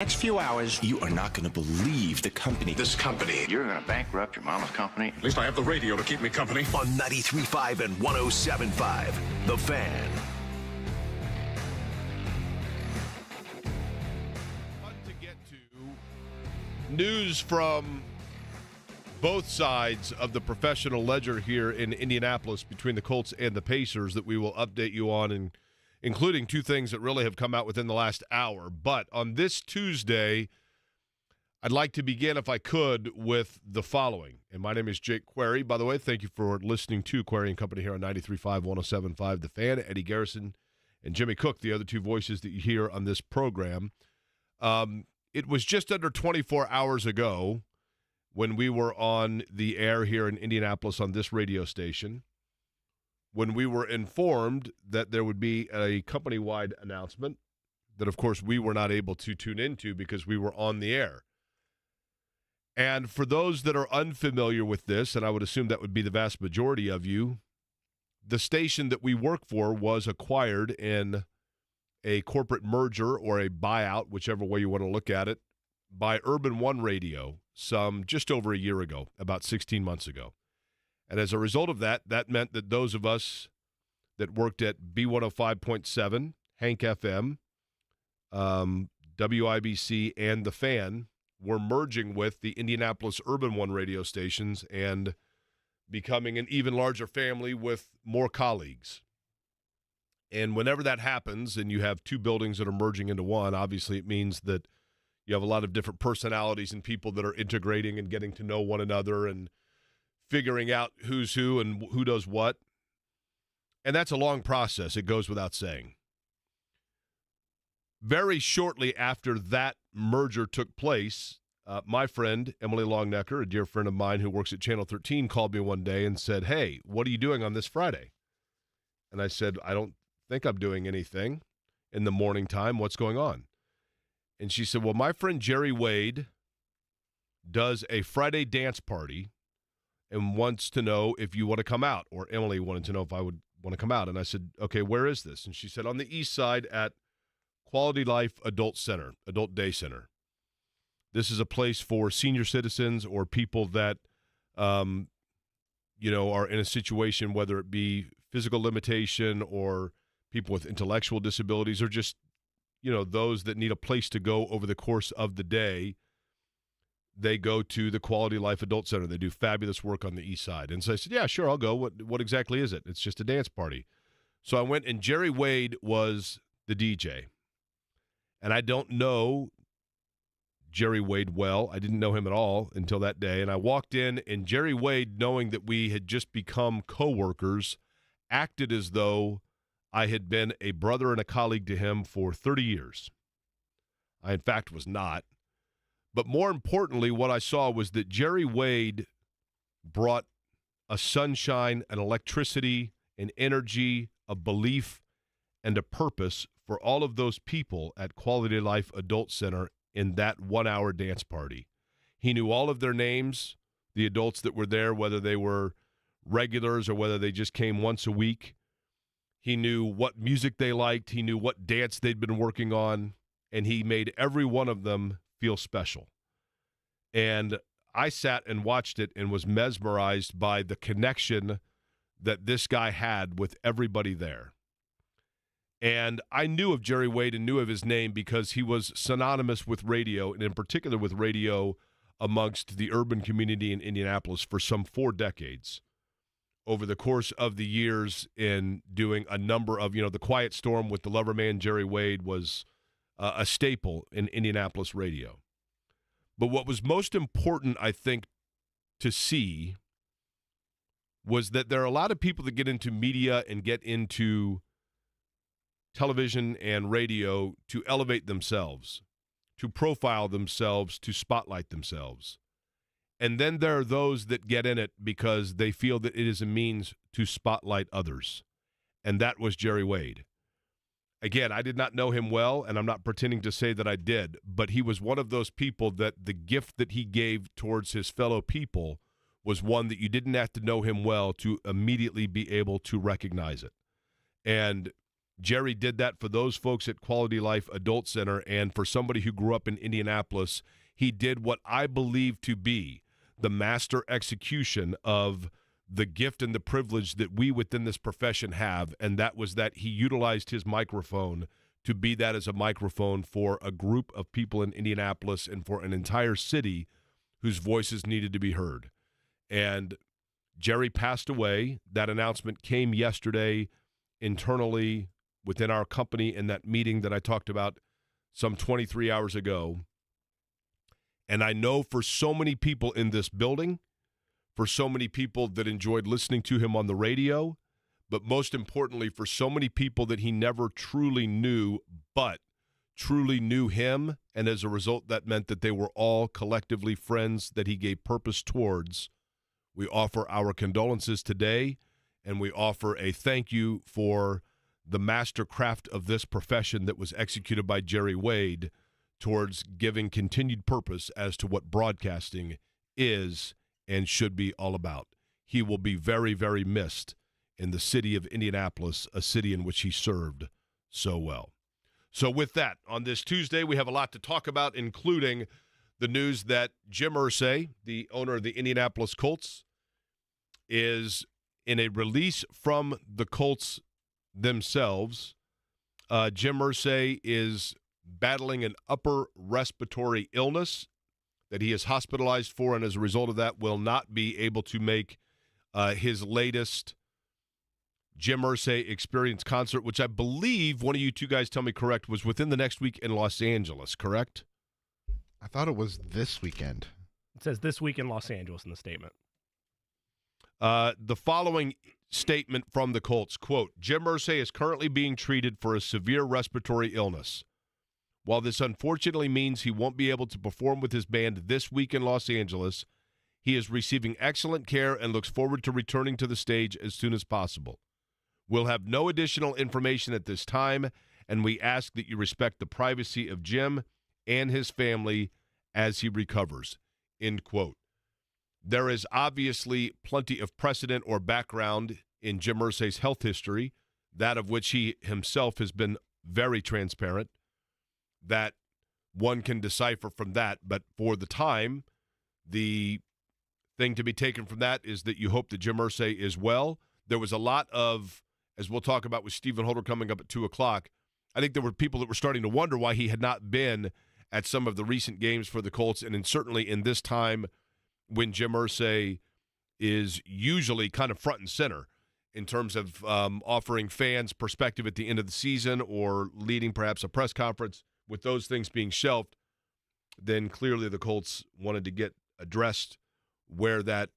Next few hours, You are not going to believe the company. This company. You're going to bankrupt your mama's company? At least I have the radio to keep me company. On 93.5 and 107.5, The Fan. To get to news from both sides of the professional ledger here in Indianapolis between the Colts and the Pacers that we will update you on, and including two things that really have come out within the last hour. But on this Tuesday, I'd like to begin, if I could, with the following. And my name is Jake Query. By the way, thank you for listening to Query and Company here on 93.5, 107.5, The Fan. Eddie Garrison and Jimmy Cook, the other two voices that you hear on this program. It was just under 24 hours ago when we were on the air here in Indianapolis on this radio station, when we were informed that there would be a company-wide announcement that, of course, we were not able to tune into because we were on the air. And for those that are unfamiliar with this, and I would assume that would be the vast majority of you, the station that we work for was acquired in a corporate merger or a buyout, whichever way you want to look at it, by Urban One Radio just over a year ago, about 16 months ago. And as a result of that, that meant that those of us that worked at B105.7, Hank FM, WIBC, and The Fan were merging with the Indianapolis Urban One radio stations and becoming an even larger family with more colleagues. And whenever that happens and you have two buildings that are merging into one, obviously it means that you have a lot of different personalities and people that are integrating and getting to know one another and figuring out who's who and who does what. And that's a long process. It goes without saying. Very shortly after that merger took place, my friend, Emily Longnecker, a dear friend of mine who works at Channel 13, called me one day and said, "Hey, what are you doing on this Friday?" And I said, "I don't think I'm doing anything in the morning time. What's going on?" And she said, "Well, my friend Jerry Wade does a Friday dance party and wants to know if you want to come out." Or Emily wanted to know if I would want to come out. And I said, "Okay, where is this?" And she said, "On the east side at Quality Life Adult Day Center. This is a place for senior citizens or people that, are in a situation, whether it be physical limitation or people with intellectual disabilities or just, those that need a place to go over the course of the day. They go to the Quality Life Adult Center. They do fabulous work on the east side." And so I said, "Yeah, sure, I'll go. What exactly is it?" "It's just a dance party." So I went, and Jerry Wade was the DJ. And I don't know Jerry Wade well. I didn't know him at all until that day. And I walked in, and Jerry Wade, knowing that we had just become coworkers, acted as though I had been a brother and a colleague to him for 30 years. I, in fact, was not. But more importantly, what I saw was that Jerry Wade brought a sunshine, an electricity, an energy, a belief, and a purpose for all of those people at Quality Life Adult Center in that 1-hour dance party. He knew all of their names, the adults that were there, whether they were regulars or whether they just came once a week. He knew what music they liked. He knew what dance they'd been working on, and he made every one of them feel special. And I sat and watched it and was mesmerized by the connection that this guy had with everybody there. And I knew of Jerry Wade and knew of his name because he was synonymous with radio, and in particular with radio amongst the urban community in Indianapolis for some 4 decades. Over the course of the years in doing a number of, the Quiet Storm with the Loverman Jerry Wade was a staple in Indianapolis radio. But what was most important, I think, to see was that there are a lot of people that get into media and get into television and radio to elevate themselves, to profile themselves, to spotlight themselves. And then there are those that get in it because they feel that it is a means to spotlight others. And that was Jerry Wade. Again, I did not know him well, and I'm not pretending to say that I did, but he was one of those people that the gift that he gave towards his fellow people was one that you didn't have to know him well to immediately be able to recognize it. And Jerry did that for those folks at Quality Life Adult Center, and for somebody who grew up in Indianapolis, he did what I believe to be the master execution of the gift and the privilege that we within this profession have, and that was that he utilized his microphone to be that as a microphone for a group of people in Indianapolis and for an entire city whose voices needed to be heard. And Jerry passed away. That announcement came yesterday internally within our company in that meeting that I talked about some 23 hours ago. And I know for so many people in this building, for so many people that enjoyed listening to him on the radio, but most importantly, for so many people that he never truly knew, but truly knew him, and as a result, that meant that they were all collectively friends that he gave purpose towards. We offer our condolences today, and we offer a thank you for the master craft of this profession that was executed by Jerry Wade towards giving continued purpose as to what broadcasting is and should be all about. He will be very, very missed in the city of Indianapolis, a city in which he served so well. So with that, on this Tuesday, we have a lot to talk about, including the news that Jim Irsay, the owner of the Indianapolis Colts, is in a release from the Colts themselves. Jim Irsay is battling an upper respiratory illness that he is hospitalized for, and as a result of that will not be able to make his latest Jim Irsay Experience concert, which I believe, one of you two guys tell me correct, was within the next week in Los Angeles, correct? I thought it was this weekend. It says this week in Los Angeles in the statement. The following statement from the Colts, quote, Jim Irsay is currently being treated for a severe respiratory illness. While this unfortunately means he won't be able to perform with his band this week in Los Angeles, he is receiving excellent care and looks forward to returning to the stage as soon as possible. We'll have no additional information at this time, and we ask that you respect the privacy of Jim and his family as he recovers, end quote. There is obviously plenty of precedent or background in Jim Irsay's health history, that of which he himself has been very transparent, that one can decipher from that. But for the time, the thing to be taken from that is that you hope that Jim Irsay is well. There was a lot of, as we'll talk about with Stephen Holder coming up at 2 o'clock, I think there were people that were starting to wonder why he had not been at some of the recent games for the Colts, and certainly in this time when Jim Irsay is usually kind of front and center in terms of offering fans perspective at the end of the season or leading perhaps a press conference. With those things being shelved, then clearly the Colts wanted to get addressed where that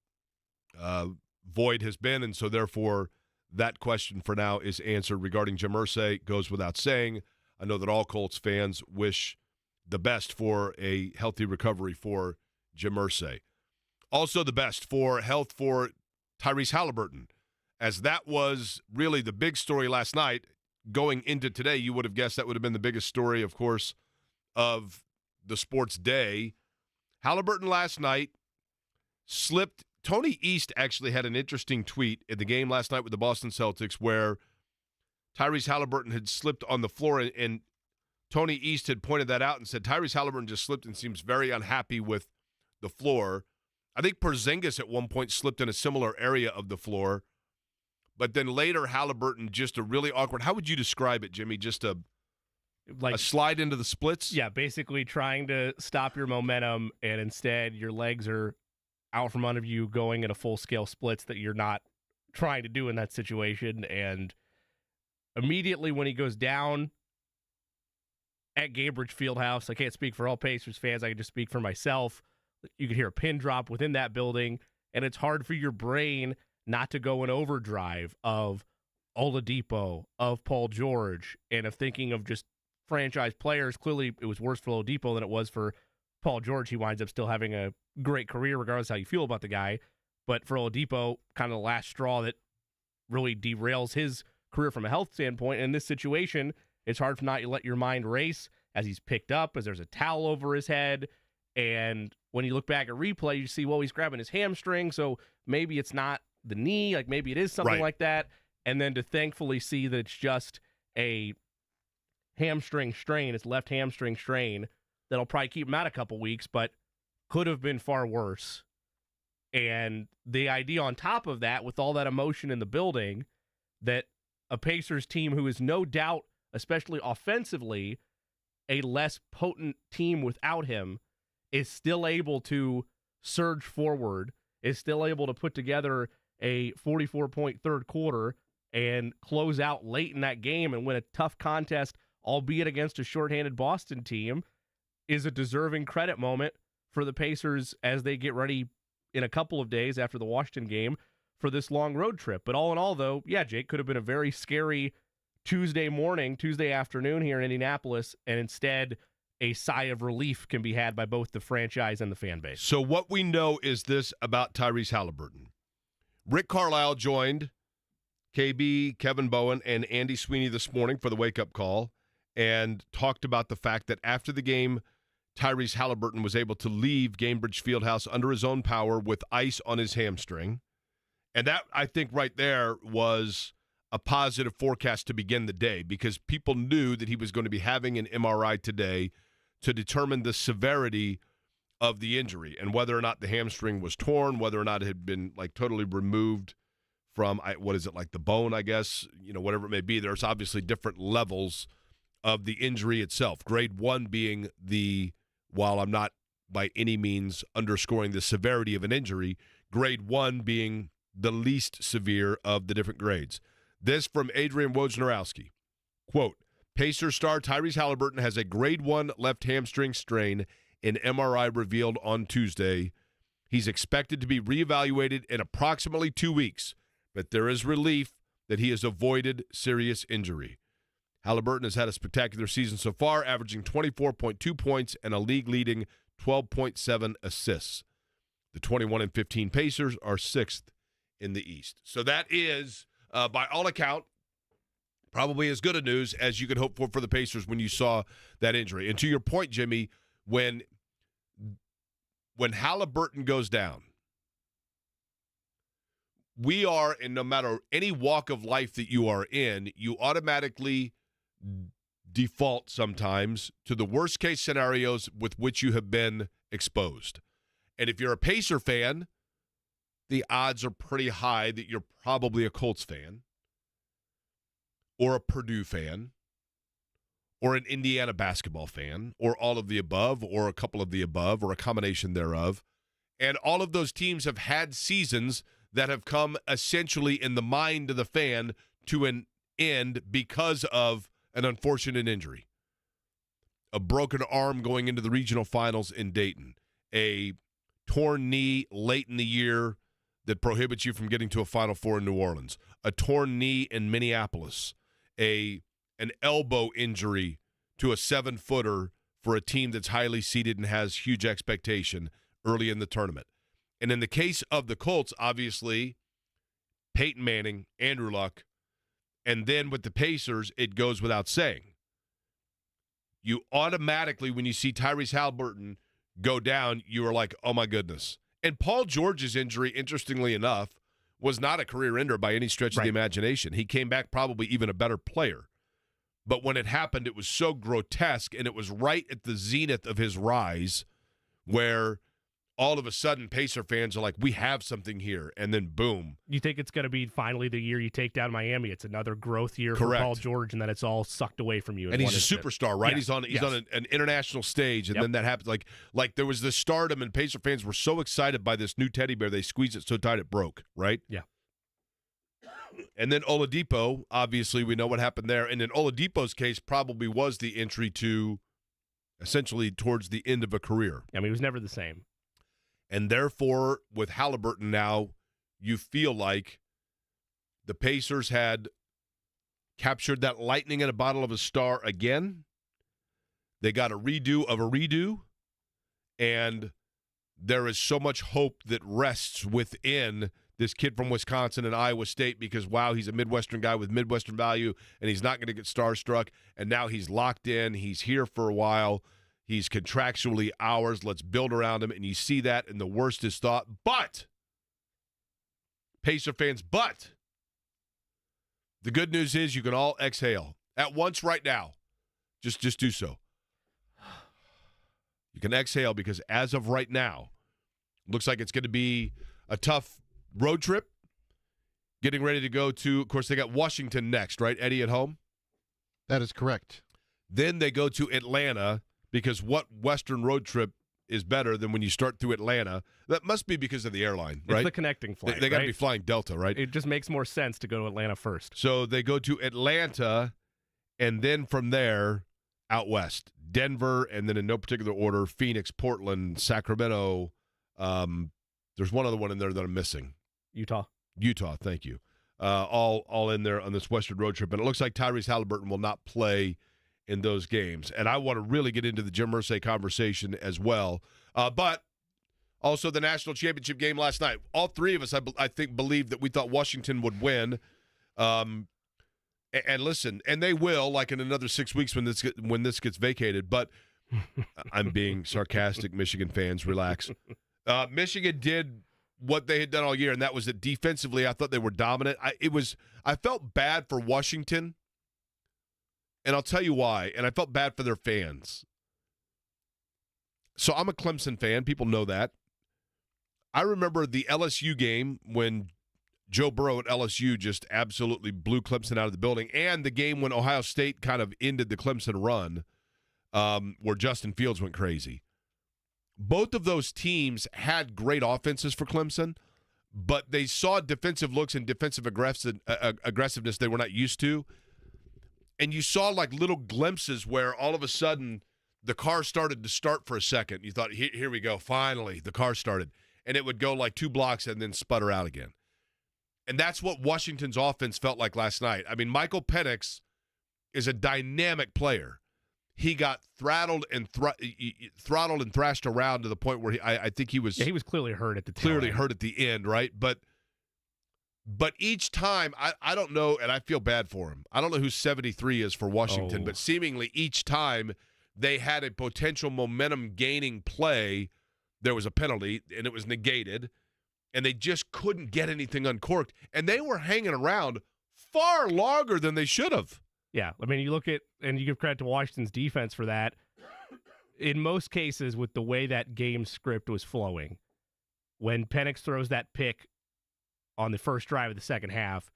void has been, and so therefore that question for now is answered regarding Jim Irsay. Goes without saying. I know that all Colts fans wish the best for a healthy recovery for Jim Irsay. Also the best for health for Tyrese Haliburton, as that was really the big story last night. Going into today, you would have guessed that would have been the biggest story, of course, of the sports day. Haliburton last night slipped. Tony East actually had an interesting tweet in the game last night with the Boston Celtics where Tyrese Haliburton had slipped on the floor, and Tony East had pointed that out and said Tyrese Haliburton just slipped and seems very unhappy with the floor. I think Porzingis at one point slipped in a similar area of the floor. But then later, Haliburton, just a really awkward – how would you describe it, Jimmy? Just a slide into the splits? Yeah, basically trying to stop your momentum, and instead your legs are out from under you going in a full-scale splits that you're not trying to do in that situation. And immediately when he goes down at Gainbridge Fieldhouse, I can't speak for all Pacers fans. I can just speak for myself. You could hear a pin drop within that building, and it's hard for your brain – not to go in overdrive of Oladipo, of Paul George, and of thinking of just franchise players. Clearly, it was worse for Oladipo than it was for Paul George. He winds up still having a great career, regardless of how you feel about the guy. But for Oladipo, kind of the last straw that really derails his career from a health standpoint. In this situation, it's hard to not let your mind race as he's picked up, as there's a towel over his head. And when you look back at replay, you see, well, he's grabbing his hamstring, so maybe it's not the knee, like maybe it is something like that, and then to thankfully see that it's just a hamstring strain, his left hamstring strain, that'll probably keep him out a couple weeks, but could have been far worse. And the idea on top of that, with all that emotion in the building, that a Pacers team who is no doubt, especially offensively, a less potent team without him, is still able to surge forward, is still able to put together a 44-point third quarter and close out late in that game and win a tough contest, albeit against a shorthanded Boston team, is a deserving credit moment for the Pacers as they get ready in a couple of days after the Washington game for this long road trip. But all in all, though, yeah, Jake, could have been a very scary Tuesday afternoon here in Indianapolis, and instead a sigh of relief can be had by both the franchise and the fan base. So what we know is this about Tyrese Haliburton. Rick Carlisle joined KB, Kevin Bowen, and Andy Sweeney this morning for the wake-up call and talked about the fact that after the game, Tyrese Haliburton was able to leave Gainbridge Fieldhouse under his own power with ice on his hamstring. And that, I think, right there was a positive forecast to begin the day because people knew that he was going to be having an MRI today to determine the severity of the injury and whether or not the hamstring was torn, whether or not it had been, like, totally removed from, the bone, I guess, whatever it may be. There's obviously different levels of the injury itself. Grade 1 being while I'm not by any means underscoring the severity of an injury, grade 1 being the least severe of the different grades. This from Adrian Wojnarowski. Quote, Pacers star Tyrese Haliburton has a grade 1 left hamstring strain in MRI revealed on Tuesday. He's expected to be reevaluated in approximately 2 weeks, but there is relief that he has avoided serious injury. Haliburton has had a spectacular season so far, averaging 24.2 points and a league-leading 12.7 assists. The 21-15 Pacers are 6th in the East. So that is, by all account, probably as good a news as you could hope for the Pacers when you saw that injury. And to your point, Jimmy, when Haliburton goes down, we are, and no matter any walk of life that you are in, you automatically default sometimes to the worst case scenarios with which you have been exposed. And if you're a Pacer fan, the odds are pretty high that you're probably a Colts fan or a Purdue fan or an Indiana basketball fan or all of the above or a couple of the above or a combination thereof. And all of those teams have had seasons that have come essentially in the mind of the fan to an end because of an unfortunate injury. A broken arm going into the regional finals in Dayton. A torn knee late in the year that prohibits you from getting to a Final Four in New Orleans. A torn knee in Minneapolis. An elbow injury to a 7-footer for a team that's highly seeded and has huge expectation early in the tournament. And in the case of the Colts, obviously, Peyton Manning, Andrew Luck, and then with the Pacers, it goes without saying. You automatically, when you see Tyrese Haliburton go down, you are like, oh my goodness. And Paul George's injury, interestingly enough, was not a career ender by any stretch of the imagination. He came back probably even a better player. But when it happened, it was so grotesque, and it was right at the zenith of his rise where all of a sudden Pacer fans are like, we have something here, and then boom. You think it's going to be finally the year you take down Miami? It's another growth year for Paul George, and then it's all sucked away from you. And he's a superstar, right? Yeah. He's on an international stage, and then that happens. Like there was this stardom, and Pacer fans were so excited by this new teddy bear, they squeezed it so tight it broke, right? Yeah. And then Oladipo, obviously we know what happened there. And in Oladipo's case, probably was the entry to essentially towards the end of a career. I mean, he was never the same. And therefore, with Haliburton now, you feel like the Pacers had captured that lightning in a bottle of a star again. They got a redo of a redo. And there is so much hope that rests within this kid from Wisconsin and Iowa State because, wow, he's a Midwestern guy with Midwestern value, and he's not going to get starstruck. And now he's locked in. He's here for a while. He's contractually ours. Let's build around him. And you see that, and the worst is thought. But, Pacer fans, the good news is you can all exhale. at once right now. Just do so. You can exhale because as of right now, looks like it's going to be a tough road trip. Getting ready to go to, of course, they got Washington next, right, Eddie, at home? That is correct. Then they go to Atlanta because what Western road trip is better than when you start through Atlanta? That must be because of the airline, right? It's the connecting flight. They got to right? be flying Delta, right? It just makes more sense to go to Atlanta first. So they go to Atlanta, and then from there, out west. Denver, and then in no particular order, Phoenix, Portland, Sacramento. There's one other one in there that I'm missing. Utah, thank you. All in there on this Western road trip. And it looks like Tyrese Haliburton will not play in those games. And I want to really get into the Jim Irsay conversation as well. But also the national championship game last night. All three of us, I think, believed that we thought Washington would win. And listen, and they will, like in another 6 weeks when this gets vacated. But I'm being sarcastic, Michigan fans. Relax. Michigan did what they had done all year, and that was that defensively, I thought they were dominant. I felt bad for Washington, and I'll tell you why. And I felt bad for their fans. So I'm a Clemson fan. People know that. I remember the LSU game when Joe Burrow at LSU just absolutely blew Clemson out of the building, and the game when Ohio State kind of ended the Clemson run, where Justin Fields went crazy. Both of those teams had great offenses for Clemson, but they saw defensive looks and defensive aggressiveness they were not used to. And you saw like little glimpses where all of a sudden the car started to start for a second. You thought, here we go, finally, the car started. And it would go like 2 blocks and then sputter out again. And that's what Washington's offense felt like last night. I mean, Michael Penix is a dynamic player. He got throttled and thrashed around to the point where I think he was clearly hurt at the hurt at the end, right? But each time, I don't know, and I feel bad for him. I don't know who 73 is for Washington, but seemingly each time they had a potential momentum-gaining play, there was a penalty, and it was negated, and they just couldn't get anything uncorked. And they were hanging around far longer than they should have. Yeah, I mean, you look at, and you give credit to Washington's defense for that. In most cases, with the way that game script was flowing, when Penix throws that pick on the first drive of the second half,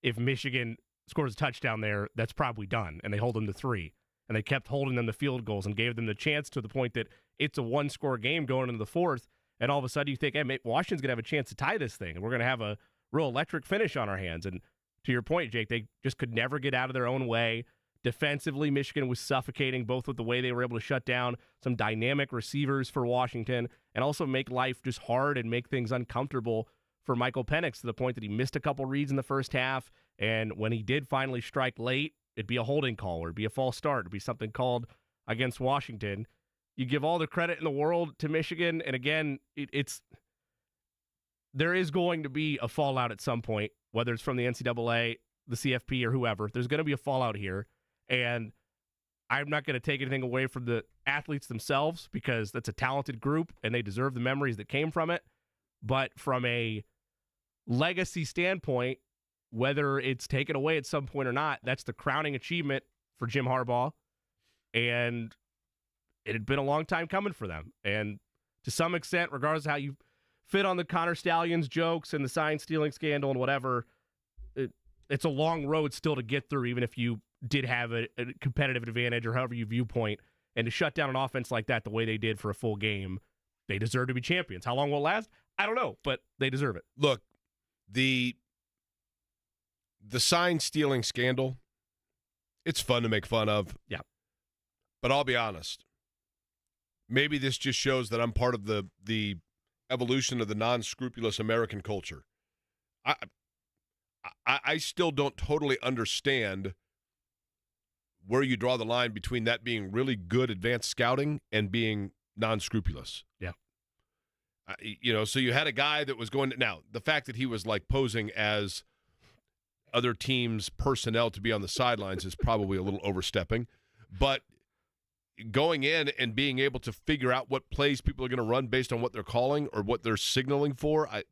if Michigan scores a touchdown there, that's probably done, and they hold them to 3. And they kept holding them to field goals and gave them the chance to the point that it's a 1-score game going into the fourth, and all of a sudden you think, hey, Washington's going to have a chance to tie this thing, and we're going to have a real electric finish on our hands. And to your point, Jake, they just could never get out of their own way. Defensively, Michigan was suffocating, both with the way they were able to shut down some dynamic receivers for Washington and also make life just hard and make things uncomfortable for Michael Penix to the point that he missed a couple reads in the first half. And when he did finally strike late, it'd be a holding call or it'd be a false start. It'd be something called against Washington. You give all the credit in the world to Michigan. And again, there is going to be a fallout at some point, whether it's from the NCAA, the CFP, or whoever. There's going to be a fallout here. And I'm not going to take anything away from the athletes themselves because that's a talented group and they deserve the memories that came from it. But from a legacy standpoint, whether it's taken away at some point or not, that's the crowning achievement for Jim Harbaugh. And it had been a long time coming for them. And to some extent, regardless of how you fit on the Connor Stallions jokes and the sign stealing scandal and whatever, it's a long road still to get through, even if you did have a competitive advantage or however you viewpoint. And to shut down an offense like that the way they did for a full game, they deserve to be champions. How long will it last? I don't know, but they deserve it. Look, the sign stealing scandal, it's fun to make fun of. Yeah. But I'll be honest. Maybe this just shows that I'm part of the evolution of the non-scrupulous American culture. I still don't totally understand where you draw the line between that being really good advanced scouting and being non-scrupulous. Yeah. So you had a guy that was going to, now the fact that he was like posing as other teams' personnel to be on the sidelines is probably a little overstepping, but going in and being able to figure out what plays people are going to run based on what they're calling or what they're signaling for, I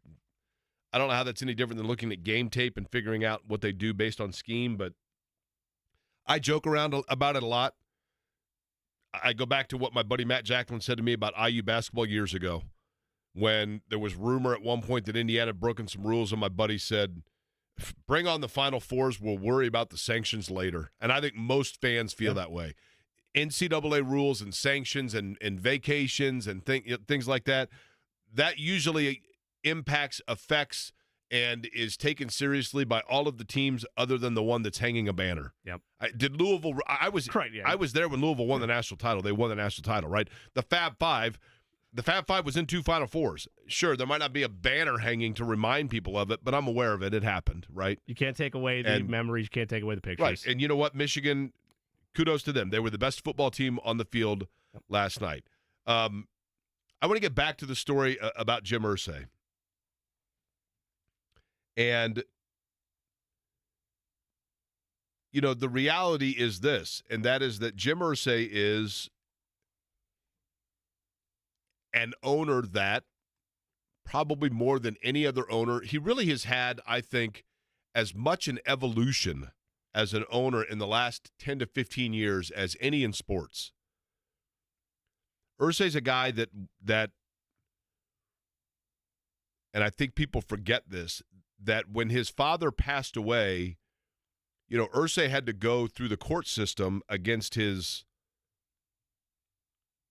don't know how that's any different than looking at game tape and figuring out what they do based on scheme, but I joke around about it a lot. I go back to what my buddy Matt Jacklin said to me about IU basketball years ago when there was rumor at one point that Indiana had broken some rules, and my buddy said, bring on the Final Fours, we'll worry about the sanctions later. And I think most fans feel that way. NCAA rules and sanctions and vacations and things like that, that usually impacts, affects, and is taken seriously by all of the teams other than the one that's hanging a banner. Yep. Did Louisville – I was there when Louisville won the national title. They won the national title, right? The Fab Five was in 2 Final Fours. Sure, there might not be a banner hanging to remind people of it, but I'm aware of it. It happened, right? You can't take away the memories. You can't take away the pictures. Right, and you know what? Michigan, kudos to them. They were the best football team on the field last night. I want to get back to the story about Jim Irsay. And, you know, the reality is this, and that is that Jim Irsay is an owner that probably more than any other owner, he really has had, I think, as much an evolution as an owner in the last 10 to 15 years as any in sports. Irsay's a guy that, and I think people forget this, that when his father passed away, you know, Irsay had to go through the court system against his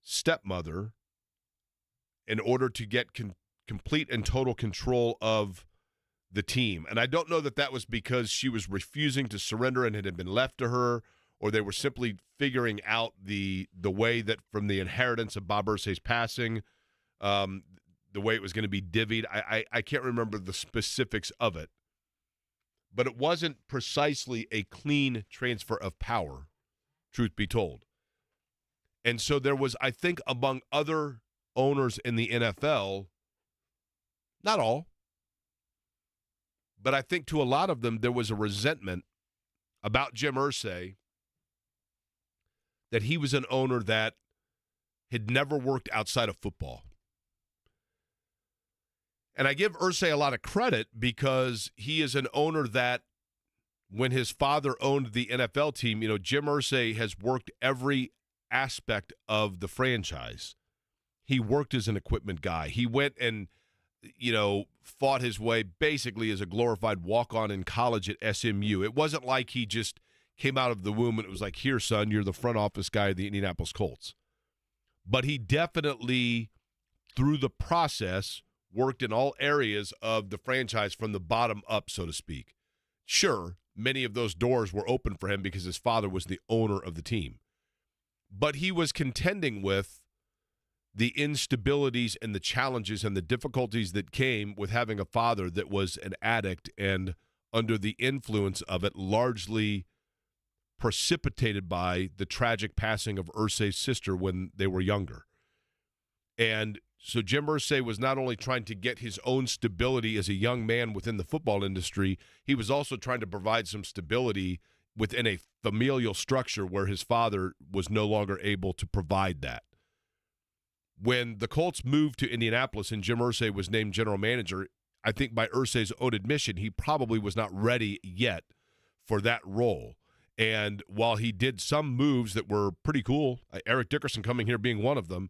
stepmother in order to get complete and total control of the team. And I don't know that that was because she was refusing to surrender and it had been left to her, or they were simply figuring out the way that from the inheritance of Bob Irsay's passing, the way it was going to be divvied. I can't remember the specifics of it. But it wasn't precisely a clean transfer of power, truth be told. And so there was, I think, among other owners in the NFL, not all, but I think to a lot of them, there was a resentment about Jim Irsay that he was an owner that had never worked outside of football. And I give Irsay a lot of credit because he is an owner that when his father owned the NFL team, you know, Jim Irsay has worked every aspect of the franchise. He worked as an equipment guy. He went and, you know, fought his way basically as a glorified walk-on in college at SMU. It wasn't like he just came out of the womb and it was like, here, son, you're the front office guy of the Indianapolis Colts. But he definitely, through the process, worked in all areas of the franchise from the bottom up, so to speak. Sure, many of those doors were open for him because his father was the owner of the team. But he was contending with the instabilities and the challenges and the difficulties that came with having a father that was an addict and under the influence of it, largely precipitated by the tragic passing of Irsay's sister when they were younger. And so Jim Irsay was not only trying to get his own stability as a young man within the football industry, he was also trying to provide some stability within a familial structure where his father was no longer able to provide that. When the Colts moved to Indianapolis and Jim Irsay was named general manager, I think by Irsay's own admission, he probably was not ready yet for that role. And while he did some moves that were pretty cool, Eric Dickerson coming here being one of them,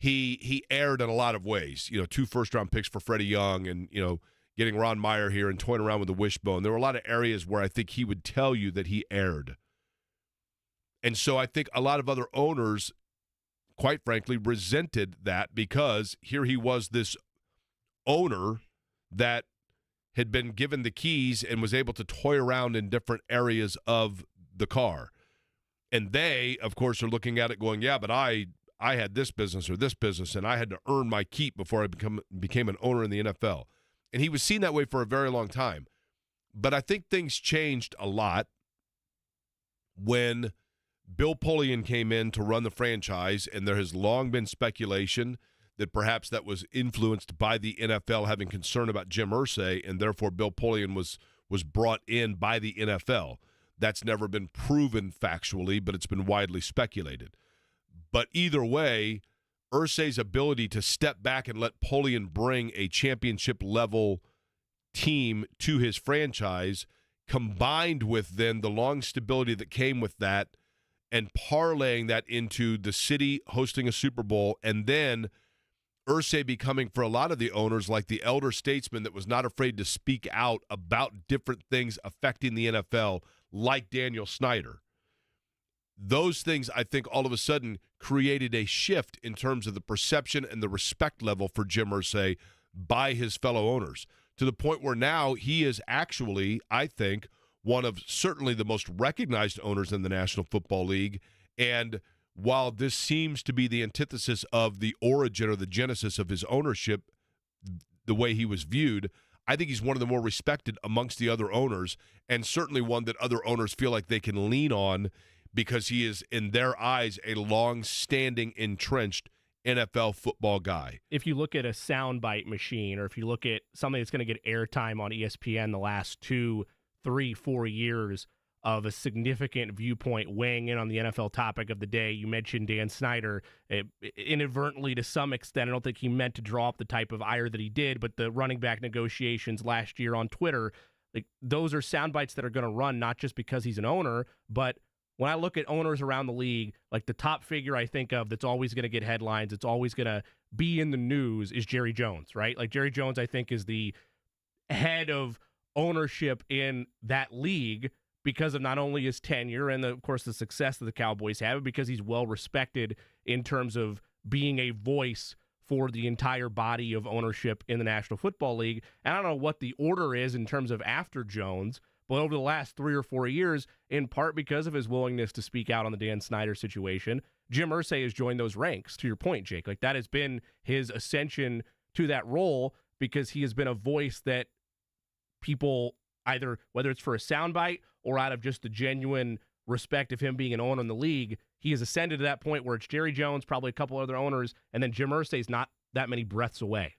he erred in a lot of ways. You know, 2 first-round picks for Freddie Young and, you know, getting Ron Meyer here and toying around with the wishbone. There were a lot of areas where I think he would tell you that he erred. And so I think a lot of other owners, quite frankly, resented that because here he was, this owner that had been given the keys and was able to toy around in different areas of the car. And they, of course, are looking at it going, yeah, but I had this business or this business, and I had to earn my keep before I became an owner in the NFL. And he was seen that way for a very long time. But I think things changed a lot when Bill Polian came in to run the franchise, and there has long been speculation that perhaps that was influenced by the NFL having concern about Jim Irsay, and therefore Bill Polian was brought in by the NFL. That's never been proven factually, but it's been widely speculated. But either way, Irsay's ability to step back and let Polian bring a championship-level team to his franchise combined with then the long stability that came with that, and parlaying that into the city hosting a Super Bowl, and then Irsay becoming, for a lot of the owners, like the elder statesman that was not afraid to speak out about different things affecting the NFL, like Daniel Snyder. Those things, I think, all of a sudden created a shift in terms of the perception and the respect level for Jim Irsay by his fellow owners, to the point where now he is actually, I think, one of certainly the most recognized owners in the National Football League. And while this seems to be the antithesis of the origin or the genesis of his ownership, the way he was viewed, I think he's one of the more respected amongst the other owners, and certainly one that other owners feel like they can lean on because he is, in their eyes, a long-standing, entrenched NFL football guy. If you look at a soundbite machine, or if you look at something that's going to get airtime on ESPN the last 2, 3, 4 years of a significant viewpoint weighing in on the NFL topic of the day, you mentioned Dan Snyder, inadvertently to some extent. I don't think he meant to draw up the type of ire that he did, but the running back negotiations last year on Twitter, like, those are sound bites that are going to run, not just because he's an owner, but when I look at owners around the league, like the top figure I think of that's always going to get headlines, it's always going to be in the news, is Jerry Jones, right? Like, Jerry Jones, I think, is the head of ownership in that league because of not only his tenure and, of course, the success that the Cowboys have, but because he's well respected in terms of being a voice for the entire body of ownership in the National Football League. And I don't know what the order is in terms of after Jones, but over the last 3 or 4 years, in part because of his willingness to speak out on the Dan Snyder situation, Jim Irsay has joined those ranks, to your point, Jake. Like, that has been his ascension to that role because he has been a voice that people, either whether it's for a soundbite or out of just the genuine respect of him being an owner in the league, he has ascended to that point where it's Jerry Jones, probably a couple other owners, and then Jim Irsay's not that many breaths away.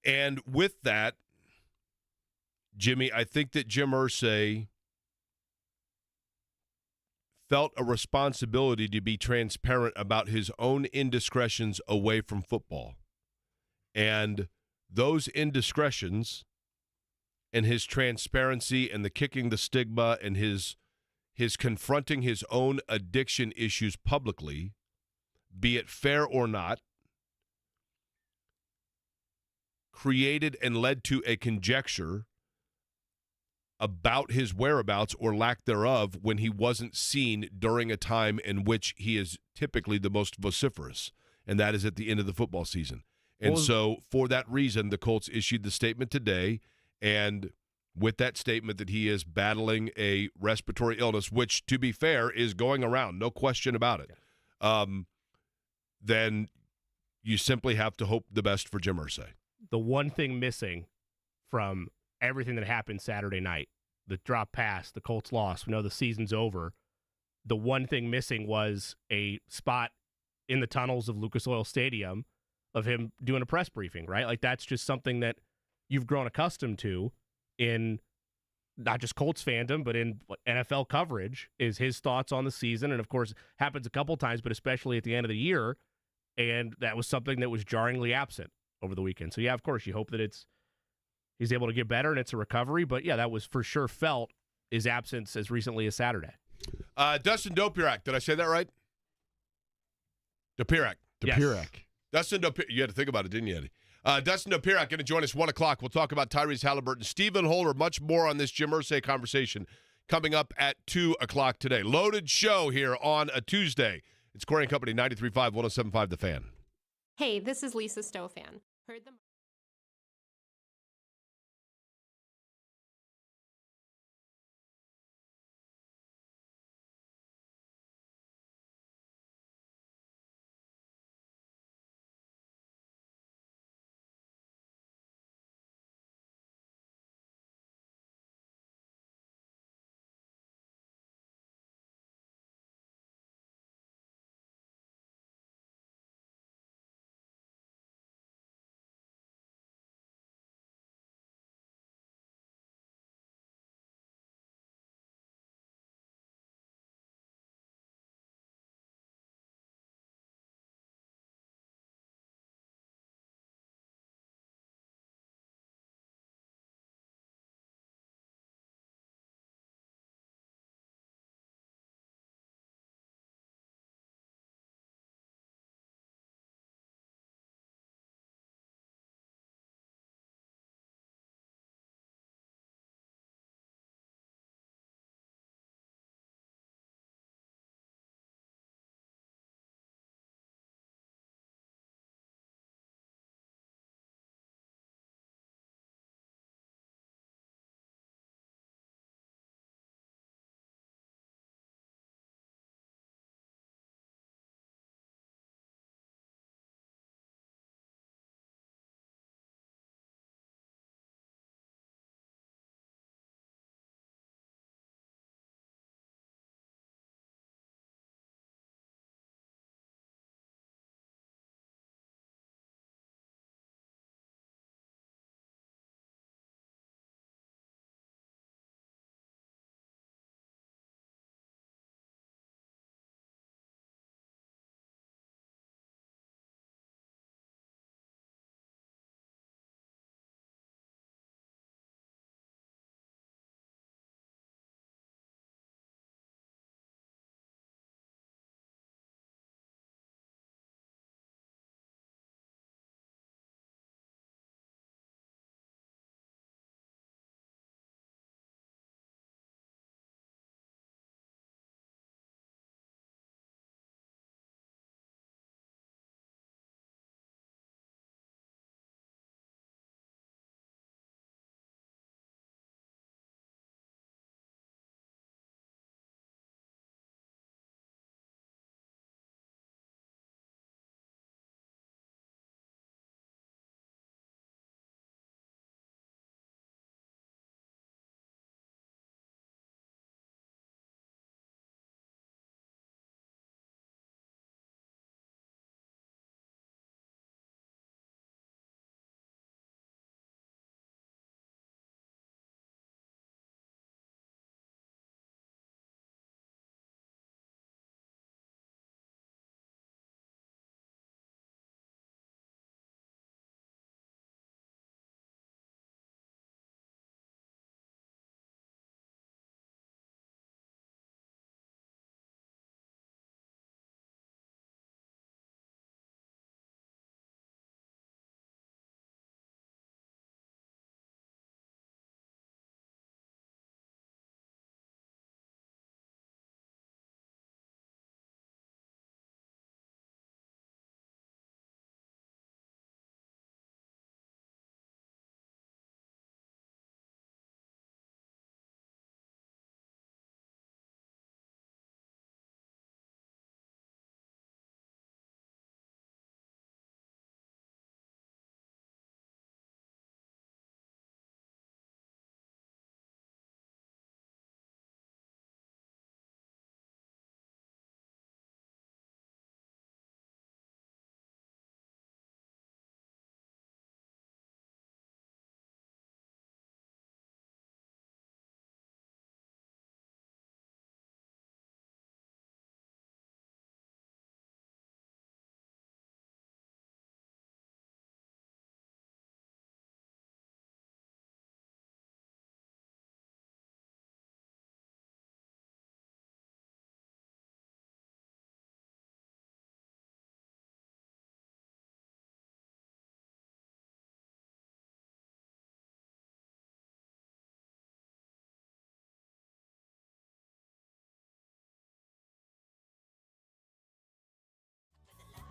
And with that, Jimmy, I think that Jim Irsay felt a responsibility to be transparent about his own indiscretions away from football. And those indiscretions and his transparency and the kicking the stigma and his confronting his own addiction issues publicly, be it fair or not, created and led to a conjecture about his whereabouts or lack thereof when he wasn't seen during a time in which he is typically the most vociferous, and that is at the end of the football season. And so for that reason, the Colts issued the statement today, and with that statement that he is battling a respiratory illness, which, to be fair, is going around, no question about it, then you simply have to hope the best for Jim Irsay. The one thing missing from everything that happened Saturday night, the drop pass, the Colts lost, we know the season's over. The one thing missing was a spot in the tunnels of Lucas Oil Stadium of him doing a press briefing, right? Like, that's just something that you've grown accustomed to in not just Colts fandom, but in NFL coverage, is his thoughts on the season. And, of course, happens a couple times, but especially at the end of the year. And that was something that was jarringly absent over the weekend. So, yeah, of course, you hope that he's able to get better and it's a recovery. But, yeah, that was for sure felt his absence as recently as Saturday. Dustin Dopirak, did I say that right? Dopirak. Dopirak. Yes. Dustin Dopirak. You had to think about it, didn't you, Eddie? Dustin Dopirak going to join us 1 o'clock. We'll talk about Tyrese Haliburton. Stephen Holder, much more on this Jim Irsay conversation coming up at 2 o'clock today. Loaded show here on a Tuesday. It's Corey & Company, 93.5, 107.5 The Fan. Hey, this is Lisa Stofan. Heard the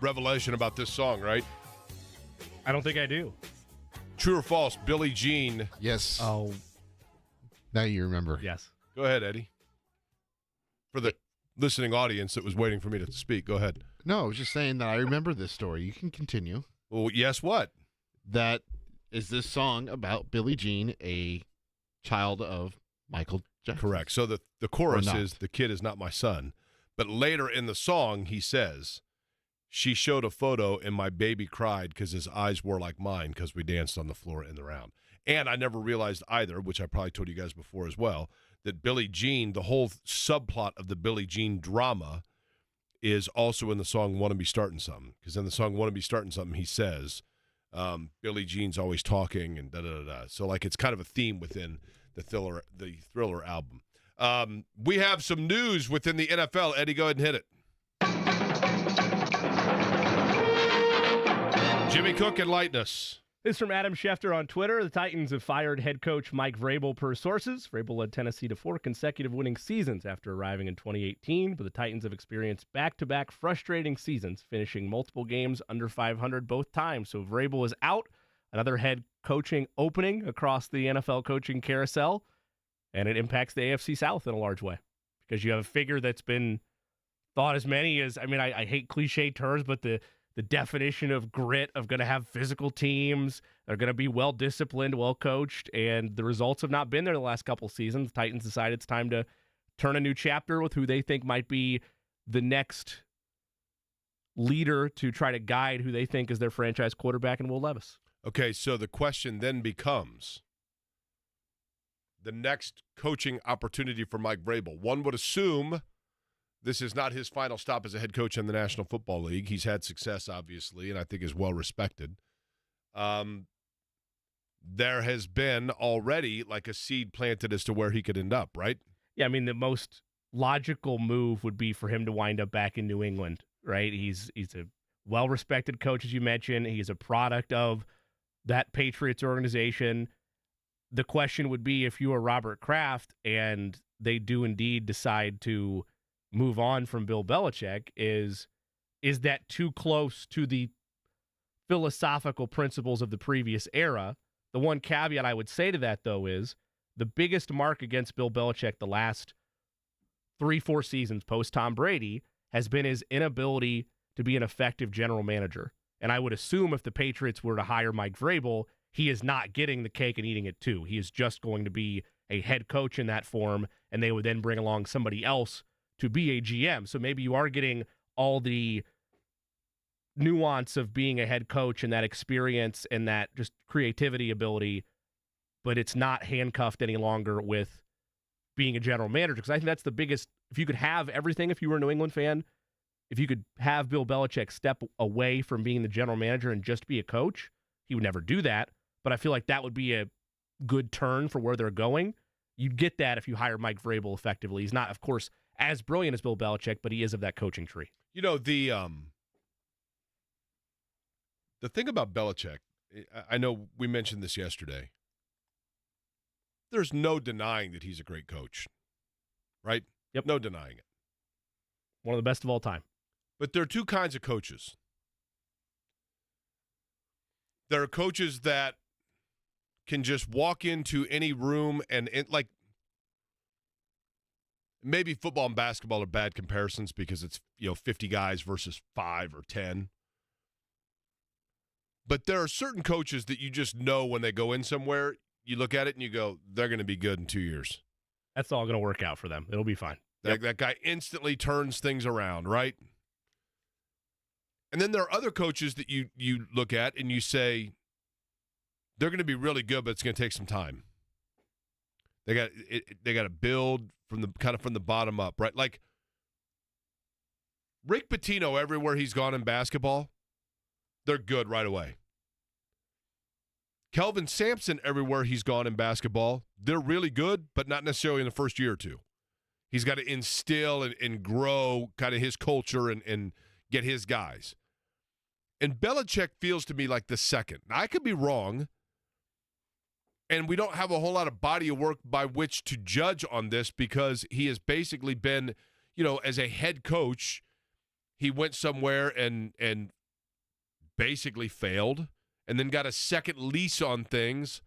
revelation about this song, right? I don't think I do. True or false? Billie Jean. Yes. Oh, Now you remember. yes. Go ahead, Eddie. For the listening audience that was waiting for me to speak, go ahead. No, I was just saying that I remember this story. You can continue. Well, yes, what? That is this song about Billie Jean, a child of Michael Jackson. Correct. So the chorus not. is, the kid is not my son. But later in the song, he says, she showed a photo and my baby cried because his eyes were like mine because we danced on the floor in the round. And I never realized either, which I probably told you guys before as well, that Billie Jean, the whole subplot of the Billie Jean drama is also in the song Wanna Be Starting Something. Because in the song Wanna Be Starting Something, he says, Billie Jean's always talking and da-da-da-da. So, like, it's kind of a theme within the Thriller album. We have some news within the NFL. Eddie, go ahead and hit it. Jimmy Cook, enlighten us. This is from Adam Schefter on Twitter. The Titans have fired head coach Mike Vrabel per sources. Vrabel led Tennessee to 4 consecutive winning seasons after arriving in 2018, but the Titans have experienced back-to-back frustrating seasons, finishing multiple games under 500 both times. So Vrabel is out. Another head coaching opening across the NFL coaching carousel, and it impacts the AFC South in a large way because you have a figure that's been thought as many as, I hate cliche terms, but the definition of grit, of going to have physical teams, they're going to be well-disciplined, well-coached, and the results have not been there the last couple seasons. The Titans decided it's time to turn a new chapter with who they think might be the next leader to try to guide who they think is their franchise quarterback in Will Levis. Okay, so the question then becomes the next coaching opportunity for Mike Vrabel. One would assume this is not his final stop as a head coach in the National Football League. He's had success, obviously, and I think is well respected. There has been already like a seed planted as to where he could end up, right? Yeah, the most logical move would be for him to wind up back in New England, right? He's a well-respected coach, as you mentioned. He's a product of that Patriots organization. The question would be, if you are Robert Kraft and they do indeed decide to move on from Bill Belichick, is that too close to the philosophical principles of the previous era? The one caveat I would say to that, though, is the biggest mark against Bill Belichick the last 3-4 seasons post Tom Brady has been his inability to be an effective general manager. And I would assume if the Patriots were to hire Mike Vrabel, he is not getting the cake and eating it too. He is just going to be a head coach in that form, and they would then bring along somebody else to be a GM. So maybe you are getting all the nuance of being a head coach and that experience and that just creativity ability, but it's not handcuffed any longer with being a general manager. Because I think that's the biggest, if you could have everything, if you were a New England fan, if you could have Bill Belichick step away from being the general manager and just be a coach, he would never do that. But I feel like that would be a good turn for where they're going. You'd get that if you hire Mike Vrabel effectively. He's not, of course, as brilliant as Bill Belichick, but he is of that coaching tree. You know, the thing about Belichick, I know we mentioned this yesterday. There's no denying that he's a great coach, right? Yep. No denying it. One of the best of all time. But there are two kinds of coaches. There are coaches that can just walk into any room and like, maybe football and basketball are bad comparisons because it's, 50 guys versus 5 or 10. But there are certain coaches that you just know when they go in somewhere, you look at it and you go, they're going to be good in 2 years. That's all going to work out for them. It'll be fine. That guy instantly turns things around, right? And then there are other coaches that you look at and you say, they're going to be really good, but it's going to take some time. They got to build from the bottom up, right? Like Rick Pitino, everywhere he's gone in basketball, they're good right away. Kelvin Sampson, everywhere he's gone in basketball, they're really good, but not necessarily in the first year or two. He's got to instill and grow kind of his culture and get his guys. And Belichick feels to me like the second. Now, I could be wrong, and we don't have a whole lot of body of work by which to judge on this because he has basically been, as a head coach, he went somewhere and basically failed and then got a second lease on things.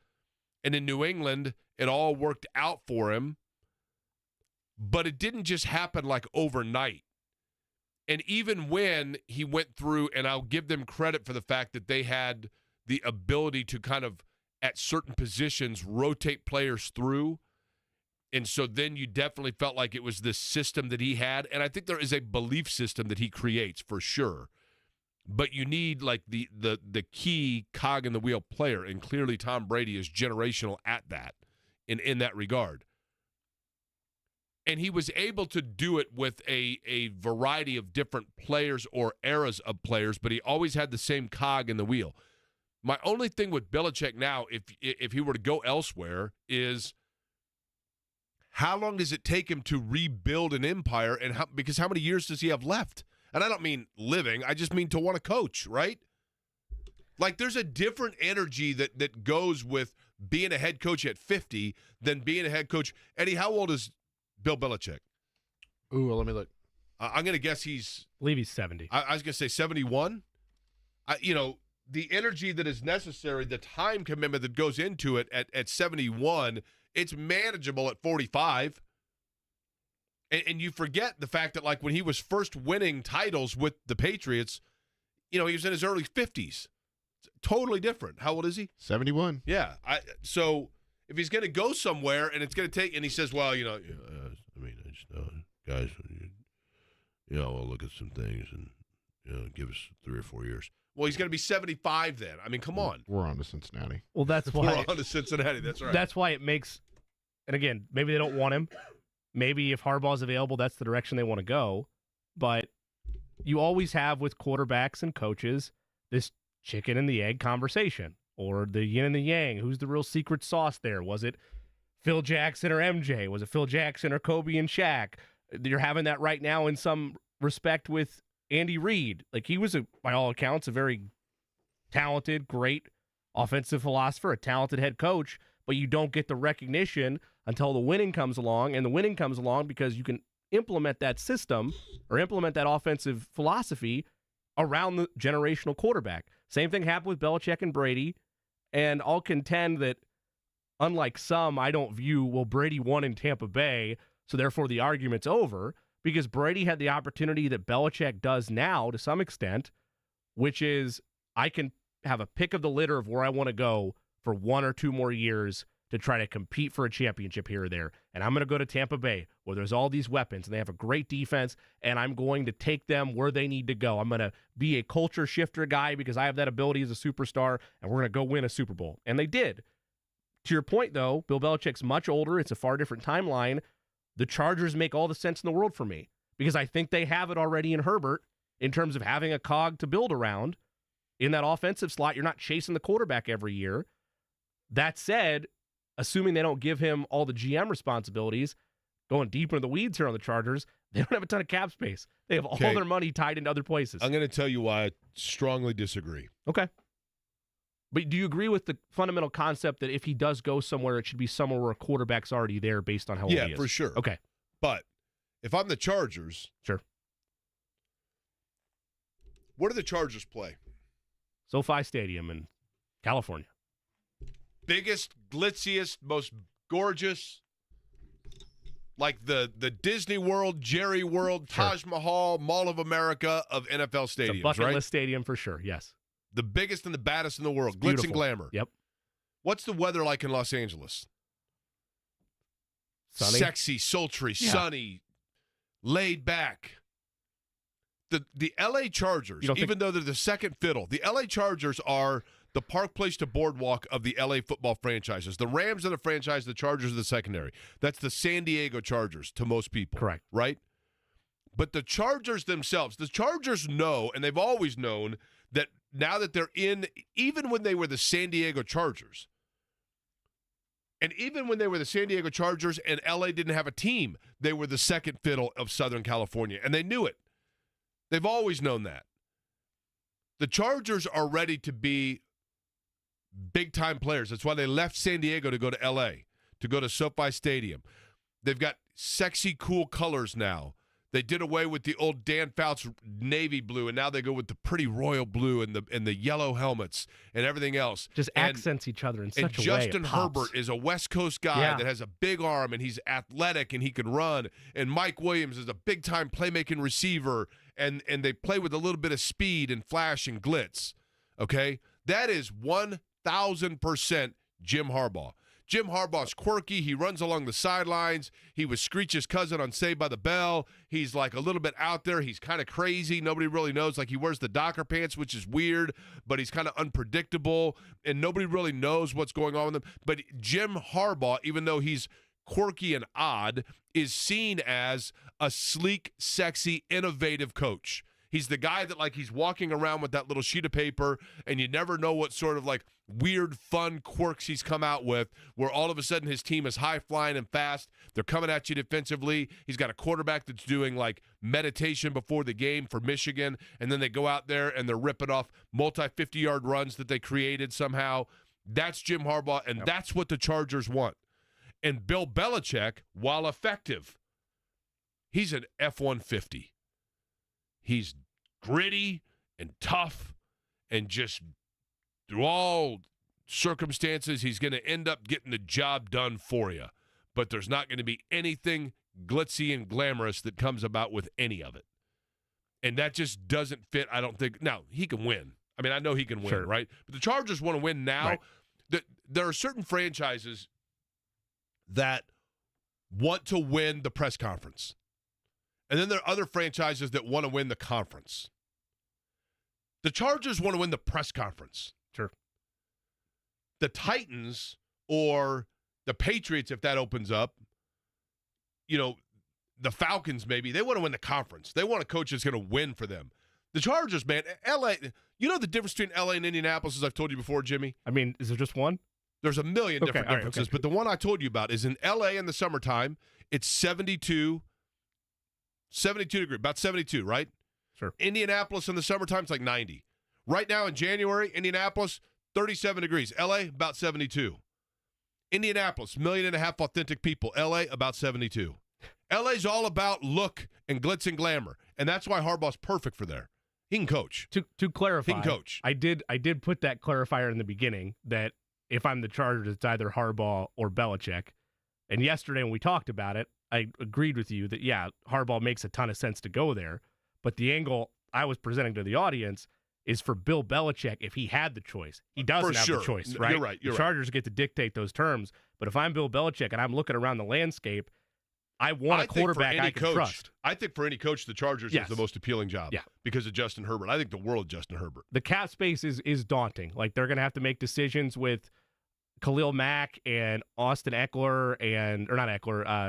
And in New England, it all worked out for him. But it didn't just happen like overnight. And even when he went through, and I'll give them credit for the fact that they had the ability to kind of, at certain positions, rotate players through. And so then you definitely felt like it was this system that he had. And I think there is a belief system that he creates for sure. But you need like the key cog in the wheel player. And clearly Tom Brady is generational at that, in that regard. And he was able to do it with a variety of different players or eras of players, but he always had the same cog in the wheel. My only thing with Belichick now, if he were to go elsewhere, is how long does it take him to rebuild an empire? And because how many years does he have left? And I don't mean living. I just mean to want to coach, right? Like there's a different energy that goes with being a head coach at 50 than being a head coach. Eddie, how old is Bill Belichick? Ooh, well, let me look. I'm going to guess I believe he's 70. I was going to say 71. The energy that is necessary, the time commitment that goes into it at 71, it's manageable at 45. And you forget the fact that, like, when he was first winning titles with the Patriots, he was in his early 50s. It's totally different. How old is he? 71. Yeah. So if he's going to go somewhere and it's going to take – and he says, well, I just guys, we'll look at some things and, give us 3 or 4 years. Well, he's going to be 75 then. I mean, come on. We're on to Cincinnati. Well, that's why. We're on to Cincinnati. That's right. That's why it makes – and, again, maybe they don't want him. Maybe if Harbaugh's available, that's the direction they want to go. But you always have with quarterbacks and coaches this chicken and the egg conversation, or the yin and the yang. Who's the real secret sauce there? Was it Phil Jackson or MJ? Was it Phil Jackson or Kobe and Shaq? You're having that right now in some respect with Andy Reid. Like, he was, by all accounts, a very talented, great offensive philosopher, a talented head coach, but you don't get the recognition until the winning comes along, and the winning comes along because you can implement that system or implement that offensive philosophy around the generational quarterback. Same thing happened with Belichick and Brady, and I'll contend that, unlike some, I don't view, well, Brady won in Tampa Bay, so therefore the argument's over, because Brady had the opportunity that Belichick does now to some extent, which is I can have a pick of the litter of where I want to go for 1 or 2 more years to try to compete for a championship here or there. And I'm going to go to Tampa Bay where there's all these weapons and they have a great defense, and I'm going to take them where they need to go. I'm going to be a culture shifter guy because I have that ability as a superstar, and we're going to go win a Super Bowl. And they did. To your point, though, Bill Belichick's much older. It's a far different timeline. The Chargers make all the sense in the world for me because I think they have it already in Herbert in terms of having a cog to build around. In that offensive slot, you're not chasing the quarterback every year. That said, assuming they don't give him all the GM responsibilities, going deeper in the weeds here on the Chargers, they don't have a ton of cap space. They have all their money tied into other places. I'm going to tell you why I strongly disagree. Okay. But do you agree with the fundamental concept that if he does go somewhere, it should be somewhere where a quarterback's already there based on how old he is? Yeah, for sure. Okay. But if I'm the Chargers, sure. Where do the Chargers play? SoFi Stadium in California. Biggest, glitziest, most gorgeous, like the Disney World, Jerry World, Taj Mahal, Mall of America of NFL stadiums, it's a bucket right? list stadium for sure, yes. The biggest and the baddest in the world. Glitz and glamour. Yep. What's the weather like in Los Angeles? Sunny. Sexy, sultry, sunny, laid back. The L.A. Chargers, even though they're the second fiddle, the L.A. Chargers are the Park Place to Boardwalk of the L.A. football franchises. The Rams are the franchise, the Chargers are the secondary. That's the San Diego Chargers to most people. Correct. Right? But the Chargers themselves, the Chargers know, and they've always known, that now that they're in, even when they were the San Diego Chargers, and even when they were the San Diego Chargers and L.A. didn't have a team, they were the second fiddle of Southern California, and they knew it. They've always known that. The Chargers are ready to be big-time players. That's why they left San Diego to go to L.A., to go to SoFi Stadium. They've got sexy, cool colors now. They did away with the old Dan Fouts navy blue, and now they go with the pretty royal blue and the yellow helmets and everything else. Just accents each other in such a way. And Justin Herbert is a West Coast guy that has a big arm, and he's athletic, and he can run. And Mike Williams is a big-time playmaking receiver, and they play with a little bit of speed and flash and glitz. Okay? That is 1,000% Jim Harbaugh. Jim Harbaugh's quirky. He runs along the sidelines. He was Screech's cousin on Saved by the Bell. He's like a little bit out there. He's kind of crazy. Nobody really knows. Like, he wears the Docker pants, which is weird, but he's kind of unpredictable, and nobody really knows what's going on with him. But Jim Harbaugh, even though he's quirky and odd, is seen as a sleek, sexy, innovative coach. He's the guy that, like, he's walking around with that little sheet of paper, and you never know what sort of, like, weird, fun quirks he's come out with, where all of a sudden his team is high-flying and fast. They're coming at you defensively. He's got a quarterback that's doing, like, meditation before the game for Michigan, and then they go out there and they're ripping off multi-50-yard runs that they created somehow. That's Jim Harbaugh, and that's what the Chargers want. And Bill Belichick, while effective, he's an F-150. He's gritty and tough, and just through all circumstances, he's going to end up getting the job done for you. But there's not going to be anything glitzy and glamorous that comes about with any of it. And that just doesn't fit, I don't think. Now, he can win. I mean, I know he can win, right? But the Chargers want to win now. Right. There are certain franchises that want to win the press conference. And then there are other franchises that want to win the conference. The Chargers want to win the press conference. Sure. The Titans or the Patriots, if that opens up, the Falcons maybe, they want to win the conference. They want a coach that's going to win for them. The Chargers, man, L.A., you know the difference between L.A. and Indianapolis, as I've told you before, Jimmy? I mean, is there just one? There's a million different differences, okay. But the one I told you about is in L.A. in the summertime, it's 72 degrees, about 72, right? Sure. Indianapolis in the summertime, it's like 90. Right now in January, Indianapolis, 37 degrees. L.A., about 72. Indianapolis, 1.5 million authentic people. L.A., about 72. L.A.'s all about look and glitz and glamour, and that's why Harbaugh's perfect for there. He can coach. To clarify, he can coach. I did put that clarifier in the beginning that if I'm the Chargers, it's either Harbaugh or Belichick. And yesterday when we talked about it, I agreed with you that, yeah, Harbaugh makes a ton of sense to go there. But the angle I was presenting to the audience is for Bill Belichick if he had the choice. He doesn't have the choice, right? You're right. The Chargers get to dictate those terms. But if I'm Bill Belichick and I'm looking around the landscape, I want a quarterback I can trust. I think for any coach, the Chargers is the most appealing job because of Justin Herbert. I think the world of Justin Herbert. The cap space is daunting. Like, they're going to have to make decisions with Khalil Mack and Austin Eckler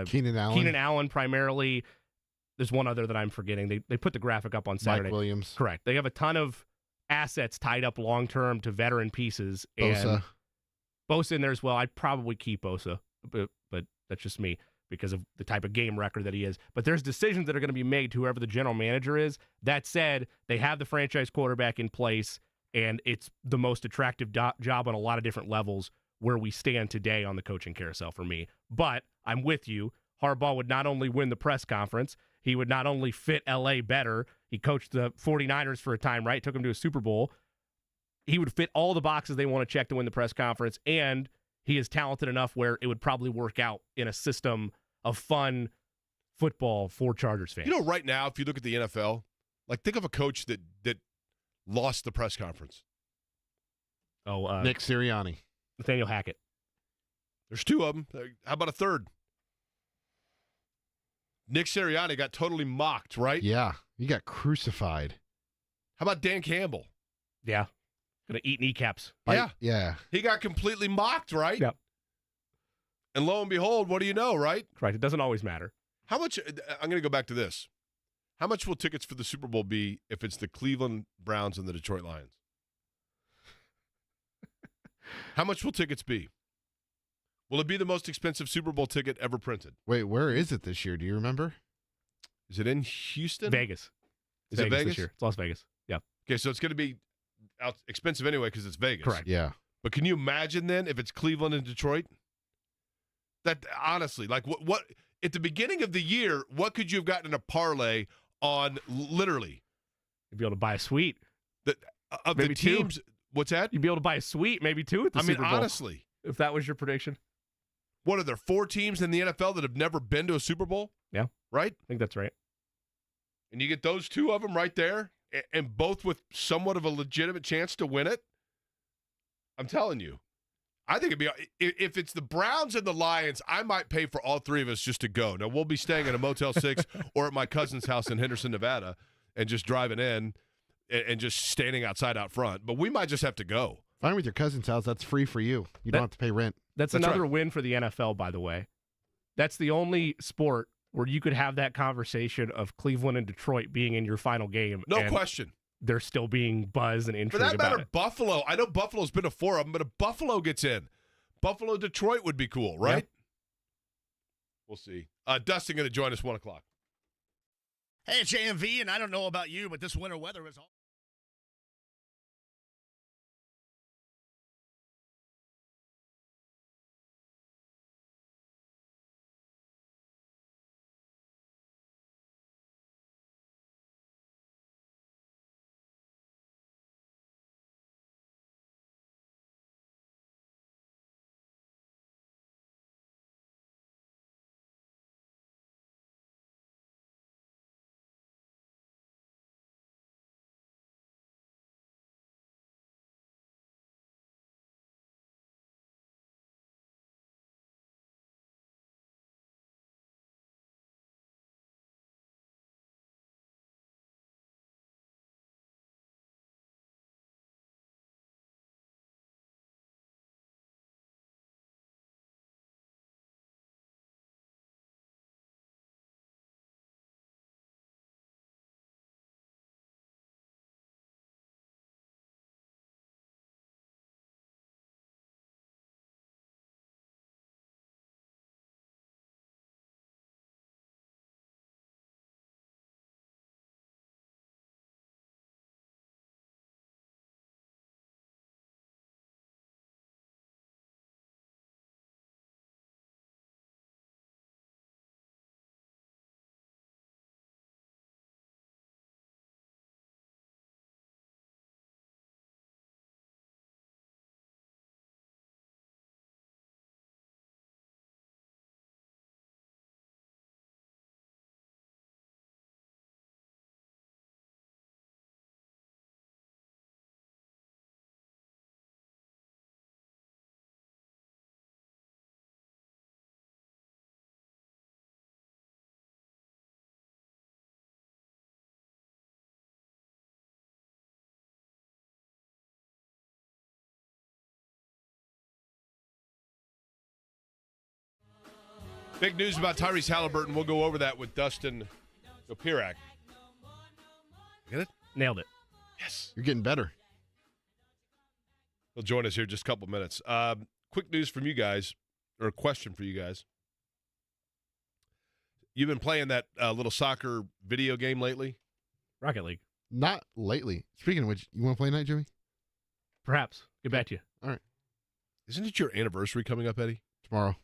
Keenan Allen primarily. There's one other that I'm forgetting. They put the graphic up on Saturday. Mike Williams. Correct. They have a ton of assets tied up long-term to veteran pieces. And Bosa in there as well. I'd probably keep Bosa, but that's just me because of the type of game record that he is. But there's decisions that are going to be made to whoever the general manager is. That said, they have the franchise quarterback in place, and it's the most attractive job on a lot of different levels where we stand today on the coaching carousel for me. But I'm with you. Harbaugh would not only win the press conference, he would not only fit L.A. better. He coached the 49ers for a time, right? Took him to a Super Bowl. He would fit all the boxes they want to check to win the press conference, and he is talented enough where it would probably work out in a system of fun football for Chargers fans. Right now, if you look at the NFL, like, think of a coach that lost the press conference. Nick Sirianni. Nathaniel Hackett. There's two of them. How about a third? Nick Sirianni got totally mocked, right? Yeah, he got crucified. How about Dan Campbell? Yeah. Going to eat kneecaps. Yeah. He got completely mocked, right? Yep. And lo and behold, what do you know, right? Correct. It doesn't always matter. How much, I'm going to go back to this. How much will tickets for the Super Bowl be if it's the Cleveland Browns and the Detroit Lions? How much will tickets be? Will it be the most expensive Super Bowl ticket ever printed? Wait, where is it this year? Do you remember? Is it in Houston? Vegas. Is it Vegas this year? It's Las Vegas. Yeah. Okay, so it's going to be expensive anyway because it's Vegas. Correct. Yeah. But can you imagine then if it's Cleveland and Detroit? That honestly, like what at the beginning of the year, what could you have gotten in a parlay on literally? You'd be able to buy a suite. Of Maybe the teams. two. What's that? You'd be able to buy a suite, maybe two at the Super Bowl. Honestly. If that was your prediction. What are there, 4 teams in the NFL that have never been to a Super Bowl? Yeah. Right? I think that's right. And you get those 2 of them right there, and both with somewhat of a legitimate chance to win it. I'm telling you. I think it'd be, if it's the Browns and the Lions, I might pay for all 3 of us just to go. Now, we'll be staying at a Motel 6 or at my cousin's house in Henderson, Nevada, and just driving in and just standing outside out front. But we might just have to go. Fine with your cousin's house. That's free for you. You don't have to pay rent. That's another win for the NFL, by the way. That's the only sport where you could have that conversation of Cleveland and Detroit being in your final game. No question. They're still being buzzed and For intrigued that about matter, it. Buffalo. I know Buffalo's been to 4 of them, but if Buffalo gets in, Buffalo, Detroit would be cool, right? Yeah. We'll see. Dustin going to join us 1 o'clock. Hey, it's AMV, and I don't know about you, but this winter weather is all. Big news about Tyrese Haliburton. We'll go over that with Dustin Dopirak. Get it? Nailed it. Yes. You're getting better. He'll join us here in just a couple minutes. Quick news from you guys, or a question for you guys. You've been playing that little soccer video game lately? Rocket League. Not lately. Speaking of which, you want to play tonight, Jimmy? Perhaps. Get back to you. All right. Isn't it your anniversary coming up, Eddie? Tomorrow.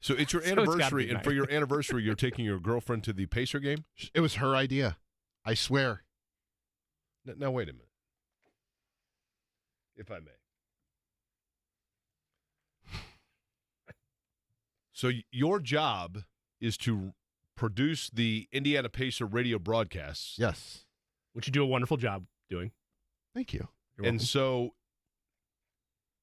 So it's your So it's gotta anniversary, be and nice. for your anniversary, you're taking your girlfriend to the Pacer game? It was her idea. I swear. Now, wait a minute. If I may. So your job is to produce the Indiana Pacer radio broadcasts. Yes. Which you do a wonderful job doing. Thank you. You're And welcome. so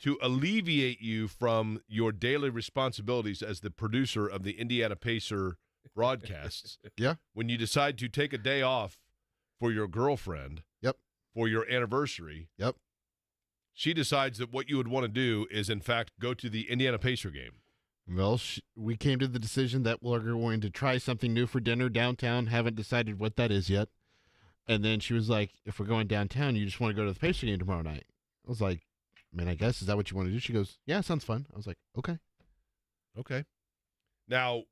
to alleviate you from your daily responsibilities as the producer of the Indiana Pacer broadcasts, Yeah. when you decide to take a day off for your girlfriend, Yep. for your anniversary, Yep. she decides that what you would want to do is, in fact, go to the Indiana Pacer game. Well, we came to the decision that we're going to try something new for dinner downtown. Haven't decided what that is yet. And then she was like, if we're going downtown, you just want to go to the Pacer game tomorrow night. I was like, I mean, I guess, is that what you want to do? She goes, yeah, sounds fun. I was like, okay. Okay. Now,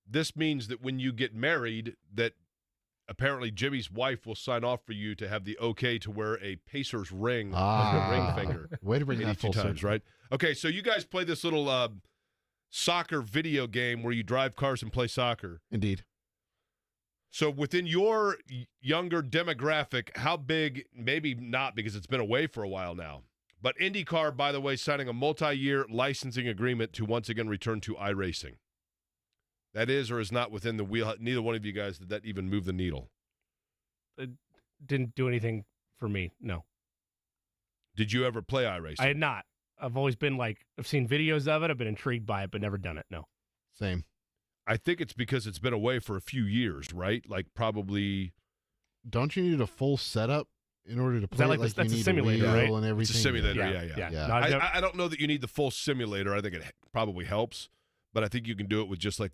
this means that when you get married, that apparently Jimmy's wife will sign off for you to have the okay to wear a Pacers ring on the ring finger. Way to bring that 82 full times, circle. right? Okay, so you guys play this little soccer video game where you drive cars and play soccer. Indeed. So within your younger demographic, how big, maybe not because it's been away for a while now, but IndyCar, by the way, signing a multi-year licensing agreement to once again return to iRacing. That is or is not within the wheel. Neither one of you guys did that even move the needle. It didn't do anything for me, no. Did you ever play iRacing? I had not. I've always been I've seen videos of it. I've been intrigued by it, but never done it, no. Same. I think it's because it's been away for a few years, right? Like probably. Don't you need a full setup in order to play? That's you a need simulator, wheel right? and everything. It's a simulator, Yeah. Yeah. No, I don't know that you need the full simulator. I think it probably helps, but I think you can do it with just I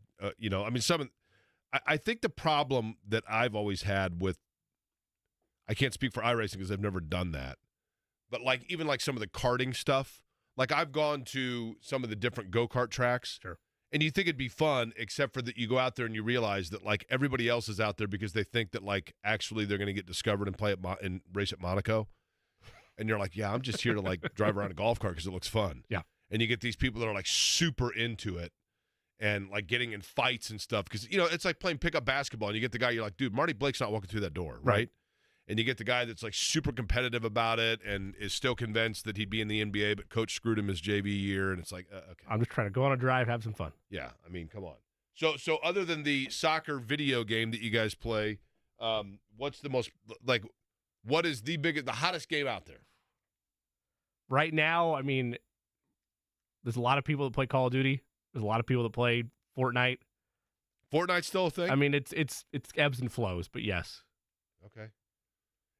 think the problem that I've always had with, I can't speak for iRacing because I've never done that, but even some of the karting stuff, I've gone to some of the different go-kart tracks. Sure. And you think it'd be fun, except for that you go out there and you realize that everybody else is out there because they think that actually they're going to get discovered and play and race at Monaco. And you're like, yeah, I'm just here to drive around a golf cart because it looks fun. Yeah. And you get these people that are super into it and getting in fights and stuff because it's like playing pickup basketball and you get the guy you're like, dude, Marty Blake's not walking through that door, right? And you get the guy that's super competitive about it and is still convinced that he'd be in the NBA, but coach screwed him his JV year, and it's okay. I'm just trying to go on a drive, have some fun. Yeah, I mean, come on. So other than the soccer video game that you guys play, what's the most what is the hottest game out there? Right now, I mean, there's a lot of people that play Call of Duty. There's a lot of people that play Fortnite. Fortnite's still a thing? I mean, it's ebbs and flows, but yes. Okay.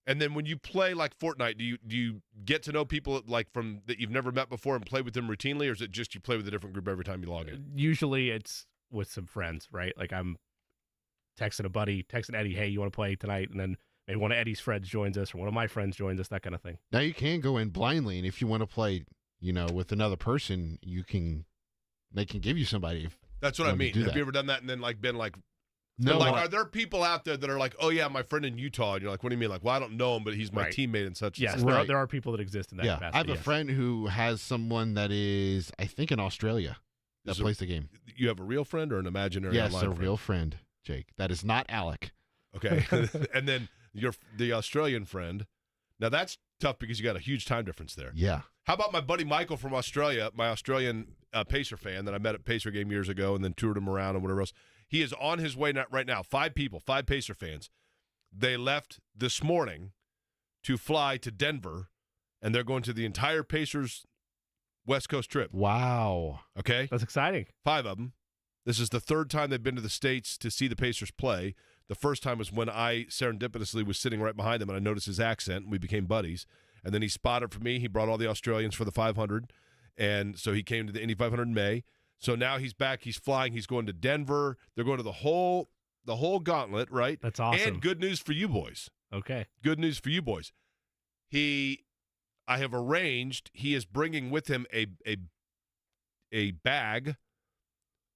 And then when you play Fortnite, do you get to know people from that you've never met before and play with them routinely, or is it just you play with a different group every time you log in? Usually it's with some friends, right? I'm texting Eddie, hey, you want to play tonight? And then maybe one of Eddie's friends joins us or one of my friends joins us, that kind of thing. Now you can go in blindly, and if you want to play, with another person, they can give you somebody. That's what I mean. Have you ever done that and then been no? Are there people out there that are oh yeah, my friend in Utah, and you're like, what do you mean? Well, I don't know him, but he's my teammate and such. Yes, and such. there are people that exist in that capacity. I have a friend who has someone that is, I think, in Australia that plays the game. You have a real friend or an imaginary? Yes, online a friend? real friend, Jake. That is not Alec. Okay, and then the Australian friend. Now that's tough because you got a huge time difference there. Yeah. How about my buddy Michael from Australia, my Australian Pacer fan that I met at Pacer game years ago and then toured him around and whatever else. He is on his way right now. 5 Pacer fans. They left this morning to fly to Denver, and they're going to the entire Pacers West Coast trip. Wow. Okay? That's exciting. 5 of them. This is the 3rd time they've been to the States to see the Pacers play. The first time was when I serendipitously was sitting right behind him, and I noticed his accent, and we became buddies. And then he spotted for me. He brought all the Australians for the 500, and so he came to the Indy 500 in May. So now he's back. He's flying. He's going to Denver. They're going to the whole gauntlet, right? That's awesome. And good news for you boys. Okay. Good news for you boys. I have arranged. He is bringing with him a bag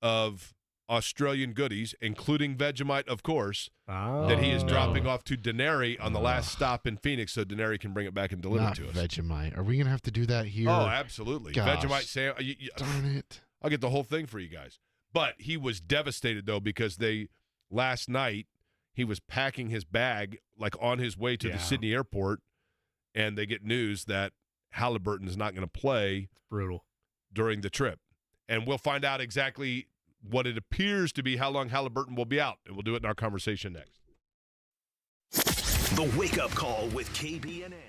of Australian goodies, including Vegemite, of course, that he is dropping off to Denary on the last stop in Phoenix, so Denary can bring it back and deliver it to us. Vegemite. Are we gonna have to do that here? Oh, absolutely. Gosh. Vegemite Darn it. I'll get the whole thing for you guys. But he was devastated, though, because last night, he was packing his bag, on his way to the Sydney airport, and they get news that Haliburton is not going to play. It's brutal. During the trip. And we'll find out exactly what it appears to be, how long Haliburton will be out. And we'll do it in our conversation next. The Wake Up Call with KB and Andy.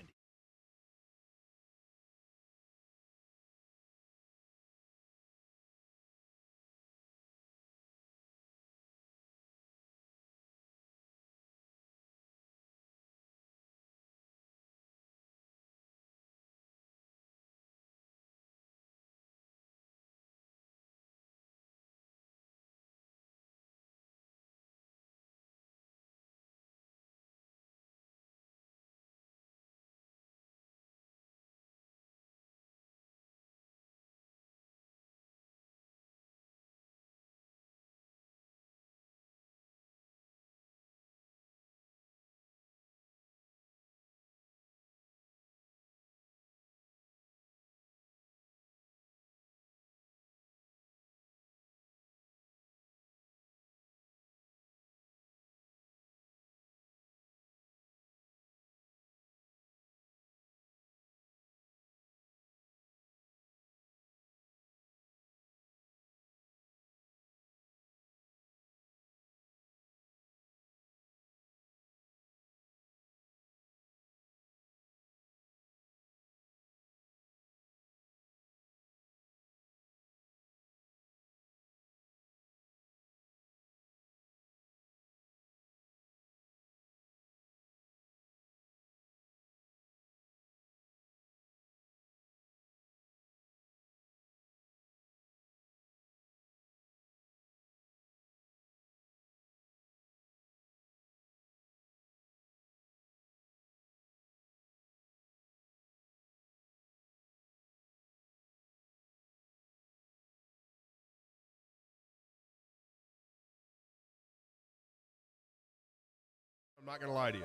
not going to lie to you.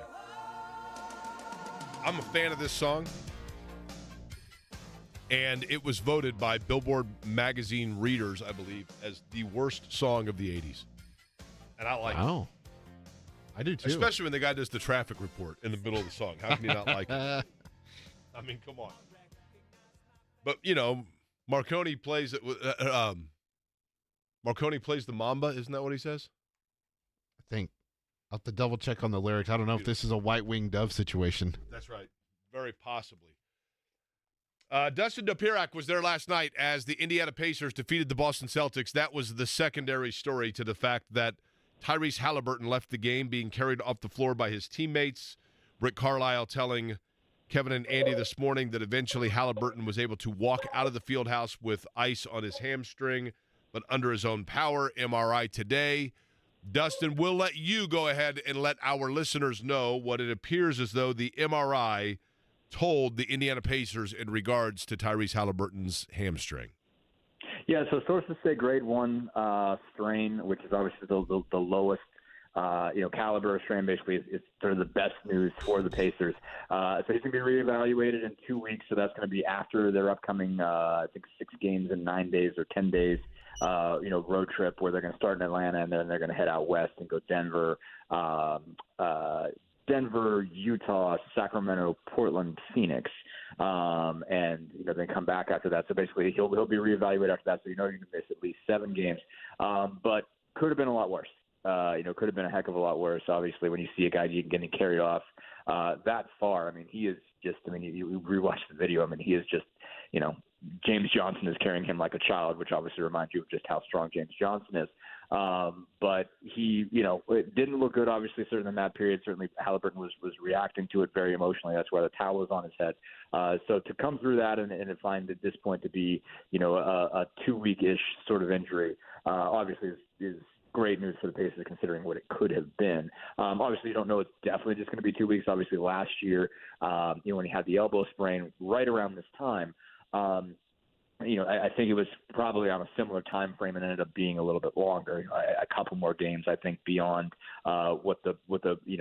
I'm a fan of this song. And it was voted by Billboard magazine readers, I believe, as the worst song of the 80s. And I like it. Oh, I do too. Especially when the guy does the traffic report in the middle of the song. How can you not like it? I mean, come on. But, you know, Marconi plays it. Marconi plays the Mamba. Isn't that what he says? I think I'll have to double check on the lyrics. I don't know if this is a white-winged dove situation. That's right. Very possibly. Dustin Dopirak was there last night as the Indiana Pacers defeated the Boston Celtics. That was the secondary story to the fact that Tyrese Haliburton left the game being carried off the floor by his teammates. Rick Carlisle telling Kevin and Andy this morning that eventually Haliburton was able to walk out of the field house with ice on his hamstring, but under his own power. MRI today. Dustin, we'll let you go ahead and let our listeners know what it appears as though the MRI told the Indiana Pacers in regards to Tyrese Haliburton's hamstring. Yeah, so sources say grade 1 strain, which is obviously the lowest caliber of strain. Basically, it's sort of the best news for the Pacers. So he's going to be reevaluated in 2 weeks. So that's going to be after their upcoming, I think, 6 games in 9 days or 10 days. Road trip where they're going to start in Atlanta and then they're going to head out west and go Denver, Utah, Sacramento, Portland, Phoenix, and then come back after that. So basically, he'll be reevaluated after that. So you're going to miss at least 7 games, but could have been a lot worse. Could have been a heck of a lot worse. Obviously, when you see a guy getting carried off that far, I mean, he is just. I mean, you rewatch the video. I mean, he is just. James Johnson is carrying him like a child, which obviously reminds you of just how strong James Johnson is. But he, it didn't look good, obviously, certainly in that period. Certainly Haliburton was reacting to it very emotionally. That's why the towel was on his head. So to come through that and find at this point to be, a 2-week-ish sort of injury, obviously is great news for the Pacers considering what it could have been. Obviously, you don't know it's definitely just going to be 2 weeks. Obviously, last year, when he had the elbow sprain right around this time, I think it was probably on a similar time frame and ended up being a little bit longer, a couple more games, I think, beyond what the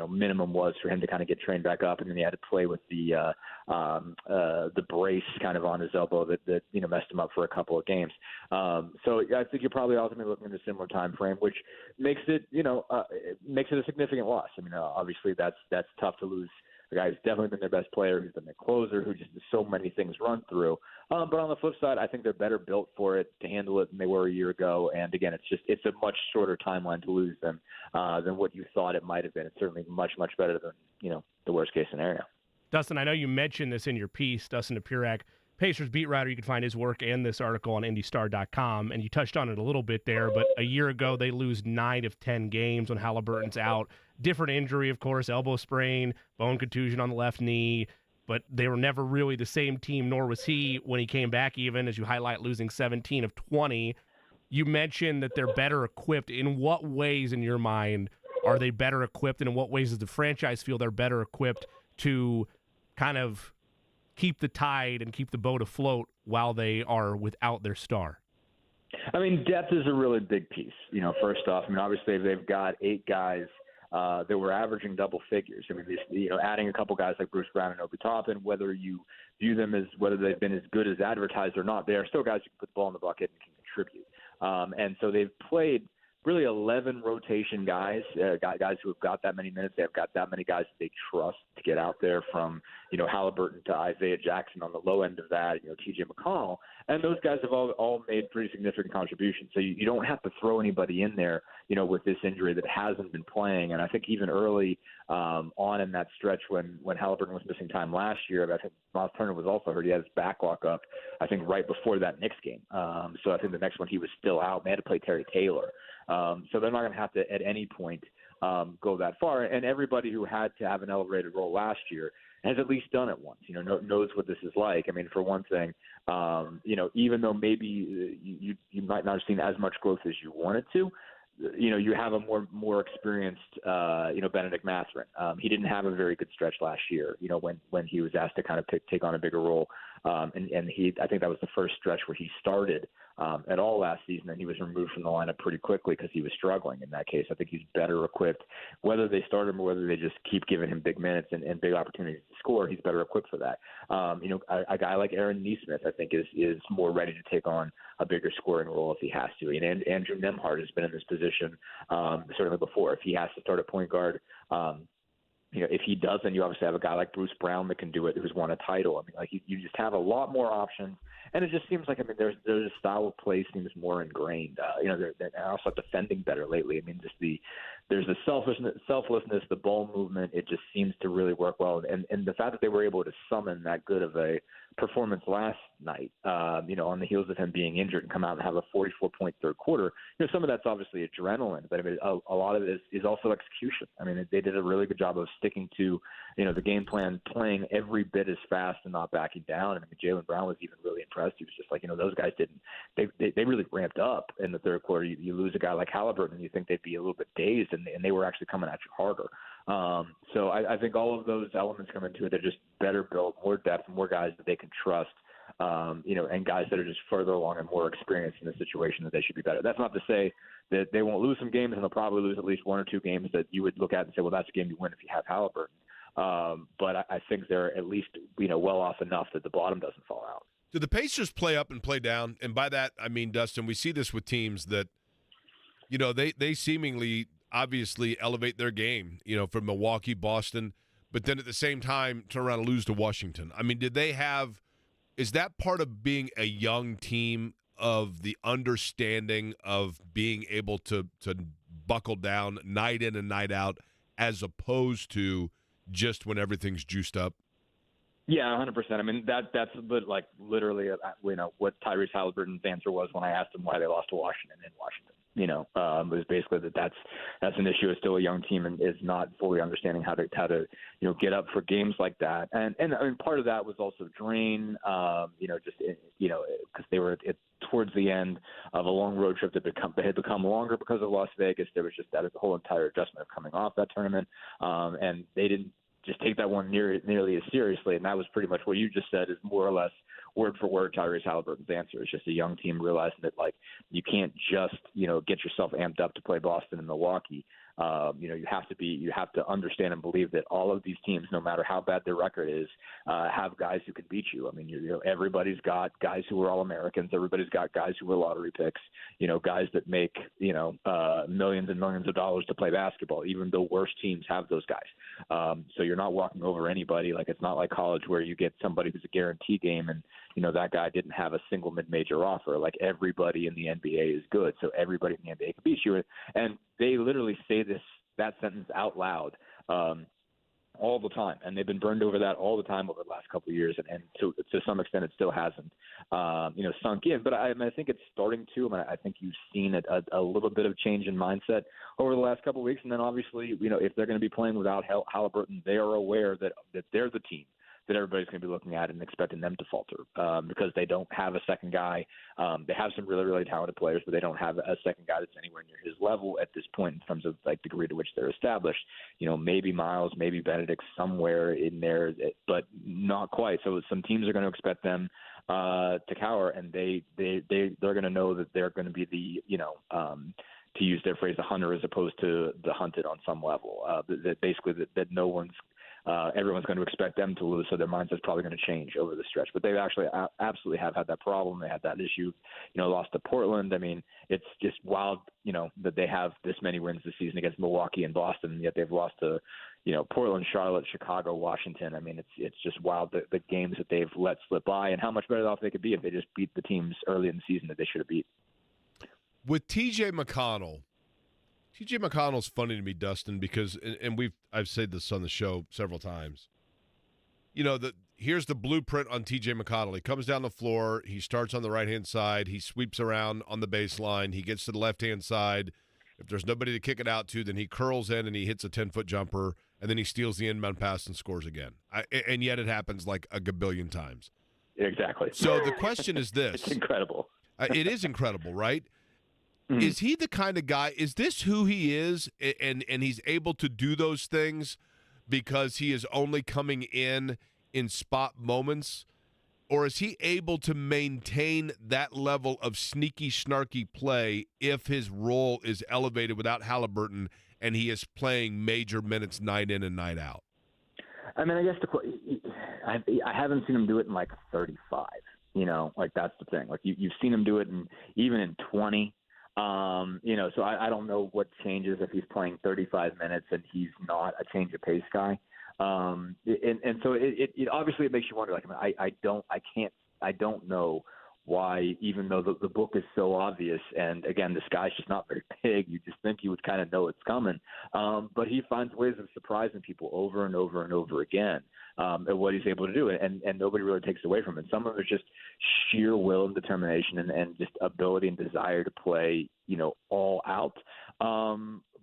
minimum was for him to kind of get trained back up, and then he had to play with the brace kind of on his elbow that messed him up for a couple of games. So I think you're probably ultimately looking at a similar time frame, which makes it makes it a significant loss. I mean, obviously that's tough to lose. The guy who's definitely been their best player, who's been their closer, who just has so many things run through. But on the flip side, I think they're better built for it to handle it than they were a year ago. And again, it's a much shorter timeline to lose them than what you thought it might have been. It's certainly much, much better than the worst case scenario. Dustin, I know you mentioned this in your piece, Dustin Dopirak, Pacers beat writer. You can find his work and this article on IndyStar.com, and you touched on it a little bit there, but a year ago they lose 9 of 10 games when Haliburton's out. Different injury, of course, elbow sprain, bone contusion on the left knee, but they were never really the same team, nor was he when he came back, even, as you highlight, losing 17 of 20. You mentioned that they're better equipped. In what ways, in your mind, are they better equipped, and in what ways does the franchise feel they're better equipped to kind of keep the tide and keep the boat afloat while they are without their star? I mean, depth is a really big piece. First off, I mean, obviously they've got 8 guys that were averaging double figures. I mean, adding a couple guys like Bruce Brown and Obi Toppin, whether you view them as whether they've been as good as advertised or not, they are still guys who can put the ball in the bucket and can contribute. And so they've played really 11 rotation guys who have got that many minutes. They've got that many guys that they trust to get out there, from Haliburton to Isaiah Jackson on the low end of that, TJ McConnell, and those guys have all made pretty significant contributions. So you don't have to throw anybody in there, with this injury that hasn't been playing. And I think even early on in that stretch when Haliburton was missing time last year, I think Miles Turner was also hurt. He had his back lock up, I think, right before that Knicks game. So I think the next one he was still out. They had to play Terry Taylor. So they're not going to have to, at any point, go that far. And everybody who had to have an elevated role last year has at least done it once, knows what this is like. I mean, for one thing, even though maybe you might not have seen as much growth as you wanted to, you have a more experienced, Benedict Mathurin. He didn't have a very good stretch last year, when he was asked to kind of take on a bigger role And I think that was the first stretch where he started at all last season, and he was removed from the lineup pretty quickly because he was struggling in that case. I think he's better equipped. Whether they start him or whether they just keep giving him big minutes and big opportunities to score, he's better equipped for that. A guy like Aaron Nesmith, I think, is more ready to take on a bigger scoring role if he has to. And Andrew Nemhard has been in this position certainly before. If he has to start at point guard, if he doesn't, you obviously have a guy like Bruce Brown that can do it, who's won a title. You just have a lot more options, and it just seems like, there's a style of play seems more ingrained. They're also defending better lately. There's the selflessness, the ball movement. It just seems to really work well, and the fact that they were able to summon that good of a performance last night, on the heels of him being injured and come out and have a 44-point third quarter. Some of that's obviously adrenaline, but a lot of it is also execution. They did a really good job of sticking to, the game plan, playing every bit as fast and not backing down. Jaylen Brown was even really impressed. He was just like, those guys they really ramped up in the third quarter. You lose a guy like Haliburton, and you think they'd be a little bit dazed, and they were actually coming at you harder. So I think all of those elements come into it. They're just better built, more depth, more guys that they can trust, and guys that are just further along and more experienced in the situation that they should be better. That's not to say that they won't lose some games, and they'll probably lose at least one or two games that you would look at and say, well, that's a game you win if you have Haliburton. But I think they're at least, well off enough that the bottom doesn't fall out. Do the Pacers play up and play down? And by that, Dustin, we see this with teams that, they seemingly obviously elevate their game, from Milwaukee, Boston, but then at the same time turn around and lose to Washington. Is that part of being a young team, of the understanding of being able to buckle down night in and night out, as opposed to just when everything's juiced up? Yeah, 100%. That's literally what Tyrese Haliburton's answer was when I asked him why they lost to Washington in Washington. It was basically that's an issue. It's still a young team and is not fully understanding how to get up for games like that. And part of that was also drain. Because they were towards the end of a long road trip that had become longer because of Las Vegas. There was just that whole entire adjustment of coming off that tournament, and they didn't just take that one nearly as seriously. And that was pretty much what you just said, is more or less word for word Tyrese Haliburton's answer. It's just a young team realizing that you can't just get yourself amped up to play Boston and Milwaukee. You have to understand and believe that all of these teams, no matter how bad their record is, have guys who can beat you. Everybody's got guys who are All-Americans. Everybody's got guys who are lottery picks. Guys that make millions and millions of dollars to play basketball. Even the worst teams have those guys. So you're not walking over anybody. It's not like college where you get somebody who's a guarantee game and that guy didn't have a single mid-major offer. Everybody in the NBA is good, so everybody in the NBA can beat you. And they literally say that sentence out loud all the time, and they've been burned over that all the time over the last couple of years, and to some extent it still hasn't sunk in. But I think it's starting to. I think you've seen a little bit of change in mindset over the last couple of weeks, and then obviously if they're going to be playing without Haliburton, they are aware that they're the team that everybody's going to be looking at and expecting them to falter because they don't have a second guy. They have some really, really talented players, but they don't have a second guy that's anywhere near his level at this point in terms of degree to which they're established. Maybe Miles, maybe Benedict somewhere in there, but not quite. So some teams are going to expect them to cower, and they're going to know that they're going to be the to use their phrase, the hunter as opposed to the hunted on some level. That no one's everyone's going to expect them to lose, so their mindset's probably going to change over the stretch. But they actually absolutely have had that problem. They had that issue, lost to Portland. It's just wild, that they have this many wins this season against Milwaukee and Boston, and yet they've lost to, Portland, Charlotte, Chicago, Washington. It's just wild the games that they've let slip by, and how much better off they could be if they just beat the teams early in the season that they should have beat. With TJ McConnell's funny to me, Dustin, because I've said this on the show several times. Here's the blueprint on TJ McConnell. He comes down the floor, he starts on the right-hand side, he sweeps around on the baseline, he gets to the left-hand side. If there's nobody to kick it out to, then he curls in and he hits a 10-foot jumper, and then he steals the inbound pass and scores again. And yet it happens like a gabillion times. Exactly. So the question is this. It's incredible. It is incredible, right? Mm-hmm. Is he the kind of guy, is this who he is, and he's able to do those things because he is only coming in spot moments? Or is he able to maintain that level of sneaky, snarky play if his role is elevated without Haliburton and he is playing major minutes night in and night out? I mean, I guess I haven't seen him do it in like 35. Like that's the thing. Like you've seen him do it even in 20. So I don't know what changes if he's playing 35 minutes and he's not a change of pace guy. So it obviously it makes you wonder. Like I don't know why, even though the book is so obvious, and again, this guy's just not very big, you just think you would kind of know it's coming. But he finds ways of surprising people over and over and over again at what he's able to do, and nobody really takes away from it. Some of it's just sheer will and determination and just ability and desire to play, all out.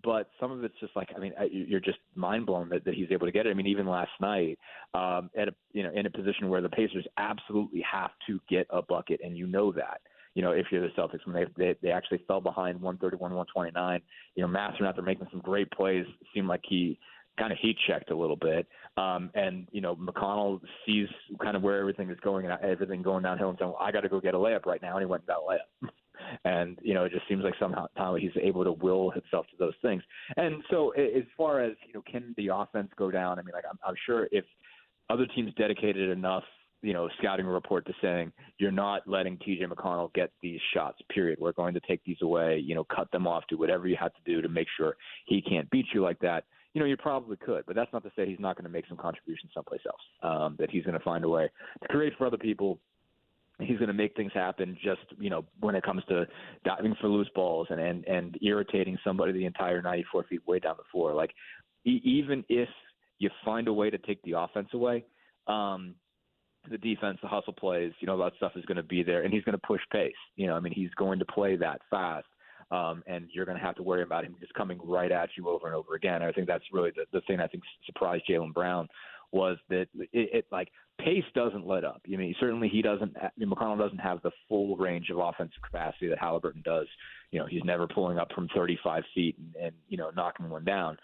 But some of it's just like, you're just mind blown that he's able to get it. I mean, even last night, in a position where the Pacers absolutely have to get a bucket, and that. If you're the Celtics, when they actually fell behind 131-129, Master, after making some great plays, seemed like he kind of heat checked a little bit. McConnell sees kind of where everything is going and everything going downhill and saying, well, I got to go get a layup right now. And he went and got a layup. And, it just seems like somehow he's able to will himself to those things. And so as far as, can the offense go down? I'm sure if other teams dedicated enough, scouting report to saying you're not letting TJ McConnell get these shots, period. We're going to take these away, cut them off, do whatever you have to do to make sure he can't beat you like that. You probably could, but that's not to say he's not going to make some contribution someplace else, that he's going to find a way to create for other people. He's going to make things happen just, when it comes to diving for loose balls and irritating somebody the entire 94 feet way down the floor. Like, even if you find a way to take the offense away, the defense, the hustle plays, that stuff is going to be there, and he's going to push pace. He's going to play that fast. And you're going to have to worry about him just coming right at you over and over again. I think that's really the thing I think surprised Jaylen Brown was that it pace doesn't let up. Certainly McConnell doesn't have the full range of offensive capacity that Haliburton does. He's never pulling up from 35 feet and knocking one down.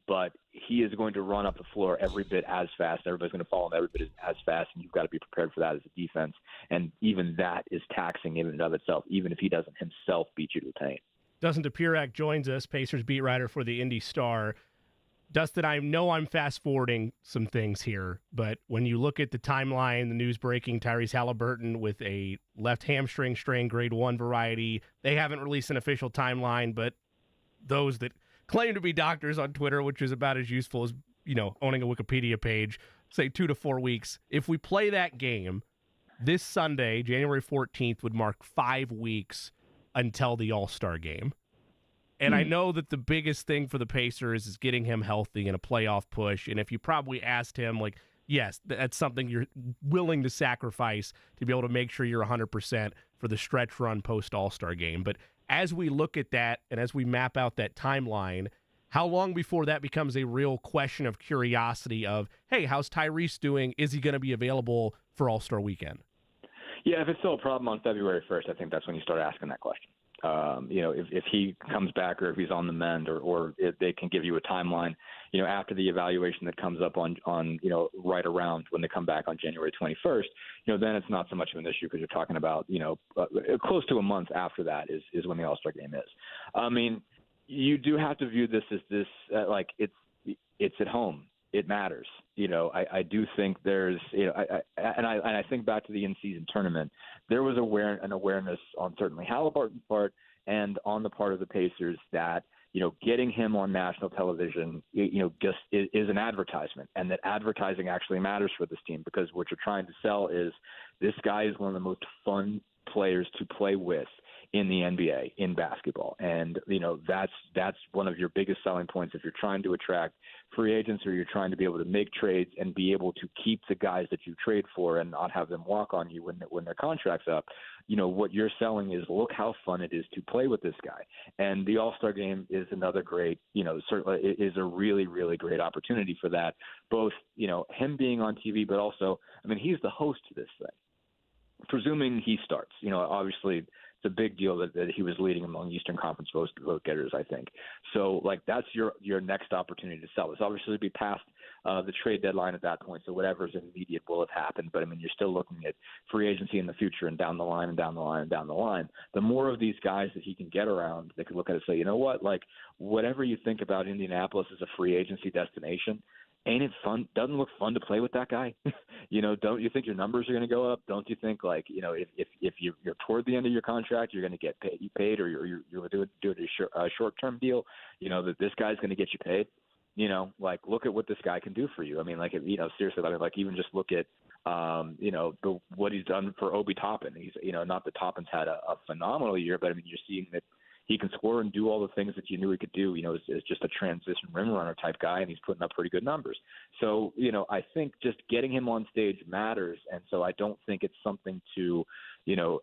But he is going to run up the floor every bit as fast. Everybody's going to follow him every bit as fast, and you've got to be prepared for that as a defense. And even that is taxing in and of itself, even if he doesn't himself beat you to the paint. Dustin Dopirak joins us, Pacers beat writer for the Indy Star. Dustin, I know I'm fast-forwarding some things here, but when you look at the timeline, the news breaking, Tyrese Haliburton with a left hamstring strain, grade 1 variety. They haven't released an official timeline, but those that claim to be doctors on Twitter, which is about as useful as, owning a Wikipedia page, say 2 to 4 weeks. If we play that game, this Sunday, January 14th, would mark 5 weeks until the All-Star game. And I know that the biggest thing for the Pacers is getting him healthy in a playoff push. And if you probably asked him, yes, that's something you're willing to sacrifice to be able to make sure you're 100% for the stretch run post-All-Star game. But as we look at that and as we map out that timeline, how long before that becomes a real question of curiosity of, hey, how's Tyrese doing? Is he going to be available for All-Star weekend? Yeah, if it's still a problem on February 1st, I think that's when you start asking that question. If he comes back or if he's on the mend or if they can give you a timeline, after the evaluation that comes up on right around when they come back on January 21st, then it's not so much of an issue because you're talking about, close to a month after that is when the All-Star game is. You do have to view this as it's at home. It matters. I do think there's, I think back to the in-season tournament, there was an awareness on certainly Haliburton's part and on the part of the Pacers that, getting him on national television, just is an advertisement, and that advertising actually matters for this team because what you're trying to sell is this guy is one of the most fun players to play with in the NBA, in basketball. And, that's one of your biggest selling points if you're trying to attract free agents or you're trying to be able to make trades and be able to keep the guys that you trade for and not have them walk on you when their contract's up. What you're selling is, look how fun it is to play with this guy. And the All-Star game is another great, certainly is a really, really great opportunity for that. Both, him being on TV, but also, he's the host to this thing. Presuming he starts, obviously it's a big deal that he was leading among Eastern Conference vote getters, I think. So that's your next opportunity to sell this. Obviously it'd be past the trade deadline at that point. So whatever's immediate will have happened. But I mean, you're still looking at free agency in the future and down the line and down the line and down the line. The more of these guys that he can get around, they could look at it and say, you know what, like whatever you think about Indianapolis as a free agency destination, ain't it fun? Doesn't look fun to play with that guy? Don't you think your numbers are going to go up? Don't you think, like, if you're toward the end of your contract, you're going to get paid or you're doing a short-term deal, that this guy's going to get you paid? Like, look at what this guy can do for you. I mean, like, seriously, like even just look at, what he's done for Obi Toppin. He's, not that Toppin's had a phenomenal year, but I mean, you're seeing that he can score and do all the things that you knew he could do, is just a transition rim runner type guy, and he's putting up pretty good numbers. So, I think just getting him on stage matters, and so I don't think it's something to,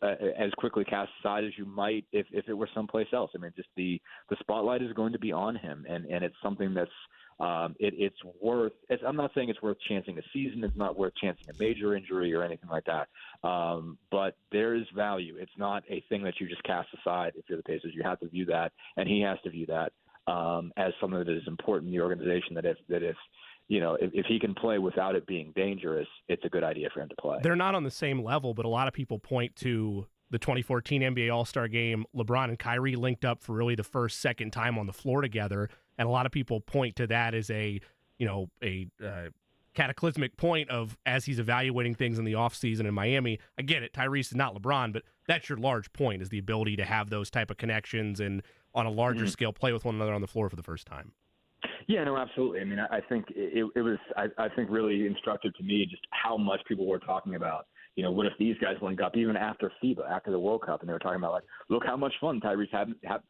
as quickly cast aside as you might if it were someplace else. I mean, just the spotlight is going to be on him, and it's something that's it's worth. I'm not saying it's worth chancing a season. It's not worth chancing a major injury or anything like that. But there is value. It's not a thing that you just cast aside. If you're the Pacers, you have to view that, and he has to view that as something that is important in the organization. That if he can play without it being dangerous, it's a good idea for him to play. They're not on the same level, but a lot of people point to the 2014 NBA All-Star Game. LeBron and Kyrie linked up for really the second time on the floor together. And a lot of people point to that as a cataclysmic point of as he's evaluating things in the offseason in Miami. I get it, Tyrese is not LeBron, but that's your large point, is the ability to have those type of connections and on a larger scale play with one another on the floor for the first time. Yeah, no, absolutely. I mean, I think it was, I think, really instructive to me just how much people were talking about, what if these guys link up even after FIBA, after the World Cup, and they were talking about, like, look how much fun Tyrese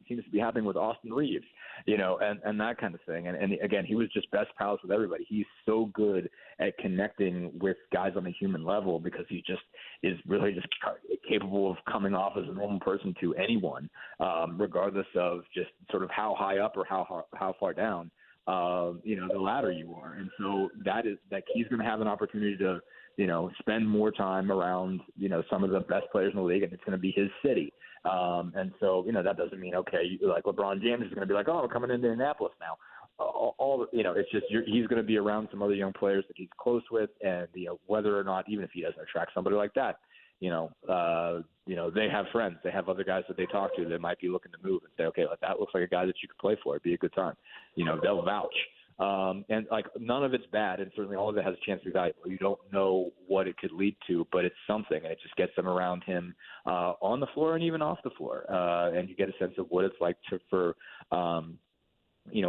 seems to be having with Austin Reeves, and that kind of thing. And again, he was just best pals with everybody. He's so good at connecting with guys on a human level because he just is really just capable of coming off as a normal person to anyone, regardless of just sort of how high up or how far down, the ladder you are. And so that he's going to have an opportunity to, spend more time around, some of the best players in the league, and it's going to be his city. And so, that doesn't mean, okay, like LeBron James is going to be like, oh, we're coming into Indianapolis now. It's just he's going to be around some other young players that he's close with, and, whether or not, even if he doesn't attract somebody like that, they have friends. They have other guys that they talk to that might be looking to move and say, okay, like, that looks like a guy that you could play for. It'd be a good time. They'll vouch. And like none of it's bad, and certainly all of it has a chance to be valuable. You don't know what it could lead to, but it's something, and it just gets them around him on the floor and even off the floor, and you get a sense of what it's like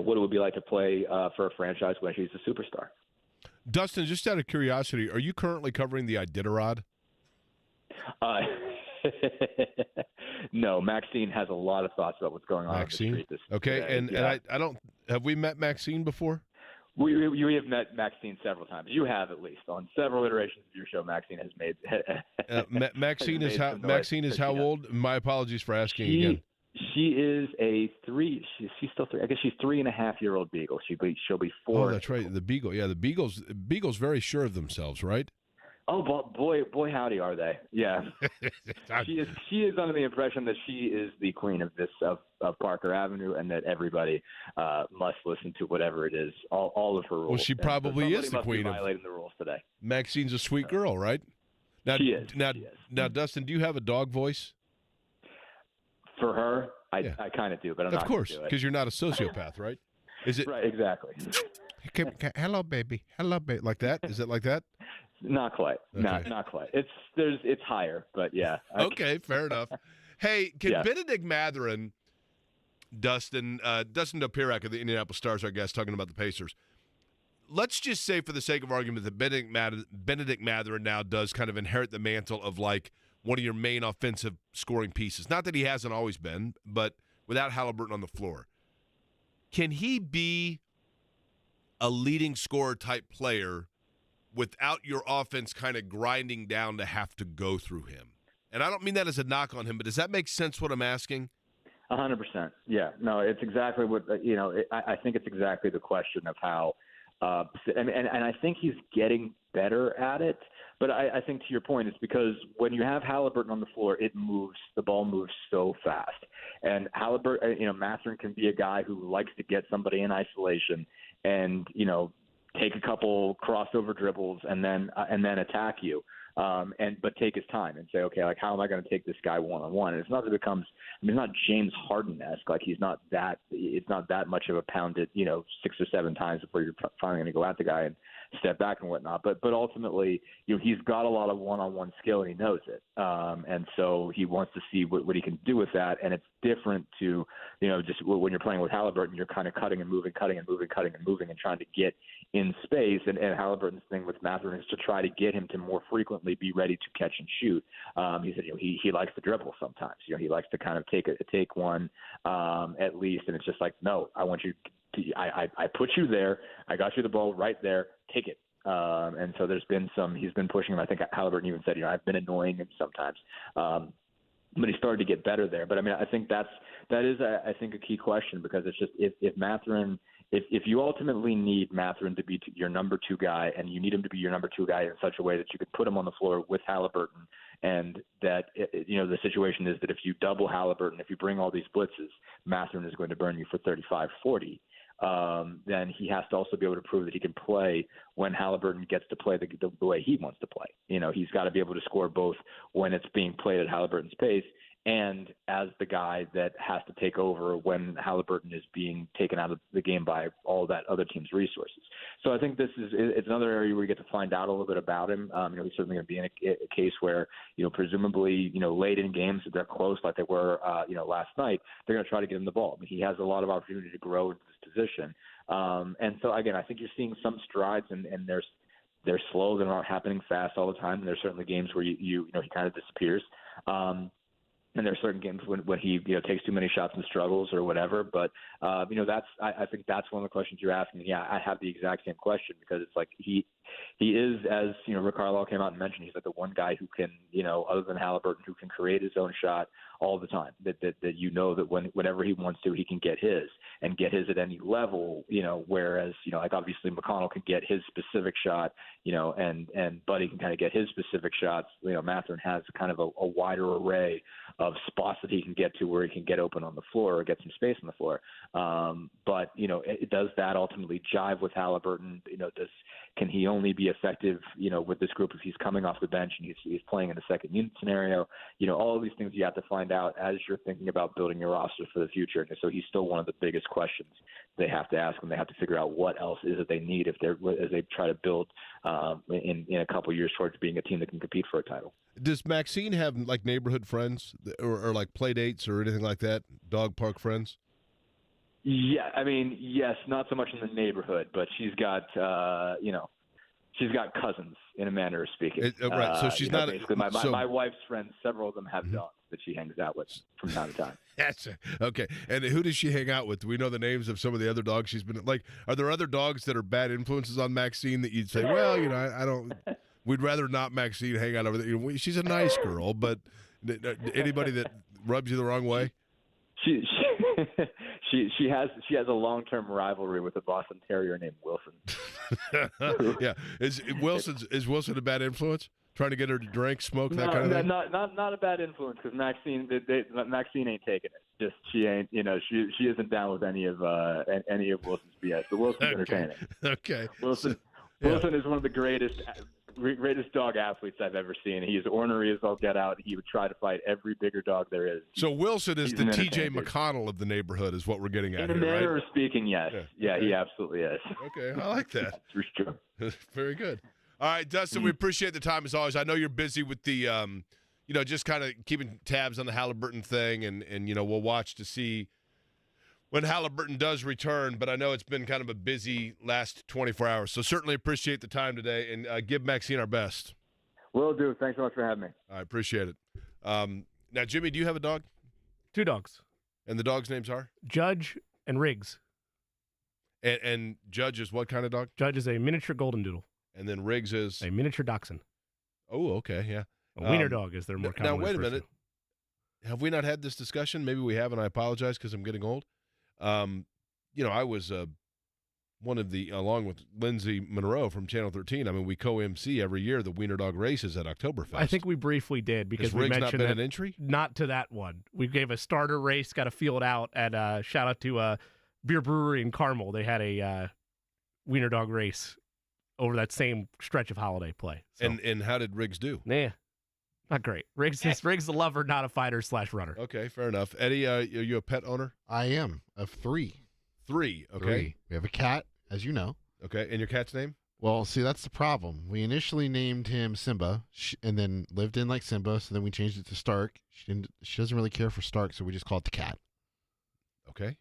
what it would be like to play for a franchise when he's a superstar. Dustin, just out of curiosity, are you currently covering the Iditarod? No, Maxine has a lot of thoughts about what's going on. Maxine? In the street okay, today. and I don't. Have we met Maxine before? We have met Maxine several times. You have, at least on several iterations of your show. Maxine has made. Maxine is how. Maxine is how old? My apologies for asking again. She is a three. She's still three. I guess she's 3.5-year-old beagle. She'll be 4. Oh, that's right. The beagle. Yeah, the beagles very sure of themselves, right? Oh boy, howdy are they? Yeah, she is under the impression that she is the queen of Parker Avenue, and that everybody must listen to whatever it is, all of her rules. Well, she probably is the queen of violating the rules today. Maxine's a sweet girl, right? Now, she is. Now, Dustin, do you have a dog voice? For her, I kind of do, but I'm not. Of course, because you're not a sociopath, right? Is it right? Exactly. Hello, baby. Hello, baby. Like that? Is it like that? Not quite. Okay. Not quite. It's higher, but yeah. Okay, fair enough. Hey, can Benedict Mathurin, Dustin Dopirak of the Indianapolis Stars, our guest, talking about the Pacers. Let's just say, for the sake of argument, that Benedict Mathurin now does kind of inherit the mantle of like one of your main offensive scoring pieces. Not that he hasn't always been, but without Haliburton on the floor. Can he be a leading scorer type player without your offense kind of grinding down to have to go through him? And I don't mean that as a knock on him, but does that make sense what I'm asking? 100%. Yeah. No, it's exactly what, I think it's exactly the question of how, and I think he's getting better at it. But I think to your point, it's because when you have Haliburton on the floor, the ball moves so fast. And Haliburton, Mathurin can be a guy who likes to get somebody in isolation and, take a couple crossover dribbles and then attack you. But take his time and say, okay, like, how am I going to take this guy one-on-one? And it's not that it becomes, it's not James Harden-esque. Like, it's not that much of a pounded, 6 or 7 times before you're finally going to go at the guy and step back and whatnot. But ultimately, he's got a lot of one-on-one skill and he knows it. And so he wants to see what he can do with that. And it's different to, just when you're playing with Haliburton, you're kind of cutting and moving and trying to get in space. And Haliburton's thing with Mathurin is to try to get him to more frequently be ready to catch and shoot. He said, he likes to dribble sometimes. He likes to kind of take one at least. And it's just like, no, I want you to, I put you there. I got you the ball right there. Take it. And so he's been pushing him. I think Haliburton even said, I've been annoying him sometimes. But he started to get better there. But I mean, I think that is a key question, because it's just if Mathurin, if you ultimately need Mathurin to be your number 2 guy, and you need him to be your number 2 guy in such a way that you could put him on the floor with Haliburton, and that the situation is that if you double Haliburton, if you bring all these blitzes, Mathurin is going to burn you for 35, 40. Then he has to also be able to prove that he can play when Haliburton gets to play the way he wants to play. He's got to be able to score both when it's being played at Haliburton's pace and as the guy that has to take over when Haliburton is being taken out of the game by all that other team's resources. So I think it's another area where you get to find out a little bit about him. He's certainly going to be in a case where, presumably, late in games, if they're close like they were, last night, they're going to try to get him the ball. I mean, he has a lot of opportunity to grow into this position. And so, again, I think you're seeing some strides, and they're slow. They're not happening fast all the time. And there's certainly games where he kind of disappears. And there are certain games when he takes too many shots and struggles or whatever. But I think that's one of the questions you're asking. Yeah, I have the exact same question, because it's like he is, as Rick Carlisle came out and mentioned, he's like the one guy who can, other than Haliburton, who can create his own shot all the time. That that whenever he wants to, he can get his at any level. Whereas like obviously McConnell can get his specific shot, and Buddy can kind of get his specific shots. Mathurin has kind of a wider array of spots that he can get to where he can get open on the floor or get some space on the floor. But does that ultimately jive with Haliburton? Can he only be effective, with this group if he's coming off the bench and he's playing in a second unit scenario? All of these things you have to find out as you're thinking about building your roster for the future. And so he's still one of the biggest questions they have to ask, and they have to figure out what else is it they need as they try to build in a couple years towards being a team that can compete for a title. Does Maxine have like neighborhood friends or like play dates or anything like that? Dog park friends? Yeah, I mean, yes, not so much in the neighborhood, but she's got, she's got cousins, in a manner of speaking. Right, so she's not. Basically, my wife's friends, several of them have dogs that she hangs out with from time to time. Okay. And who does she hang out with? Do we know the names of some of the other dogs she's been like? Are there other dogs that are bad influences on Maxine that you'd say, well, I don't. We'd rather not Maxine hang out over there. She's a nice girl, but anybody that rubs you the wrong way? She has a long-term rivalry with a Boston Terrier named Wilson. Yeah, is Wilson a bad influence? Trying to get her to drink, smoke, that kind of thing. Not a bad influence, because Maxine ain't taking it. Just she ain't, she isn't down with any of Wilson's BS. But Wilson's entertaining. Okay. Wilson is one of the greatest dog athletes I've ever seen. He's ornery as all get out. He would try to fight every bigger dog there is. So Wilson is the TJ McConnell of the neighborhood, is what we're getting at here, right? In a manner of speaking, yes. Yeah, okay. He absolutely is. Okay, I like that. That's for sure. Very good. All right, Dustin, we appreciate the time as always. I know you're busy with the, just kind of keeping tabs on the Haliburton thing, and we'll watch to see when Haliburton does return, but I know it's been kind of a busy last 24 hours. So certainly appreciate the time today, and give Maxine our best. Will do. Thanks so much for having me. I appreciate it. Now, Jimmy, do you have a dog? 2 dogs. And the dogs' names are? Judge and Riggs. And Judge is what kind of dog? Judge is a miniature golden doodle. And then Riggs is? A miniature dachshund. Oh, okay, yeah. A wiener dog is their more common. Now, wait a minute. Have we not had this discussion? Maybe we have, and I apologize because I'm getting old. I was one of the, along with Lindsay Monroe from Channel 13. I mean, we co-MC every year the Wiener Dog races at Oktoberfest. I think we briefly did, because we mentioned not been an entry? Not to that one. We gave a starter race, got to feel it out, at shout out to Beer Brewery in Carmel. They had a Wiener Dog race over that same stretch of holiday play. So, And how did Riggs do? nah, not great. Riggs is a lover, not a fighter / runner. Okay, fair enough. Eddie, are you a pet owner? I am of 3. 3, okay. 3. We have a cat, as you know. Okay, and your cat's name? Well, see, that's the problem. We initially named him Simba, and then lived in like Simba. So then we changed it to Stark. She doesn't really care for Stark, so we just call it the cat. Okay.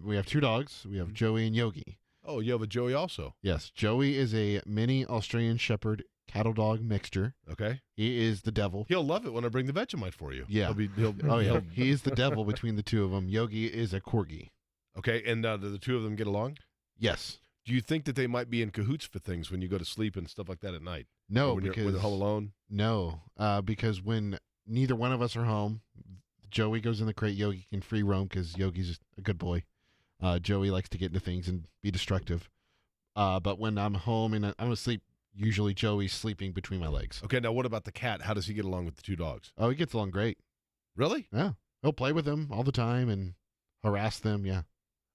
We have 2 dogs. We have Joey and Yogi. Oh, you have a Joey also. Yes, Joey is a mini Australian Shepherd cattle dog mixture. Okay. He is the devil. He'll love it when I bring the Vegemite for you. Yeah. Oh yeah. He is the devil between the 2 of them. Yogi is a corgi. Okay, and do the 2 of them get along? Yes. Do you think that they might be in cahoots for things when you go to sleep and stuff like that at night? No, when because you're home alone. No, because when neither one of us are home, Joey goes in the crate. Yogi can free roam because Yogi's just a good boy. Joey likes to get into things and be destructive. But when I'm home and I'm asleep, usually Joey's sleeping between my legs. Okay, now what about the cat? How does he get along with the 2 dogs? Oh, he gets along great. Really? Yeah, he'll play with them all the time and harass them. Yeah.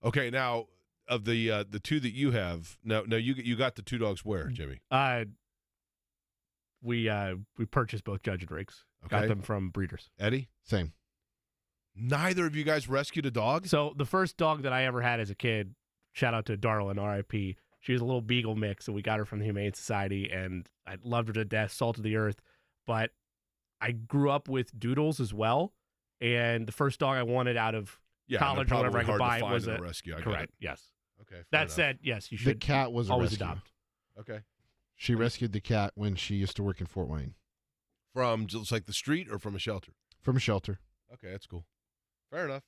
Okay, now of the 2 that you have, now you got the 2 dogs where, Jimmy? We purchased both Judge and Riggs. Okay. Got them from breeders. Eddie? Same. Neither of you guys rescued a dog? So the first dog that I ever had as a kid, shout out to Darlin, R.I.P. She was a little beagle mix, and we got her from the Humane Society, and I loved her to death, salt of the earth. But I grew up with doodles as well, and the first dog I wanted out of college or whatever I could buy was a rescue. Correct. Yes. Okay. That said, yes, you should. The cat was a always rescue. adopt. Okay. She rescued the cat when she used to work in Fort Wayne. From just like the street or from a shelter? From a shelter. Okay, that's cool. Fair enough.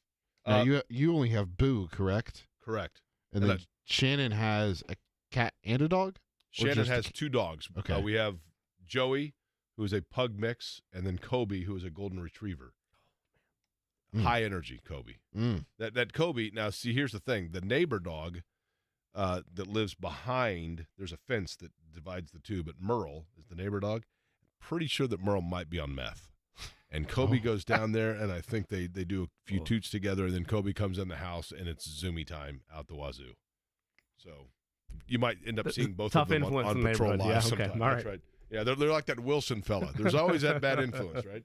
Now, you only have Boo, correct? Correct. And then Shannon has a cat and a dog? Shannon has 2 dogs. Okay. We have Joey, who is a pug mix, and then Kobe, who is a golden retriever. High energy Kobe. That Kobe, now see, here's the thing. The neighbor dog that lives behind, there's a fence that divides the 2, but Merle is the neighbor dog. Pretty sure that Merle might be on meth. And Kobe goes down there, and I think they do a few toots together, and then Kobe comes in the house, and it's Zoomy time out the wazoo. So you might end up seeing both of them on patrol live yeah, sometime. okay. All That's right. Yeah, they're like that Wilson fella. There's always that bad influence, right?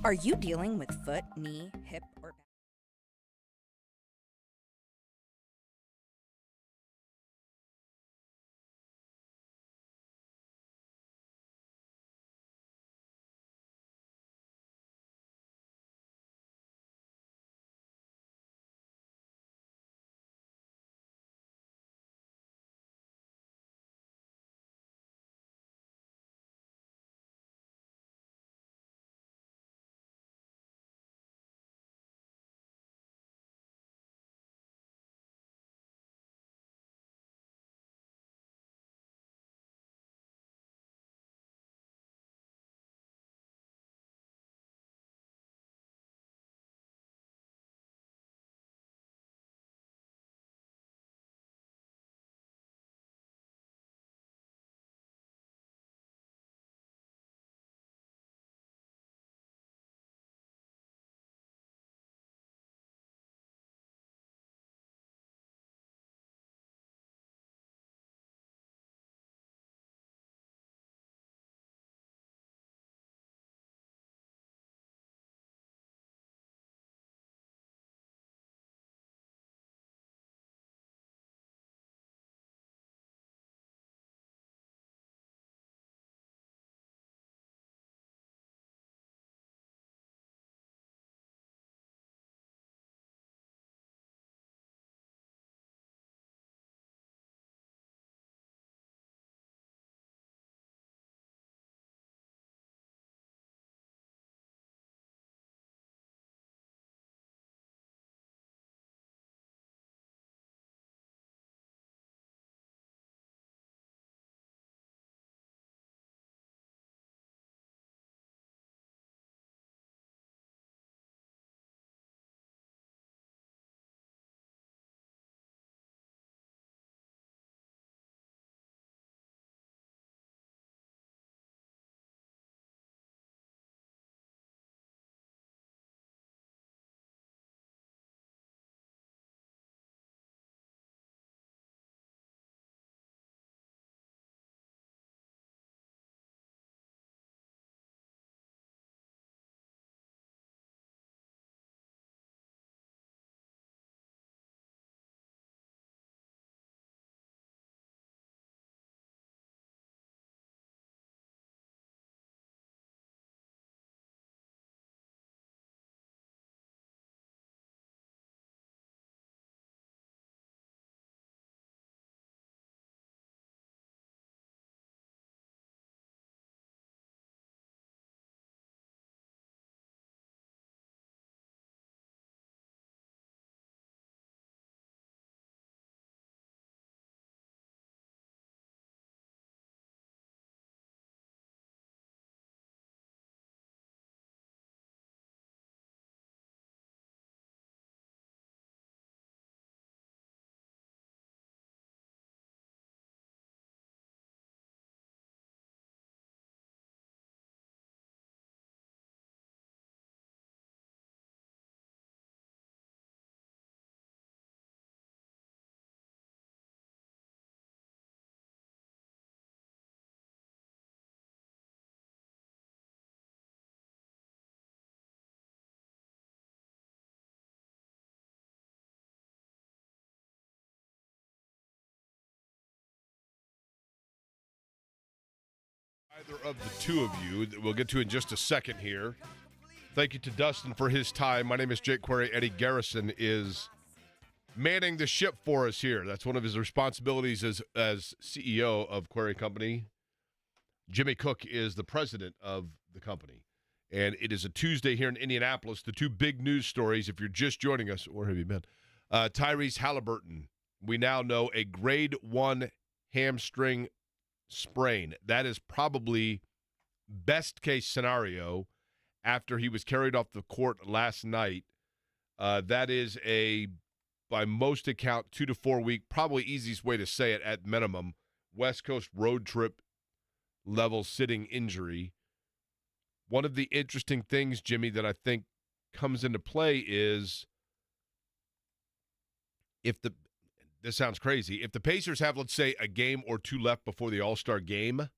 Are you dealing with foot, knee, hip, or back? either of the two of you that we'll get to in just a second here. Thank you to Dustin for his time. My name is Jake Query. Eddie Garrison is manning the ship for us here. That's one of his responsibilities as CEO of Query Company. Jimmy Cook is the president of the company. And it is a Tuesday here in Indianapolis. The two big news stories, if you're just joining us, where have you been? Tyrese Haliburton, we now know a grade 1 hamstring sprain. That is probably best case scenario after he was carried off the court last night. That is a, by most account, 2 to 4 week, probably easiest way to say it at minimum, West Coast road trip level sitting injury. One of the interesting things, Jimmy, that I think comes into play is this sounds crazy, if the Pacers have, let's say, a game or two left before the All-Star game,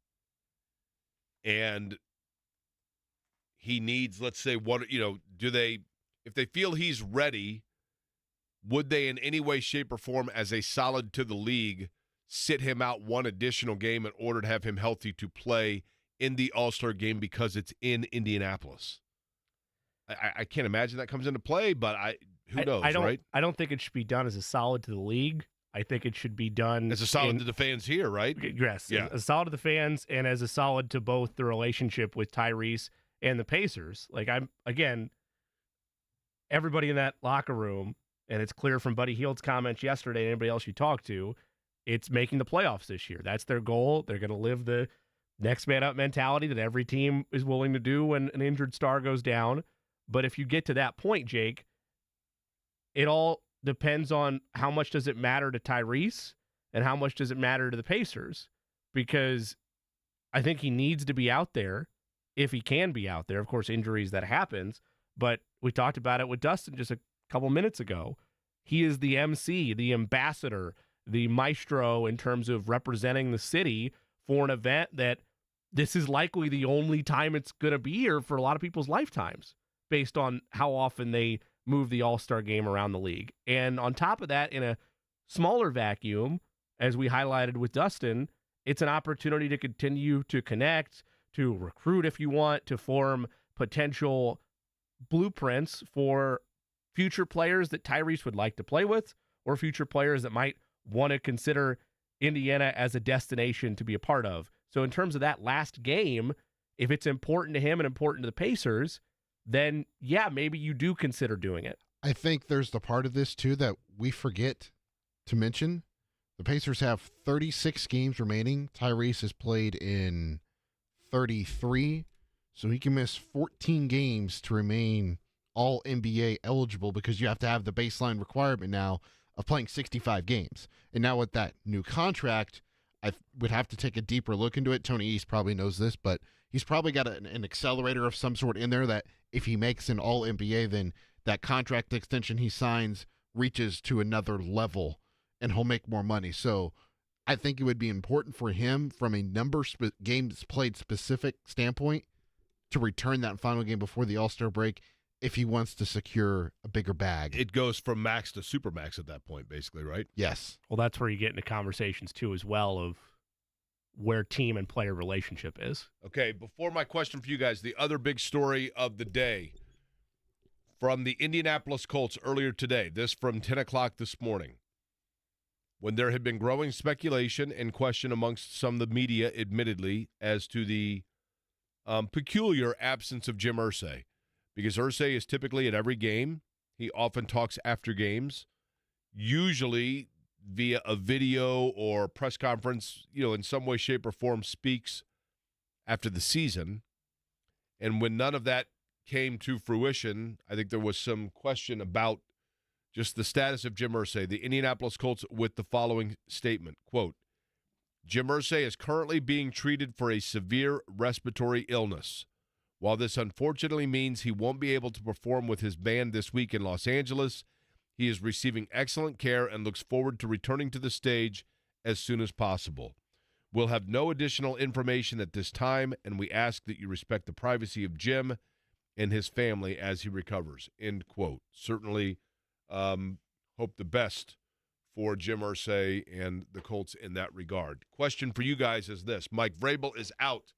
and he needs, let's say, if they feel he's ready, would they in any way, shape, or form as a solid to the league sit him out one additional game in order to have him healthy to play in the All-Star game because it's in Indianapolis? I can't imagine that comes into play, but who knows, right? I don't think it should be done as a solid to the league. I think it should be done as a solid to the fans here, right? Yes, yeah. As a solid to the fans and as a solid to both the relationship with Tyrese and the Pacers. Everybody in that locker room, and it's clear from Buddy Hield's comments yesterday and anybody else you talk to, it's making the playoffs this year. That's their goal. They're going to live the next man up mentality that every team is willing to do when an injured star goes down. But if you get to that point, Jake, it all depends on how much does it matter to Tyrese and how much does it matter to the Pacers, because I think he needs to be out there if he can be out there. Of course, injuries, that happens, but we talked about it with Dustin just a couple minutes ago. He is the MC, the ambassador, the maestro in terms of representing the city for an event that this is likely the only time it's going to be here for a lot of people's lifetimes based on how often they move the All-Star game around the league. And on top of that, in a smaller vacuum, as we highlighted with Dustin, it's an opportunity to continue to connect, to recruit if you want, to form potential blueprints for future players that Tyrese would like to play with, or future players that might want to consider Indiana as a destination to be a part of. So in terms of that last game, if it's important to him and important to the Pacers, then yeah, maybe you do consider doing it. I think there's the part of this too that we forget to mention. The Pacers have 36 games remaining. Tyrese has played in 33, so he can miss 14 games to remain all NBA eligible, because you have to have the baseline requirement now of playing 65 games. And now with that new contract, I would have to take a deeper look into it. Tony East probably knows this, but he's probably got an accelerator of some sort in there that if he makes an all-NBA, then that contract extension he signs reaches to another level and he'll make more money. So I think it would be important for him from a games played specific standpoint to return that final game before the All-Star break if he wants to secure a bigger bag. It goes from max to supermax at that point, basically, right? Yes. Well, that's where you get into conversations, too, as well, of where team and player relationship is. Okay, before my question for you guys, the other big story of the day from the Indianapolis Colts earlier today, this from 10 o'clock this morning, when there had been growing speculation and question amongst some of the media, admittedly, as to the peculiar absence of Jim Irsay. Because Irsay is typically at every game. He often talks after games, usually via a video or press conference, in some way, shape, or form speaks after the season. And when none of that came to fruition, I think there was some question about just the status of Jim Irsay. The Indianapolis Colts with the following statement, quote, Jim Irsay is currently being treated for a severe respiratory illness. While this unfortunately means he won't be able to perform with his band this week in Los Angeles, he is receiving excellent care and looks forward to returning to the stage as soon as possible. We'll have no additional information at this time, and we ask that you respect the privacy of Jim and his family as he recovers, end quote. Certainly hope the best for Jim Irsay and the Colts in that regard. Question for you guys is this. Mike Vrabel is out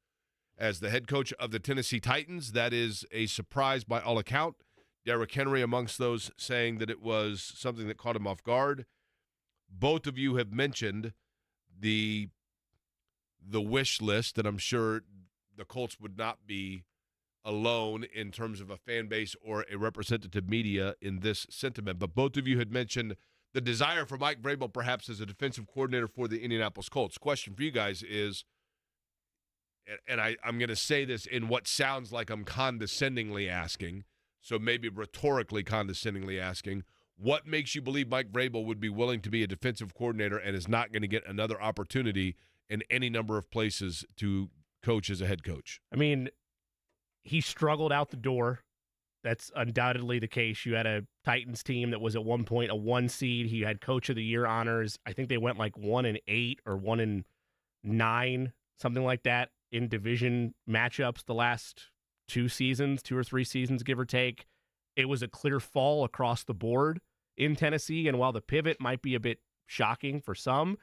as the head coach of the Tennessee Titans. That is a surprise by all account. Derrick Henry amongst those saying that it was something that caught him off guard. Both of you have mentioned the wish list, and I'm sure the Colts would not be alone in terms of a fan base or a representative media in this sentiment. But both of you had mentioned the desire for Mike Vrabel perhaps as a defensive coordinator for the Indianapolis Colts. Question for you guys is, and I'm going to say this in what sounds like I'm condescendingly asking, so maybe rhetorically condescendingly asking, what makes you believe Mike Vrabel would be willing to be a defensive coordinator and is not going to get another opportunity in any number of places to coach as a head coach? I mean, he struggled out the door. That's undoubtedly the case. You had a Titans team that was at one point a 1 seed. He had Coach of the Year honors. I think they went like 1-8 or 1-9, something like that, in division matchups the last 2 or 3 seasons, give or take. It was a clear fall across the board in Tennessee, and while the pivot might be a bit shocking for some,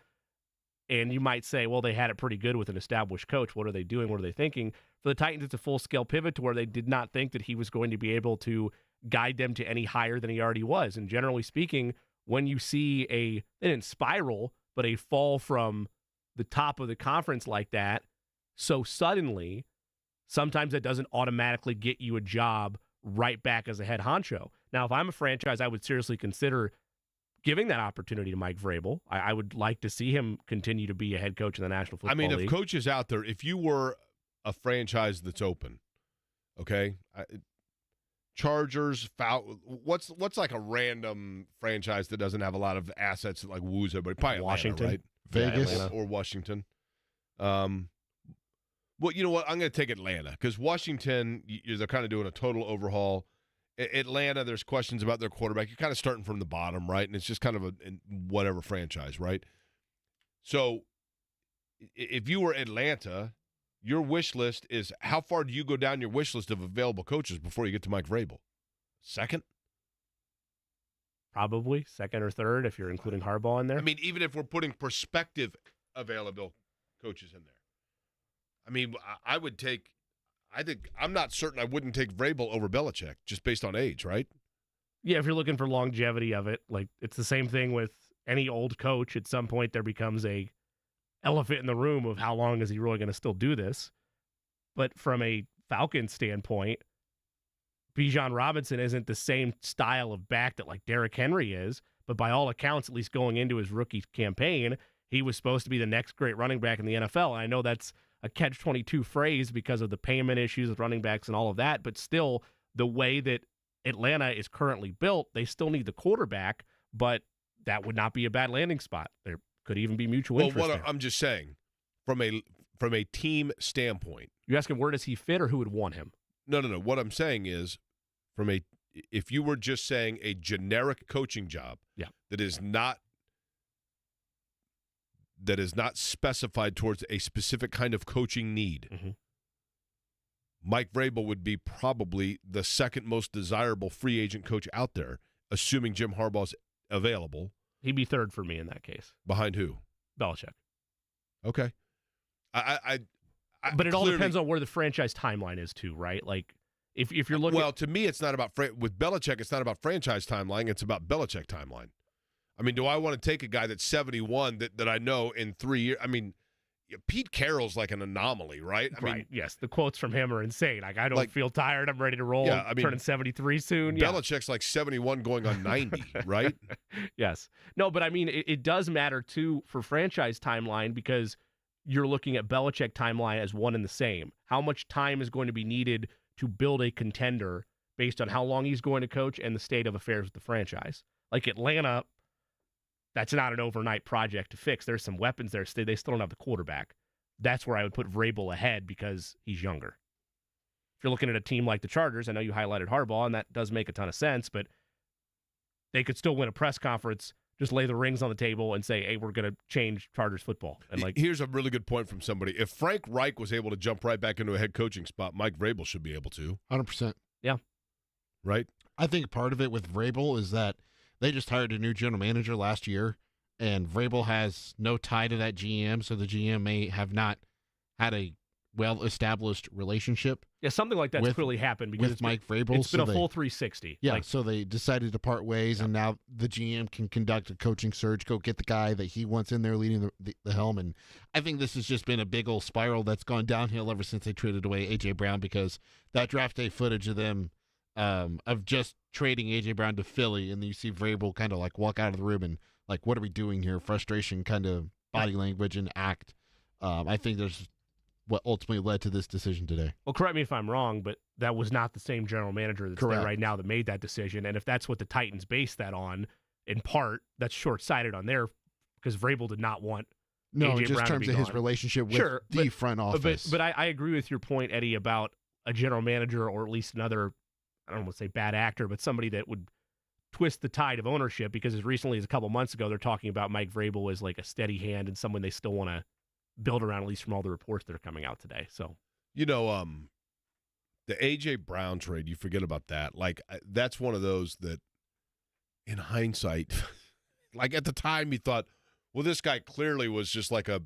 and you might say, well, they had it pretty good with an established coach. What are they doing? What are they thinking? For the Titans, it's a full-scale pivot to where they did not think that he was going to be able to guide them to any higher than he already was. And generally speaking, when you see they didn't spiral, but a fall from the top of the conference like that so suddenly, sometimes that doesn't automatically get you a job right back as a head honcho. Now, if I'm a franchise, I would seriously consider giving that opportunity to Mike Vrabel. I would like to see him continue to be a head coach in the National Football League. I mean, if coaches out there, if you were a franchise that's open, okay, Chargers, what's like a random franchise that doesn't have a lot of assets that like woos everybody? Probably Washington, Atlanta, right? Vegas, yeah, or Washington. Well, you know what? I'm going to take Atlanta because Washington, they're kind of doing a total overhaul. Atlanta, there's questions about their quarterback. You're kind of starting from the bottom, right? And it's just kind of a whatever franchise, right? So if you were Atlanta, your wish list is how far do you go down your wish list of available coaches before you get to Mike Vrabel? Second? Probably second or third if you're including Harbaugh in there. I mean, even if we're putting prospective available coaches in there. I mean, I'm not certain I wouldn't take Vrabel over Belichick just based on age, right? Yeah, if you're looking for longevity of it, like it's the same thing with any old coach. At some point, there becomes a elephant in the room of how long is he really going to still do this? But from a Falcons standpoint, Bijan Robinson isn't the same style of back that like Derrick Henry is, but by all accounts, at least going into his rookie campaign, he was supposed to be the next great running back in the NFL. And I know that's a catch-22 phrase because of the payment issues with running backs and all of that, but still, the way that Atlanta is currently built, they still need the quarterback, but that would not be a bad landing spot. There could even be mutual interest there. I'm just saying, from a team standpoint. You're asking where does he fit or who would want him? No. What I'm saying is, if you were just saying a generic coaching job that is not specified towards a specific kind of coaching need, Mike Vrabel would be probably the second most desirable free agent coach out there, assuming Jim Harbaugh's available. He'd be third for me in that case. Behind who? Belichick. Okay. But it all depends on where the franchise timeline is too, right? Like if you're looking. Well, to me, it's not about with Belichick. It's not about franchise timeline. It's about Belichick timeline. I mean, do I want to take a guy that's 71 that I know in 3 years? I mean, Pete Carroll's like an anomaly, right? I mean, yes, the quotes from him are insane. Like, I don't feel tired. I'm ready to roll. Yeah, I mean, turning 73 soon. Belichick's like 71 going on 90, right? Yes. No, but I mean, it does matter, too, for franchise timeline because you're looking at Belichick timeline as one and the same. How much time is going to be needed to build a contender based on how long he's going to coach and the state of affairs with the franchise? Like Atlanta, that's not an overnight project to fix. There's some weapons there. They still don't have the quarterback. That's where I would put Vrabel ahead because he's younger. If you're looking at a team like the Chargers, I know you highlighted Harbaugh, and that does make a ton of sense, but they could still win a press conference, just lay the rings on the table and say, hey, we're going to change Chargers football. And here's a really good point from somebody. If Frank Reich was able to jump right back into a head coaching spot, Mike Vrabel should be able to. 100%. Yeah. Right? I think part of it with Vrabel is that they just hired a new general manager last year, and Vrabel has no tie to that GM, so the GM may have not had a well-established relationship. Yeah, something like that's clearly happened because with Mike Vrabel. It's been a full 360. Yeah, so they decided to part ways, and now the GM can conduct a coaching search, go get the guy that he wants in there leading the helm. And I think this has just been a big old spiral that's gone downhill ever since they traded away A.J. Brown, because that draft day footage of them of just trading A.J. Brown to Philly, and then you see Vrabel kind of like walk out of the room and like, what are we doing here? Frustration kind of body language and act. I think there's what ultimately led to this decision today. Well, correct me if I'm wrong, but that was not the same general manager that's there right now that made that decision. And if that's what the Titans based that on, in part, that's short-sighted on there because Vrabel did not want No, A.J. just in Brown terms to of be his gone. relationship with Sure, the front office. But I agree with your point, Eddie, about a general manager or at least another, I don't want to say bad actor, but somebody that would twist the tide of ownership, because as recently as a couple months ago, they're talking about Mike Vrabel as like a steady hand and someone they still want to build around, at least from all the reports that are coming out today. So, the A.J. Brown trade, you forget about that. Like, that's one of those that, in hindsight, like at the time you thought, well, this guy clearly was just like a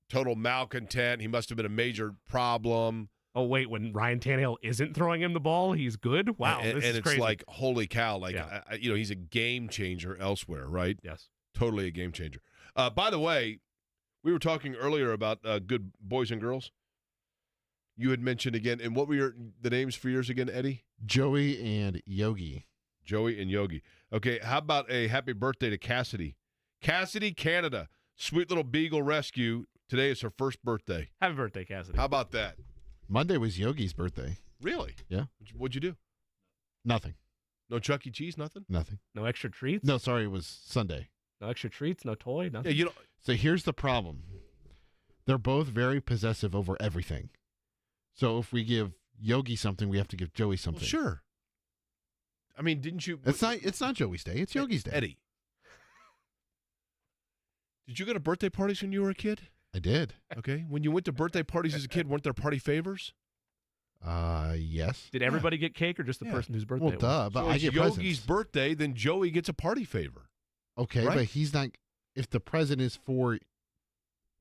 total malcontent. He must have been a major problem. Oh, wait, when Ryan Tannehill isn't throwing him the ball, he's good? Wow, and this is it's crazy. like, holy cow, like, he's a game changer elsewhere, right? Yes. Totally a game changer. By the way, we were talking earlier about good boys and girls. You had mentioned again, and what were the names for yours again, Eddie? Joey and Yogi. Joey and Yogi. Okay, how about a happy birthday to Cassidy? Cassidy, Canada. Sweet little beagle rescue. Today is her first birthday. Happy birthday, Cassidy. How about that? Monday was Yogi's birthday. Really? Yeah. What'd you do? Nothing. No Chuck E. Cheese, nothing? Nothing. No extra treats? No, sorry, it was Sunday. No extra treats? No toy? Nothing? Yeah, So here's the problem. They're both very possessive over everything. So if we give Yogi something, we have to give Joey something. Well, sure. I mean, didn't you? It's not Joey's day. It's Yogi's day. Eddie, did you go to birthday parties when you were a kid? I did. Okay. When you went to birthday parties as a kid, weren't there party favors? Yes. Did everybody get cake or just the person whose birthday it was? Well, duh, but So I it's get Yogi's presents. birthday, then Joey gets a party favor. Okay, right? but he's not. If the present is for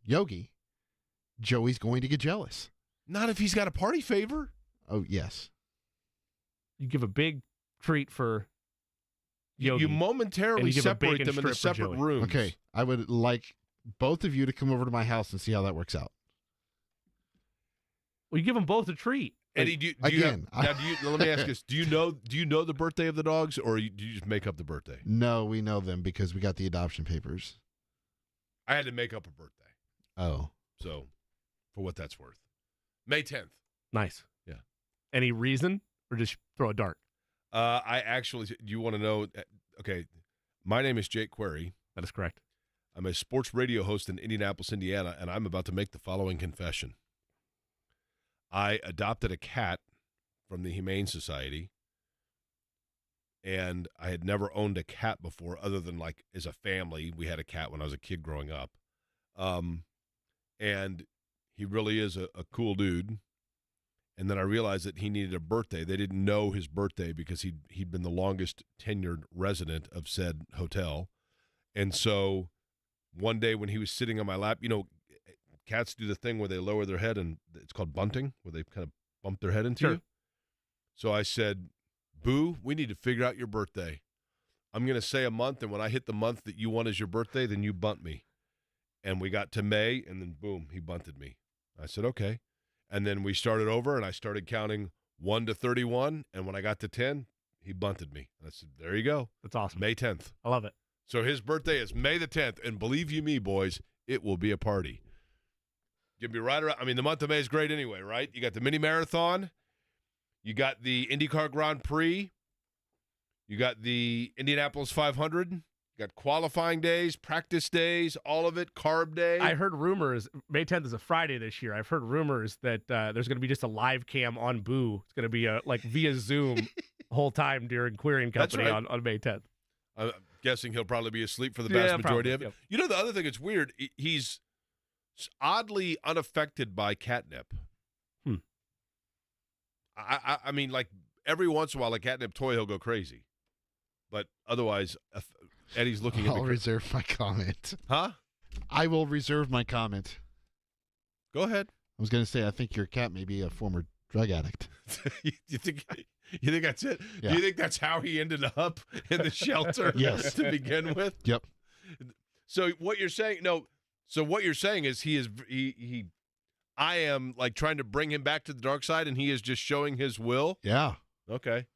Yogi, Joey's going to get jealous. Not if he's got a party favor. Oh, yes. You give a big treat for Yogi. You momentarily and you give a separate bacon them into strip for separate Joey. rooms. Okay, I would like both of you to come over to my house and see how that works out. Well, you give them both a treat. Eddie, do you Again, let me ask this: Do you know the birthday of the dogs, or do you just make up the birthday? No, we know them because we got the adoption papers. I had to make up a birthday. Oh. So, for what that's worth, May 10th. Nice. Yeah. Any reason, or just throw a dart? I actually, do you want to know? Okay, my name is Jake Query. That is correct. I'm a sports radio host in Indianapolis, Indiana, and I'm about to make the following confession. I adopted a cat from the Humane Society, and I had never owned a cat before other than, like, as a family. We had a cat when I was a kid growing up. And he really is a cool dude. And then I realized that he needed a birthday. They didn't know his birthday because he'd been the longest tenured resident of said hotel. And so one day when he was sitting on my lap, cats do the thing where they lower their head, and it's called bunting, where they kind of bump their head into you. So I said, Boo, we need to figure out your birthday. I'm going to say a month, and when I hit the month that you want as your birthday, then you bunt me. And we got to May, and then boom, he bunted me. I said, okay. And then we started over, and I started counting 1 to 31, and when I got to 10, he bunted me. I said, there you go. That's awesome. May 10th. I love it. So his birthday is May the 10th, and believe you me, boys, it will be a party. You'll be right around. I mean, the month of May is great anyway, right? You got the mini marathon. You got the IndyCar Grand Prix. You got the Indianapolis 500. You got qualifying days, practice days, all of it, carb day. I heard rumors, May 10th is a Friday this year. I've heard rumors that there's going to be just a live cam on Boo. It's going to be like via Zoom the whole time during Querying Company That's right. on May 10th. I'm guessing he'll probably be asleep for the vast majority of it. Yep. You know, the other thing that's weird, he's oddly unaffected by catnip. I mean, like, every once in a while, a catnip toy, he'll go crazy. But otherwise, Eddie's looking at I'll reserve my comment. Huh? I will reserve my comment. Go ahead. was going to say, I think your cat may be a former drug addict. you think that's it? Yeah. Do you think that's how he ended up in the shelter Yes. to begin with? Yep. So what you're saying? No. So what you're saying is I am like trying to bring him back to the dark side, and he is just showing his will. Yeah. Okay.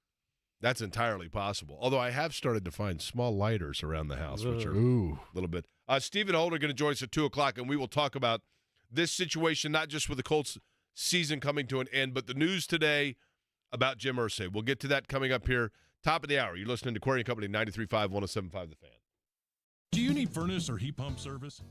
That's entirely possible. Although I have started to find small lighters around the house, which are a little bit. Stephen Holder going to join us at 2:00, and we will talk about this situation, not just with the Colts season coming to an end, but the news today about Jim Irsay. We'll get to that coming up here, top of the hour. You're listening to Query & Company, 93.5, 107.5 The Fan. Do you need furnace or heat pump service?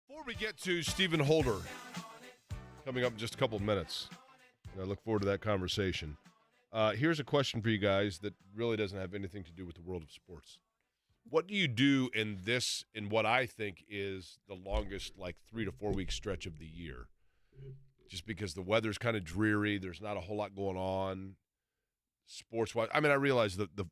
Before we get to Stephen Holder coming up in just a couple of minutes, and I look forward to that conversation, here's a question for you guys that really doesn't have anything to do with the world of sports. What do you do in what I think is the longest, 3 to 4 week stretch of the year? Just because the weather's kind of dreary, there's not a whole lot going on sports-wise. I mean, I realize that the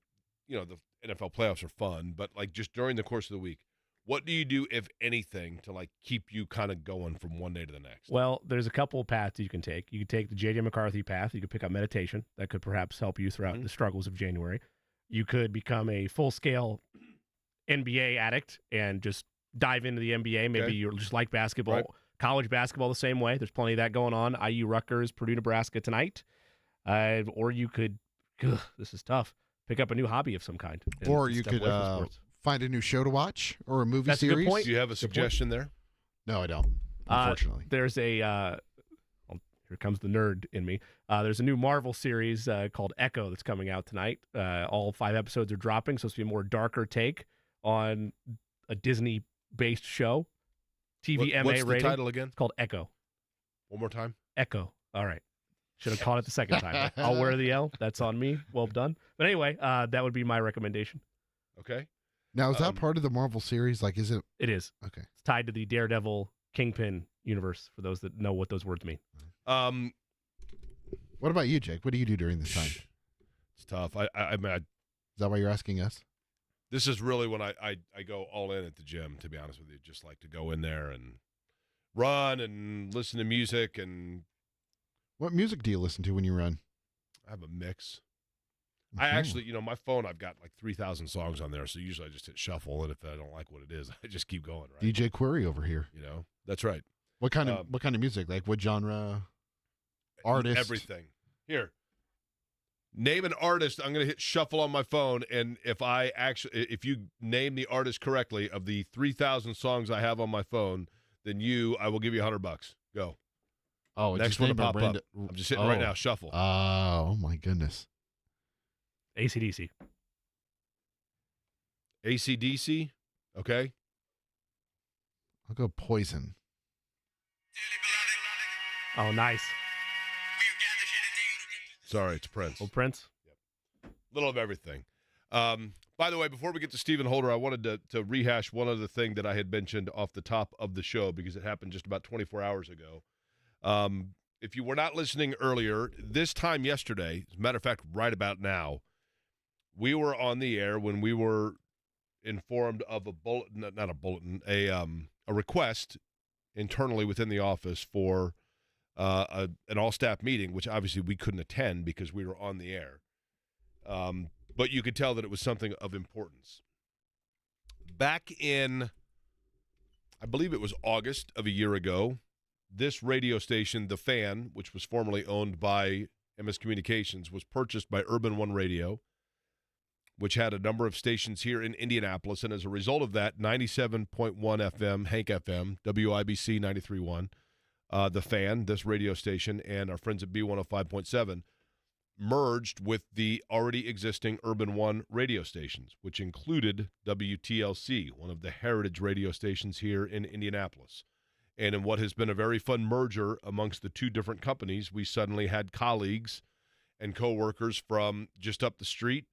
NFL playoffs are fun, but just during the course of the week, what do you do, if anything, to keep you kind of going from one day to the next? Well, there's a couple of paths you can take. You can take the J.J. McCarthy path. You could pick up meditation. That could perhaps help you throughout the struggles of January. You could become a full-scale NBA addict and just dive into the NBA. Maybe you just like basketball. Right. College basketball the same way. There's plenty of that going on. IU Rutgers, Purdue, Nebraska tonight. Or you could, this is tough, pick up a new hobby of some kind. Or you could find a new show to watch or a movie series. A good point. Do you have a suggestion there? No, I don't, unfortunately. There's a here comes the nerd in me. There's a new Marvel series called Echo that's coming out tonight. All 5 episodes are dropping, so it's going to be a more darker take on a Disney based show. TVMA What's rating. the title again? It's called Echo. One more time. Echo. All right. Should have caught it the second time. I'll wear the L. That's on me. Well done. But anyway, that would be my recommendation. Okay. Now, is that part of the Marvel series? Like, is it? It is. Okay. It's tied to the Daredevil Kingpin universe, for those that know what those words mean. What about you, Jake? What do you do during this time? It's tough. I mean, Is that why you're asking us? this is really when I go all in at the gym, to be honest with you. Just like to go in there and run and listen to music. And What music do you listen to when you run? I have a mix. I actually, my phone, I've got like 3,000 songs on there. So usually I just hit shuffle. And if I don't like what it is, I just keep going, right? DJ Query over here. That's right. What kind of music? Like what genre? Artist? Everything. Here. Name an artist. I'm going to hit shuffle on my phone, and if you name the artist correctly of the 3,000 songs I have on my phone, then I will give you $100. Go. Oh, next one to pop up. I'm just hitting right now. Shuffle. Oh my goodness. AC/DC. AC/DC. Okay. I'll go Poison. Oh, nice. Sorry, it's Prince. Old Prince. Yep. Little of everything. By the way, before we get to Stephen Holder, I wanted to rehash one other thing that I had mentioned off the top of the show because it happened just about 24 hours ago. If you were not listening earlier, this time yesterday, as a matter of fact, right about now, we were on the air when we were informed of a request internally within the office for an all-staff meeting, which obviously we couldn't attend because we were on the air. But you could tell that it was something of importance. Back in, I believe it was August of a year ago, this radio station, The Fan, which was formerly owned by MS Communications, was purchased by Urban One Radio, which had a number of stations here in Indianapolis. And as a result of that, 97.1 FM, Hank FM, WIBC 93.1, The Fan, this radio station, and our friends at B105.7 merged with the already existing Urban One radio stations, which included WTLC, one of the heritage radio stations here in Indianapolis. And in what has been a very fun merger amongst the two different companies, we suddenly had colleagues and coworkers from just up the street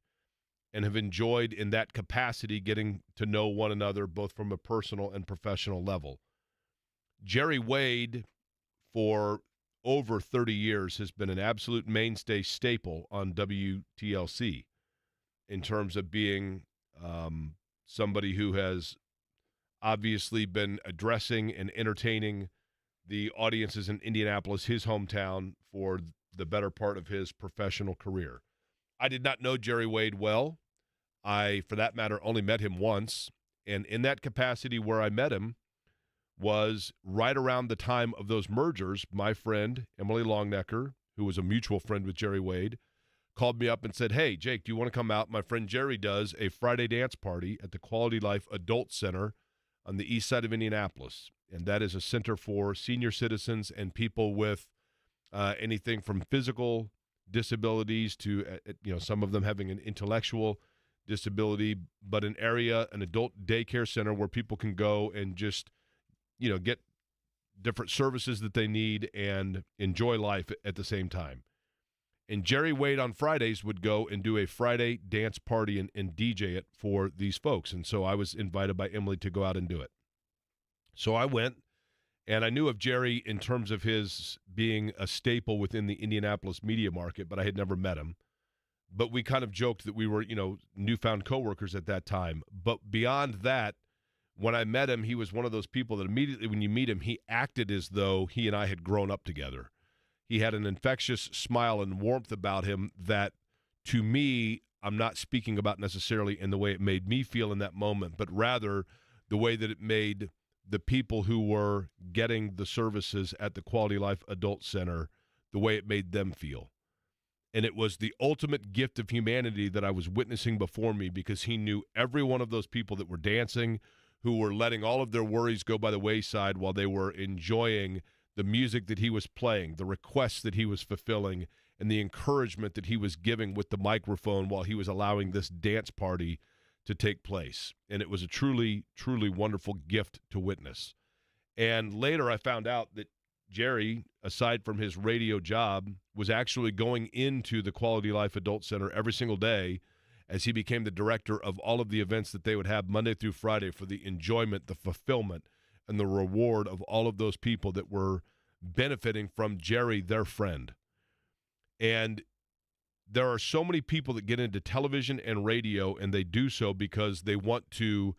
and have enjoyed in that capacity getting to know one another both from a personal and professional level. Jerry Wade, for over 30 years, has been an absolute mainstay staple on WTLC in terms of being somebody who has obviously been addressing and entertaining the audiences in Indianapolis, his hometown, for the better part of his professional career. I did not know Jerry Wade well. I, for that matter, only met him once. And in that capacity where I met him was right around the time of those mergers. My friend, Emily Longnecker, who was a mutual friend with Jerry Wade, called me up and said, "Hey, Jake, do you want to come out? My friend Jerry does a Friday dance party at the Quality Life Adult Center on the east side of Indianapolis." And that is a center for senior citizens and people with anything from physical disabilities to, some of them having an intellectual disability, but an adult daycare center where people can go and just, get different services that they need and enjoy life at the same time. And Jerry Wade on Fridays would go and do a Friday dance party and DJ it for these folks. And so I was invited by Emily to go out and do it. So I went, and I knew of Jerry in terms of his being a staple within the Indianapolis media market, but I had never met him. But we kind of joked that we were, newfound coworkers at that time. But beyond that, when I met him, he was one of those people that immediately when you meet him, he acted as though he and I had grown up together. He had an infectious smile and warmth about him that, to me, I'm not speaking about necessarily in the way it made me feel in that moment, but rather the way that it made the people who were getting the services at the Quality Life Adult Center, the way it made them feel. And it was the ultimate gift of humanity that I was witnessing before me, because he knew every one of those people that were dancing, who were letting all of their worries go by the wayside while they were enjoying the music that he was playing, the requests that he was fulfilling, and the encouragement that he was giving with the microphone while he was allowing this dance party to take place. And it was a truly, truly wonderful gift to witness. And later I found out that Jerry, aside from his radio job, was actually going into the Quality Life Adult Center every single day as he became the director of all of the events that they would have Monday through Friday for the enjoyment, the fulfillment, and the reward of all of those people that were benefiting from Jerry, their friend. And there are so many people that get into television and radio, and they do so because they want to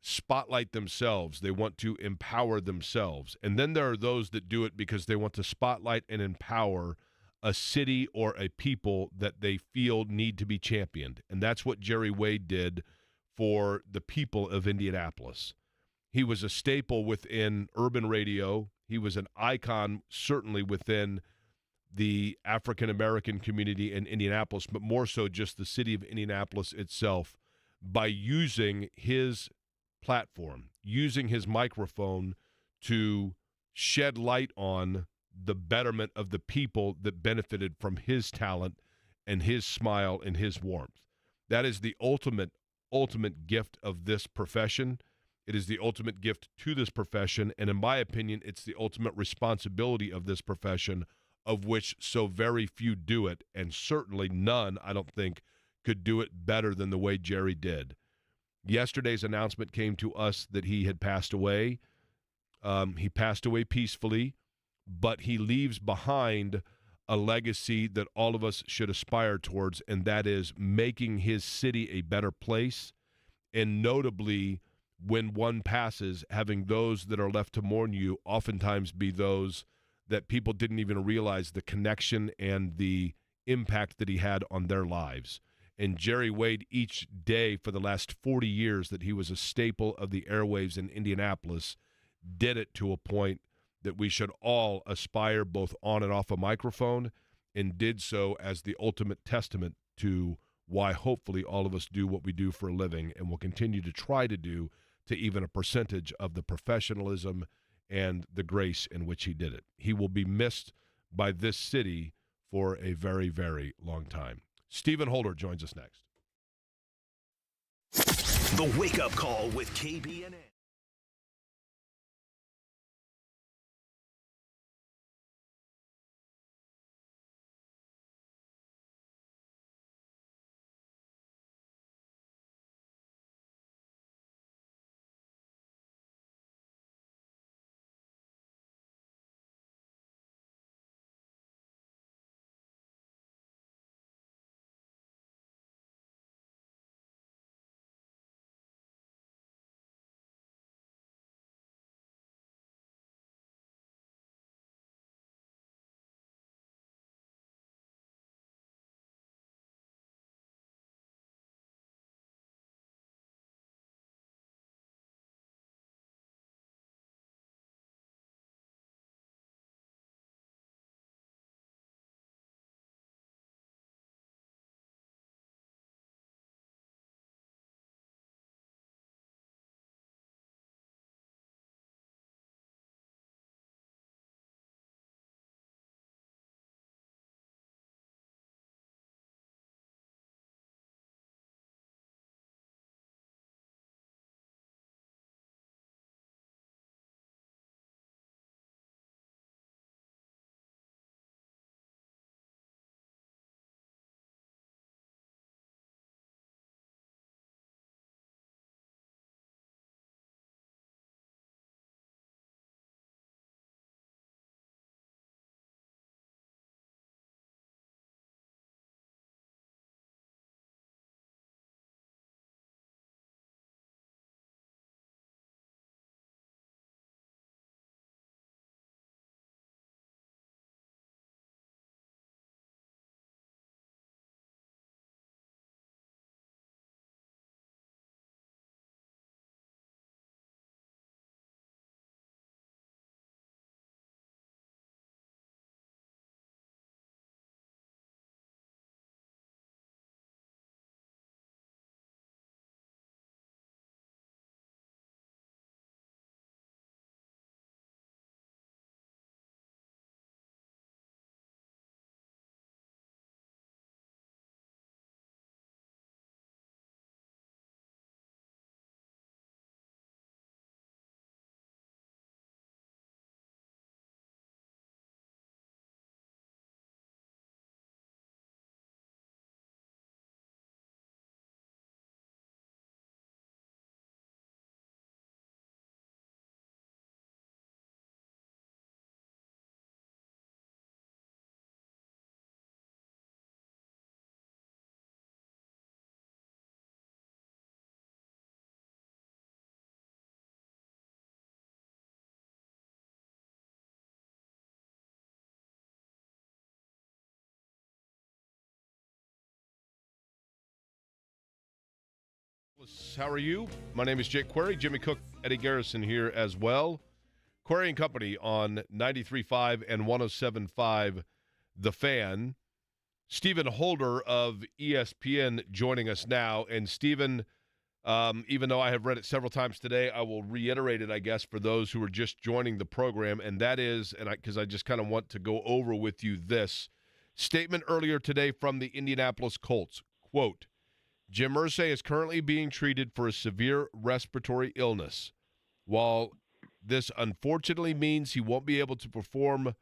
spotlight themselves. They want to empower themselves. And then there are those that do it because they want to spotlight and empower a city or a people that they feel need to be championed. And that's what Jerry Wade did for the people of Indianapolis. He was a staple within urban radio. He was an icon, certainly within the African-American community in Indianapolis, but more so just the city of Indianapolis itself, by using his platform, using his microphone to shed light on the betterment of the people that benefited from his talent and his smile and his warmth. That is the ultimate gift of this profession. It is the ultimate gift to this profession, and in my opinion, it's the ultimate responsibility of this profession, of which so very few do it, and certainly none, I don't think, could do it better than the way Jerry did. Yesterday's announcement came to us that he had passed away. He passed away peacefully, but he leaves behind a legacy that all of us should aspire towards, and that is making his city a better place, and notably, when one passes, having those that are left to mourn you oftentimes be those that people didn't even realize the connection and the impact that he had on their lives. And Jerry Wade, each day for the last 40 years that he was a staple of the airwaves in Indianapolis, did it to a point that we should all aspire both on and off a microphone, and did so as the ultimate testament to why hopefully all of us do what we do for a living, and will continue to try to do to even a percentage of the professionalism and the grace in which he did it. He will be missed by this city for a very, very long time. Stephen Holder joins us next. The Wake Up Call with KBNN. How are you? My name is Jake Query. Jimmy Cook, Eddie Garrison here as well. Query and Company on 93.5 and 107.5 The Fan. Stephen Holder of ESPN joining us now. And Stephen, even though I have read it several times today, I will reiterate it, I guess, for those who are just joining the program. And that is, because I just kind of want to go over with you this statement earlier today from the Indianapolis Colts. Quote, Jim Irsay is currently being treated for a severe respiratory illness. While this unfortunately means he won't be able to perform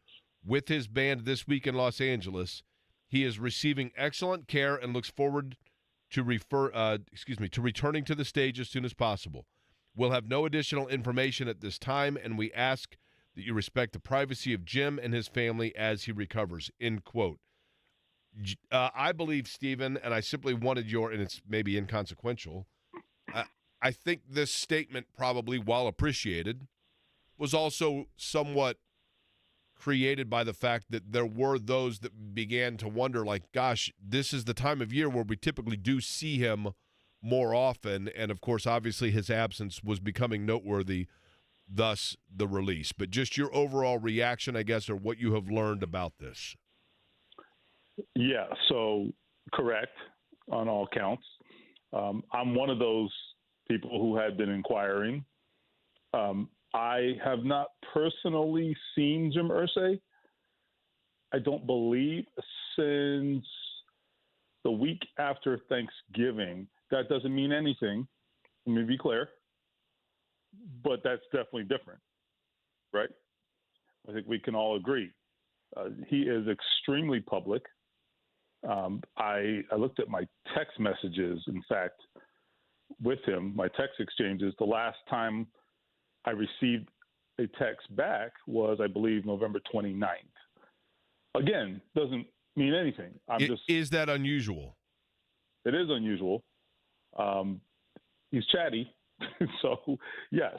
with his band this week in Los Angeles, he is receiving excellent care and looks forward to returning to the stage as soon as possible. We'll have no additional information at this time, and we ask that you respect the privacy of Jim and his family as he recovers, end quote. I believe, Stephen, and I simply wanted and it's maybe inconsequential, I think this statement probably, while appreciated, was also somewhat created by the fact that there were those that began to wonder, like, gosh, this is the time of year where we typically do see him more often, and, of course, obviously his absence was becoming noteworthy, thus the release. But just your overall reaction, I guess, or what you have learned about this. Yeah, so correct on all counts. I'm one of those people who had been inquiring. I have not personally seen Jim Irsay, I don't believe, since the week after Thanksgiving. That doesn't mean anything, let me be clear, but that's definitely different, right? I think we can all agree. He is extremely public. I looked at my text messages, in fact, with him, my text exchanges. The last time I received a text back was, I believe, November 29th. Again, doesn't mean anything. Is that unusual? It is unusual. He's chatty. So, yes,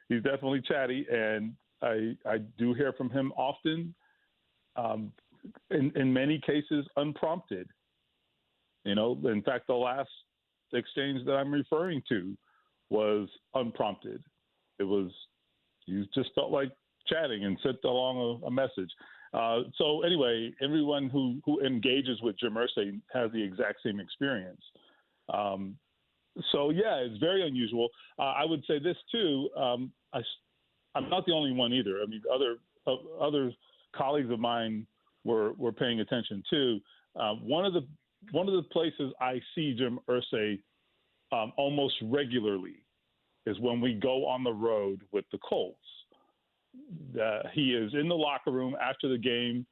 he's definitely chatty, and I do hear from him often. In many cases, unprompted. In fact, the last exchange that I'm referring to was unprompted. You just felt like chatting and sent along a message. So anyway, everyone who engages with Jim Irsay has the exact same experience. So yeah, it's very unusual. I would say this too. I'm not the only one either. I mean, other colleagues of mine were paying attention too. One of the places I see Jim Irsay almost regularly is when we go on the road with the Colts. He is in the locker room after the game,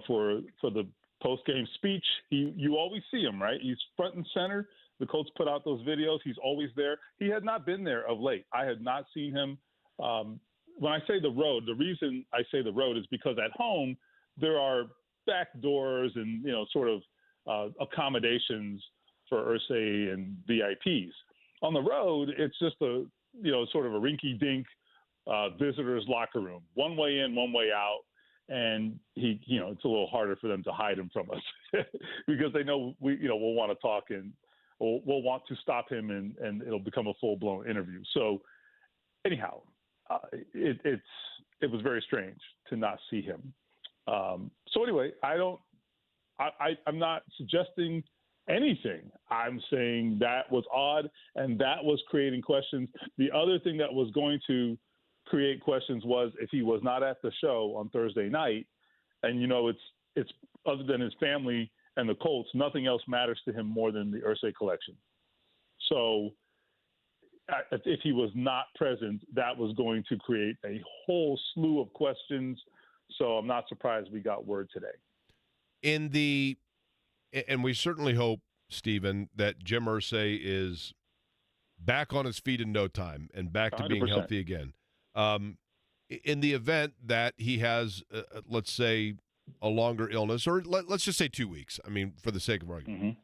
for the post-game speech. You always see him, right? He's front and center. The Colts put out those videos. He's always there. He had not been there of late. I had not seen him. When I say the road, the reason I say the road is because at home there are back doors and sort of accommodations for Irsay and VIPs. On the road, it's just sort of a rinky-dink visitor's locker room, one way in, one way out, and it's a little harder for them to hide him from us because they know we'll want to talk and we'll want to stop him and it'll become a full-blown interview. So anyhow, it was very strange to not see him. So anyway, I'm not suggesting anything. I'm saying that was odd and that was creating questions. The other thing that was going to create questions was if he was not at the show on Thursday night, and it's other than his family and the Colts, nothing else matters to him more than the Irsay collection. So if he was not present, that was going to create a whole slew of questions. So I'm not surprised we got word today. And we certainly hope, Stephen, that Jim Irsay is back on his feet in no time and back to 100%. Being healthy again. In the event that he has, let's say, a longer illness, or let's just say 2 weeks, I mean, for the sake of argument,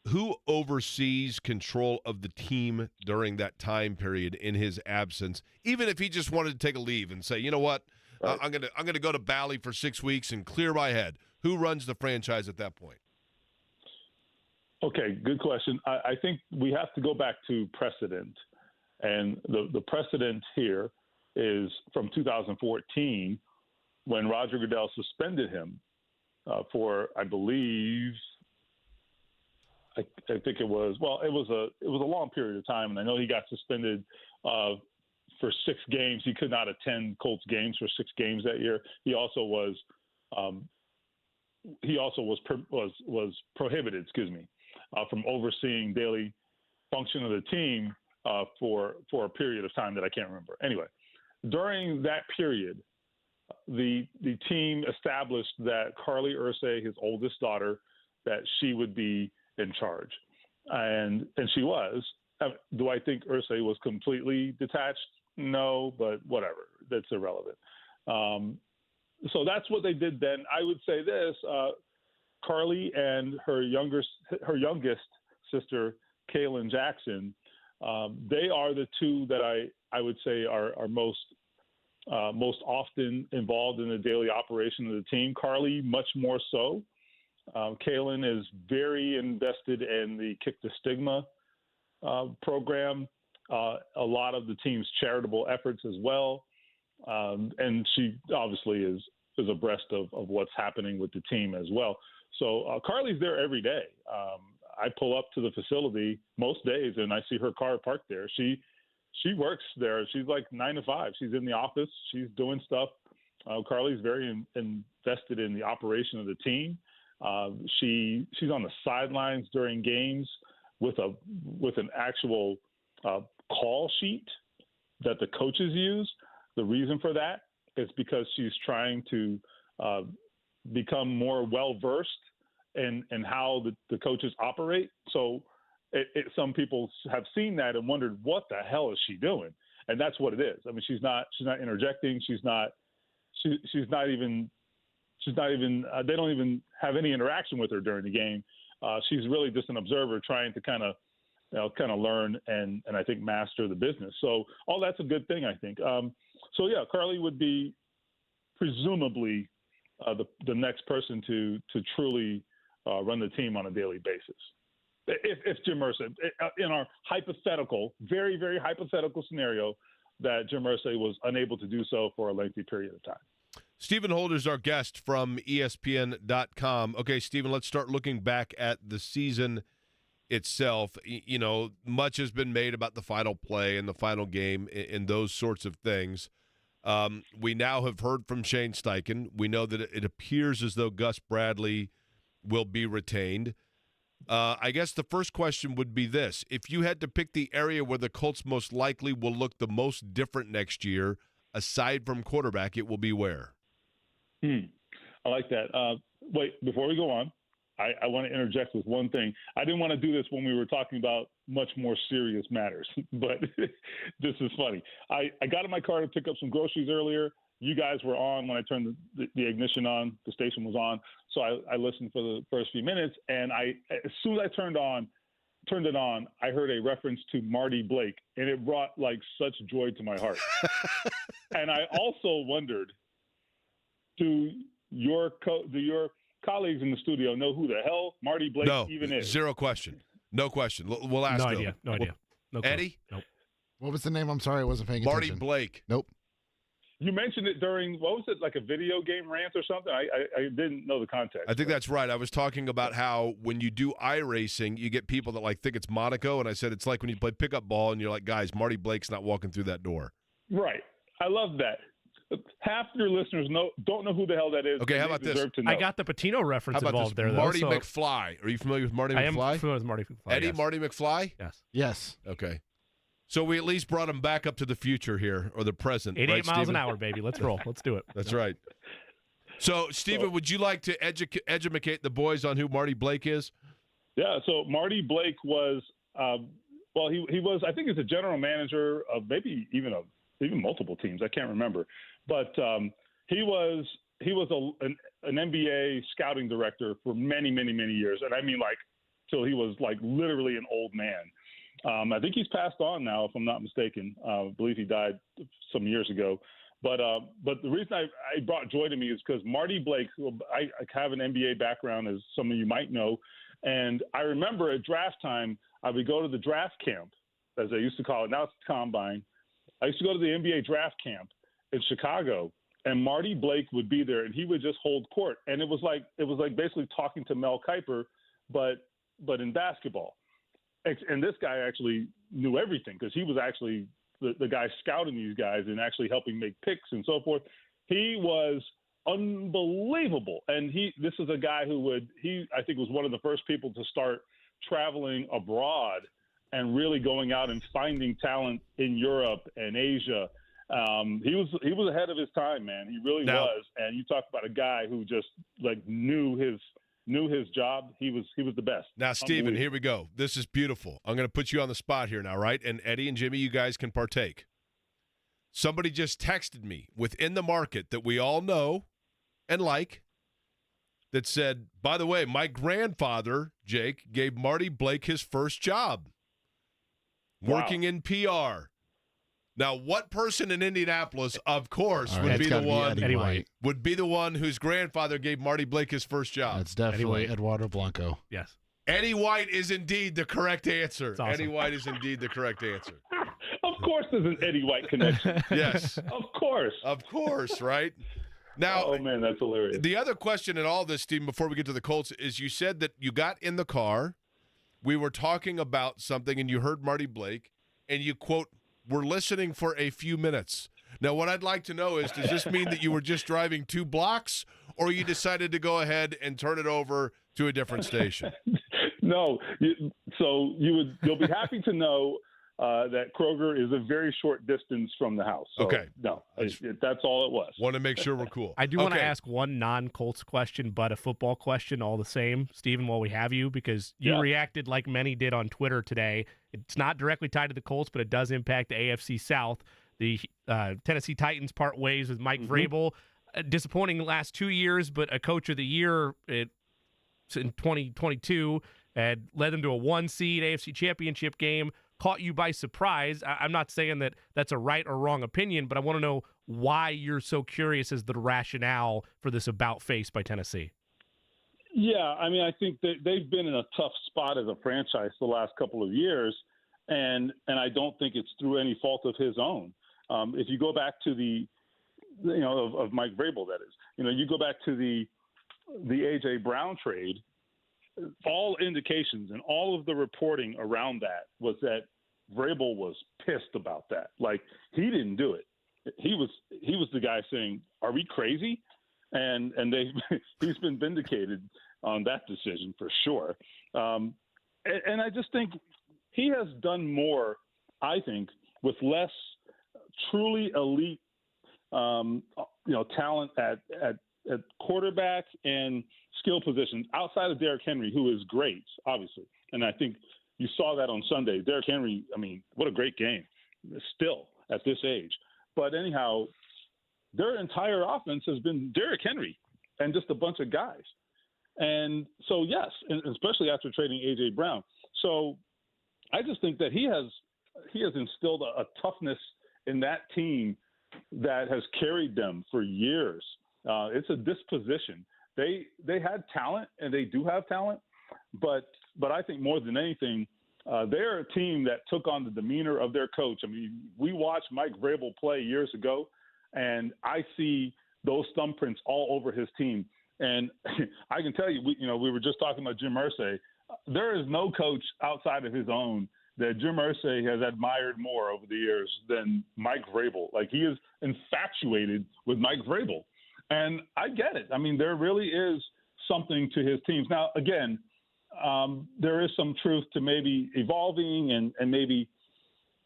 who oversees control of the team during that time period in his absence, even if he just wanted to take a leave and say, you know what, right. I'm gonna go to Bali for 6 weeks and clear my head? Who runs the franchise at that point? Okay, good question. I think we have to go back to precedent. And the precedent here is from 2014 when Roger Goodell suspended him for, I believe, I think it was a long period of time. And I know he got suspended for 6 games. He could not attend Colts games for 6 games that year. He also was prohibited, from overseeing daily function of the team for a period of time that I can't remember. Anyway, during that period, the team established that Carly Irsay, his oldest daughter, that she would be in charge, and she was. Do I think Irsay was completely detached? No, but whatever. That's irrelevant. So that's what they did then. I would say this: Carly and her youngest sister, Kaylin Jackson, they are the two that I would say are most often involved in the daily operation of the team. Carly, much more so. Kaylin is very invested in the Kick the Stigma program, a lot of the team's charitable efforts as well. And she obviously is abreast of what's happening with the team as well. So Carly's there every day. I pull up to the facility most days and I see her car parked there. She works there. She's like 9 to 5. She's in the office. She's doing stuff. Carly's very invested in the operation of the team. She's on the sidelines during games with an actual call sheet that the coaches use. The reason for that is because she's trying to become more well-versed in how the coaches operate. So some people have seen that and wondered, what the hell is she doing? And that's what it is. I mean, she's not interjecting. She's not even they don't even have any interaction with her during the game. She's really just an observer trying to kind of learn and I think master the business. So all that's a good thing, I think. So yeah, Carly would be presumably the next person to truly run the team on a daily basis. If Jim Irsay, in our hypothetical, very, very hypothetical scenario, that Jim Irsay was unable to do so for a lengthy period of time. Stephen Holder's our guest from ESPN.com. Okay, Stephen, let's start looking back at the season itself. You know, much has been made about the final play and the final game and those sorts of things. We now have heard from Shane Steichen. We know that it appears as though Gus Bradley will be retained. I guess the first question would be this. If you had to pick the area where the Colts most likely will look the most different next year, aside from quarterback, it will be where? I like that. Wait, before we go on, I want to interject with one thing. I didn't want to do this when we were talking about much more serious matters, but this is funny. I got in my car to pick up some groceries earlier. You guys were on when I turned the ignition on. The station was on. So I listened for the first few minutes, and as soon as I turned it on, I heard a reference to Marty Blake, and it brought like such joy to my heart. And I also wondered, do your colleagues in the studio know who the hell Marty Blake even is? Zero question. No question. We'll ask them. No idea. No Eddie? Nope. What was the name? I'm sorry, I wasn't paying attention. Marty Blake. Nope. You mentioned it during, what was it, like a video game rant or something? I didn't know the context. I think that's right. I was talking about how when you do iRacing, you get people that think it's Monaco, and I said it's like when you play pickup ball and you're like, guys, Marty Blake's not walking through that door. Right. I love that. Half your listeners don't know who the hell that is. Okay, how about this? I got the Patino reference involved there, though. Marty McFly. Are you familiar with Marty McFly? I am familiar with Marty McFly. Eddie, yes. Marty McFly? Yes. Yes. Okay. So we at least brought him back up to the future here, or the present. 88 right, miles Stephen? an hour, baby. Let's roll. Let's do it. That's right. So, Stephen, would you like to educate the boys on who Marty Blake is? Yeah, so Marty Blake was, he was, I think he's a general manager of maybe even multiple teams. I can't remember. But he was an NBA scouting director for many, many, many years. And I mean, till he was literally an old man. I think he's passed on now, if I'm not mistaken. I believe he died some years ago. But the reason I brought joy to me is because Marty Blake, who I have an NBA background, as some of you might know, and I remember at draft time, I would go to the draft camp, as they used to call it. Now it's the combine. I used to go to the NBA draft camp in Chicago, and Marty Blake would be there, and he would just hold court. And it was like basically talking to Mel Kiper, but in basketball. And this guy actually knew everything because he was actually the guy scouting these guys and actually helping make picks and so forth. He was unbelievable. And this is a guy who I think was one of the first people to start traveling abroad and really going out and finding talent in Europe and Asia. He was ahead of his time, man. He really was. And you talk about a guy who just knew his job. He was the best. Now, Steven, here we go. This is beautiful. I'm going to put you on the spot here now, right? And Eddie and Jimmy, you guys can partake. Somebody just texted me within the market that we all know and like that said, by the way, my grandfather, Jake, gave Marty Blake his first job working in PR. Now, what person in Indianapolis, of course, would be the one whose grandfather gave Marty Blake his first job? That's definitely Eduardo Blanco. Yes. Eddie White is indeed the correct answer. Awesome. Eddie White is indeed the correct answer. Of course there's an Eddie White connection. Yes. Of course. Of course, right? Now, oh, man, that's hilarious. The other question in all this, Stephen, before we get to the Colts, is you said that you got in the car, we were talking about something, and you heard Marty Blake, and you, quote, "We're listening for a few minutes." Now, what I'd like to know is, does this mean that you were just driving 2 blocks, or you decided to go ahead and turn it over to a different station? No. You'll be happy to know that Kroger is a very short distance from the house. So, okay. No, that's all it was. Want to make sure we're cool. I do want to ask one non-Colts question, but a football question all the same, Stephen, while we have you, because you reacted like many did on Twitter today. It's not directly tied to the Colts, but it does impact the AFC South. The Tennessee Titans part ways with Mike Vrabel. Disappointing the last 2 years, but a coach of the year in 2022 had led them to a 1-seed AFC Championship game. Caught you by surprise. I'm not saying that that's a right or wrong opinion, but I want to know why you're so curious as the rationale for this about face by Tennessee. Yeah, I mean, I think that they've been in a tough spot as a franchise the last couple of years, and I don't think it's through any fault of his own. If you go back to of Mike Vrabel, that is, you go back to the A.J. Brown trade, all indications and all of the reporting around that was that Vrabel was pissed about that. Like, he didn't do it. He was the guy saying, "Are we crazy?" And he's been vindicated on that decision for sure. And I just think he has done more, I think, with less truly elite, talent at quarterback and skill positions outside of Derrick Henry, who is great, obviously. And I think you saw that on Sunday. Derrick Henry, I mean, what a great game still at this age. But anyhow, their entire offense has been Derrick Henry and just a bunch of guys. And so, yes, and especially after trading A.J. Brown. So I just think that he has instilled a toughness in that team that has carried them for years. It's a disposition. They had talent, and they do have talent, but I think more than anything, they're a team that took on the demeanor of their coach. I mean, we watched Mike Vrabel play years ago, and I see those thumbprints all over his team. And I can tell you, we were just talking about Jim Irsay. There is no coach outside of his own that Jim Irsay has admired more over the years than Mike Vrabel. Like, he is infatuated with Mike Vrabel. And I get it. I mean, there really is something to his teams. Now, again, there is some truth to maybe evolving and maybe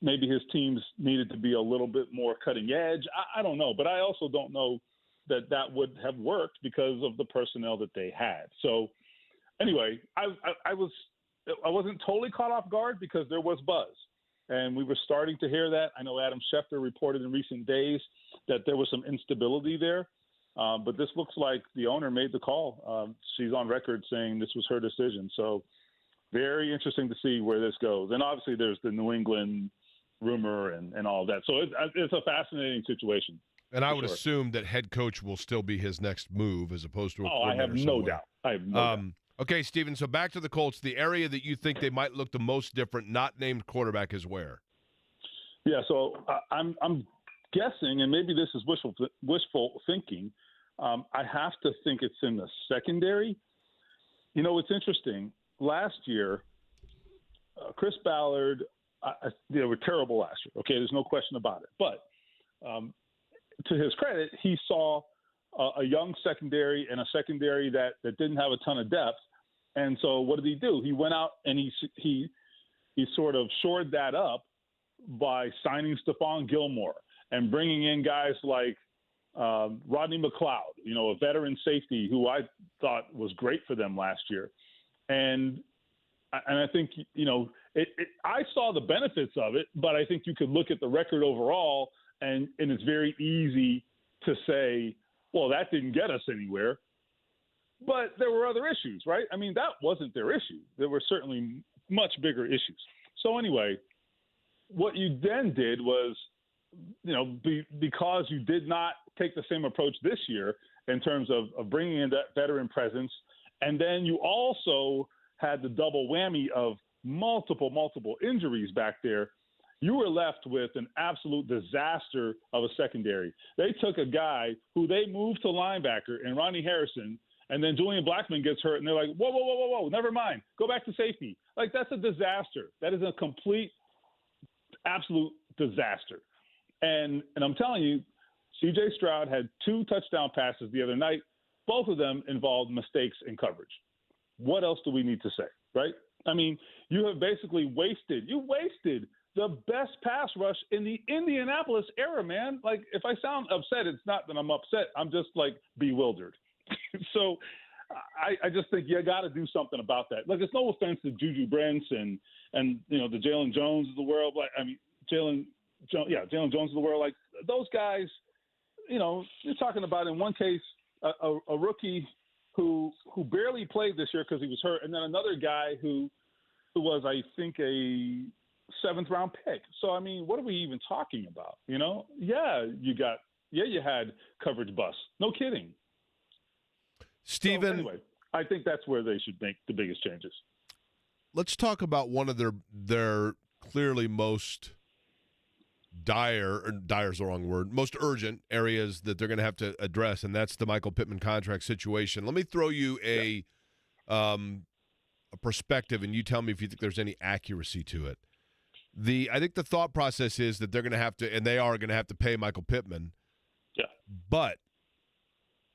his teams needed to be a little bit more cutting edge. I don't know. But I also don't know that would have worked because of the personnel that they had. So anyway, I wasn't totally caught off guard because there was buzz. And we were starting to hear that. I know Adam Schefter reported in recent days that there was some instability there. But this looks like the owner made the call. She's on record saying this was her decision. So very interesting to see where this goes. And obviously there's the New England rumor and all that. So it's a fascinating situation. And I would assume that head coach will still be his next move as opposed to a I have no doubt. I have no doubt. Okay, Steven, so back to the Colts. The area that you think they might look the most different, not named quarterback, is where? Yeah, so I'm guessing, and maybe this is wishful thinking, I have to think it's in the secondary. You know, it's interesting. Last year, Chris Ballard, they were terrible last year. Okay, there's no question about it. But to his credit, he saw a young secondary and a secondary that didn't have a ton of depth. And so what did he do? He went out and he sort of shored that up by signing Stephon Gilmore and bringing in guys like Rodney McLeod, you know, a veteran safety who I thought was great for them last year. And I think, you know, I saw the benefits of it, but I think you could look at the record overall and it's very easy to say, well, that didn't get us anywhere. But there were other issues, right? I mean, that wasn't their issue. There were certainly much bigger issues. So anyway, what you then did was, you know, because you did not take the same approach this year in terms of bringing in that veteran presence, and then you also had the double whammy of multiple injuries back there, you were left with an absolute disaster of a secondary. They took a guy who they moved to linebacker in Ronnie Harrison, and then Julian Blackmon gets hurt, and they're like, whoa, never mind. Go back to safety. Like, that's a disaster. That is a complete, absolute disaster. And I'm telling you, C.J. Stroud had 2 touchdown passes the other night. Both of them involved mistakes in coverage. What else do we need to say, right? I mean, you have basically wasted the best pass rush in the Indianapolis era, man. Like, if I sound upset, it's not that I'm upset. I'm just, like, bewildered. So I just think you got to do something about that. Like, it's no offense to Juju Brents and you know, the Jalen Jones of the world. Like, I mean, Jalen Jones of the world. Like, those guys, you know, you're talking about in one case a rookie who barely played this year because he was hurt, and then another guy who was, I think, a 7th-round pick. So, I mean, what are we even talking about? You know? You had coverage busts. No kidding. Steven. So anyway, I think that's where they should make the biggest changes. Let's talk about one of their clearly most dire's the wrong word, most urgent areas that they're going to have to address, and that's the Michael Pittman contract situation. Let me throw you a perspective, and you tell me if you think there's any accuracy to it. I think the thought process is that they're going to have to, and they are going to have to pay Michael Pittman. Yeah. But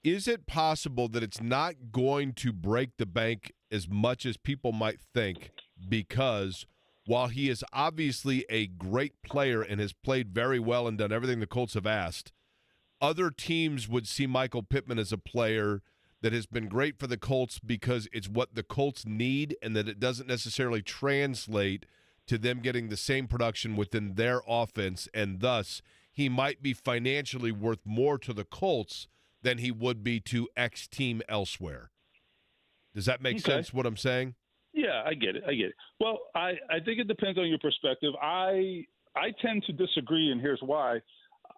is it possible that it's not going to break the bank as much as people might think? Because while he is obviously a great player and has played very well and done everything the Colts have asked, other teams would see Michael Pittman as a player that has been great for the Colts because it's what the Colts need and that it doesn't necessarily translate to them getting the same production within their offense, and thus he might be financially worth more to the Colts than he would be to X team elsewhere. Does that make sense, what I'm saying? Yeah, I get it. Well, I think it depends on your perspective. I tend to disagree, and here's why.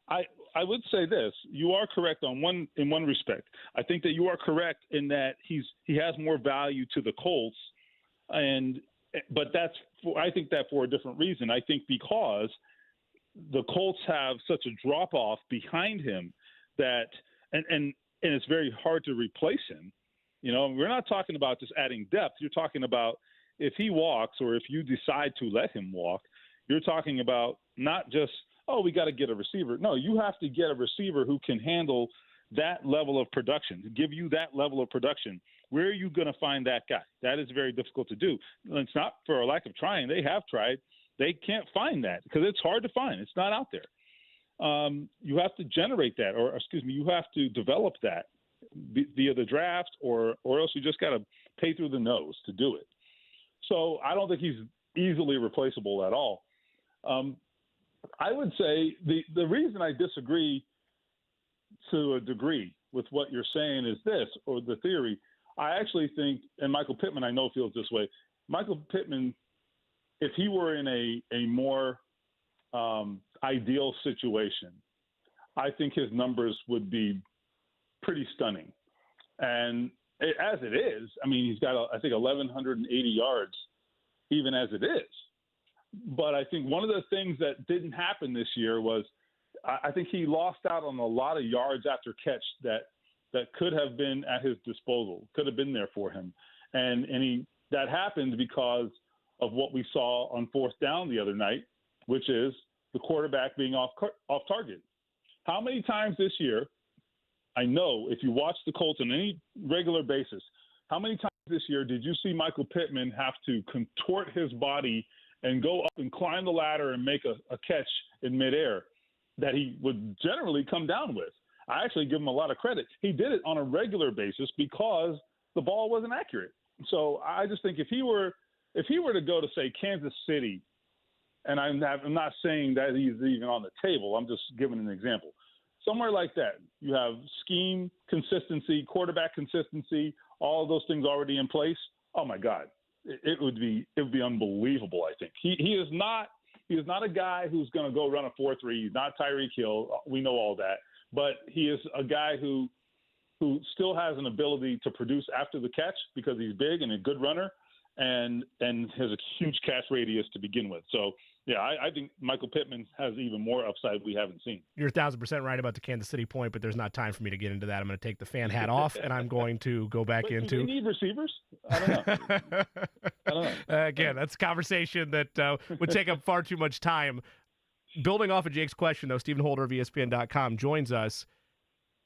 I would say this. You are correct in one respect. I think that you are correct in that he has more value to the Colts, but I think that for a different reason. I think because the Colts have such a drop-off behind him that and it's very hard to replace him. You know, we're not talking about just adding depth. You're talking about if he walks or if you decide to let him walk, you're talking about not just, we got to get a receiver. No, you have to get a receiver who can handle that level of production, give you that level of production. Where are you going to find that guy? That is very difficult to do. It's not for a lack of trying. They have tried. They can't find that because it's hard to find. It's not out there. You have to generate that, you have to develop that via the draft, or else you just got to pay through the nose to do it. So I don't think he's easily replaceable at all. I would say the reason I disagree to a degree with what you're saying is this, or the theory. I actually think, and Michael Pittman I know feels this way, Michael Pittman, if he were in a more ideal situation, I think his numbers would be pretty stunning. And as it is, I mean, he's got, I think, 1,180 yards, even as it is. But I think one of the things that didn't happen this year was I think he lost out on a lot of yards after catch that could have been at his disposal, could have been there for him. And that happened because of what we saw on fourth down the other night, which is the quarterback being off target. How many times this year, I know if you watch the Colts on any regular basis, how many times this year did you see Michael Pittman have to contort his body and go up and climb the ladder and make a catch in midair that he would generally come down with? I actually give him a lot of credit. He did it on a regular basis because the ball wasn't accurate. So I just think if he were to go to, say, Kansas City, and I'm not saying that he's even on the table, I'm just giving an example. Somewhere like that, you have scheme, consistency, quarterback consistency, all of those things already in place. Oh my God, it would be unbelievable. I think he is not a guy who's going to go run a 4.3. He's not Tyreek Hill. We know all that, but he is a guy who still has an ability to produce after the catch because he's big and a good runner, and has a huge catch radius to begin with. So. Yeah, I think Michael Pittman has even more upside we haven't seen. You're 1,000% right about the Kansas City point, but there's not time for me to get into that. I'm going to take the fan hat off, and I'm going to go back into. Do they need receivers? I don't know. Again, that's a conversation that would take up far too much time. Building off of Jake's question, though, Stephen Holder of ESPN.com joins us.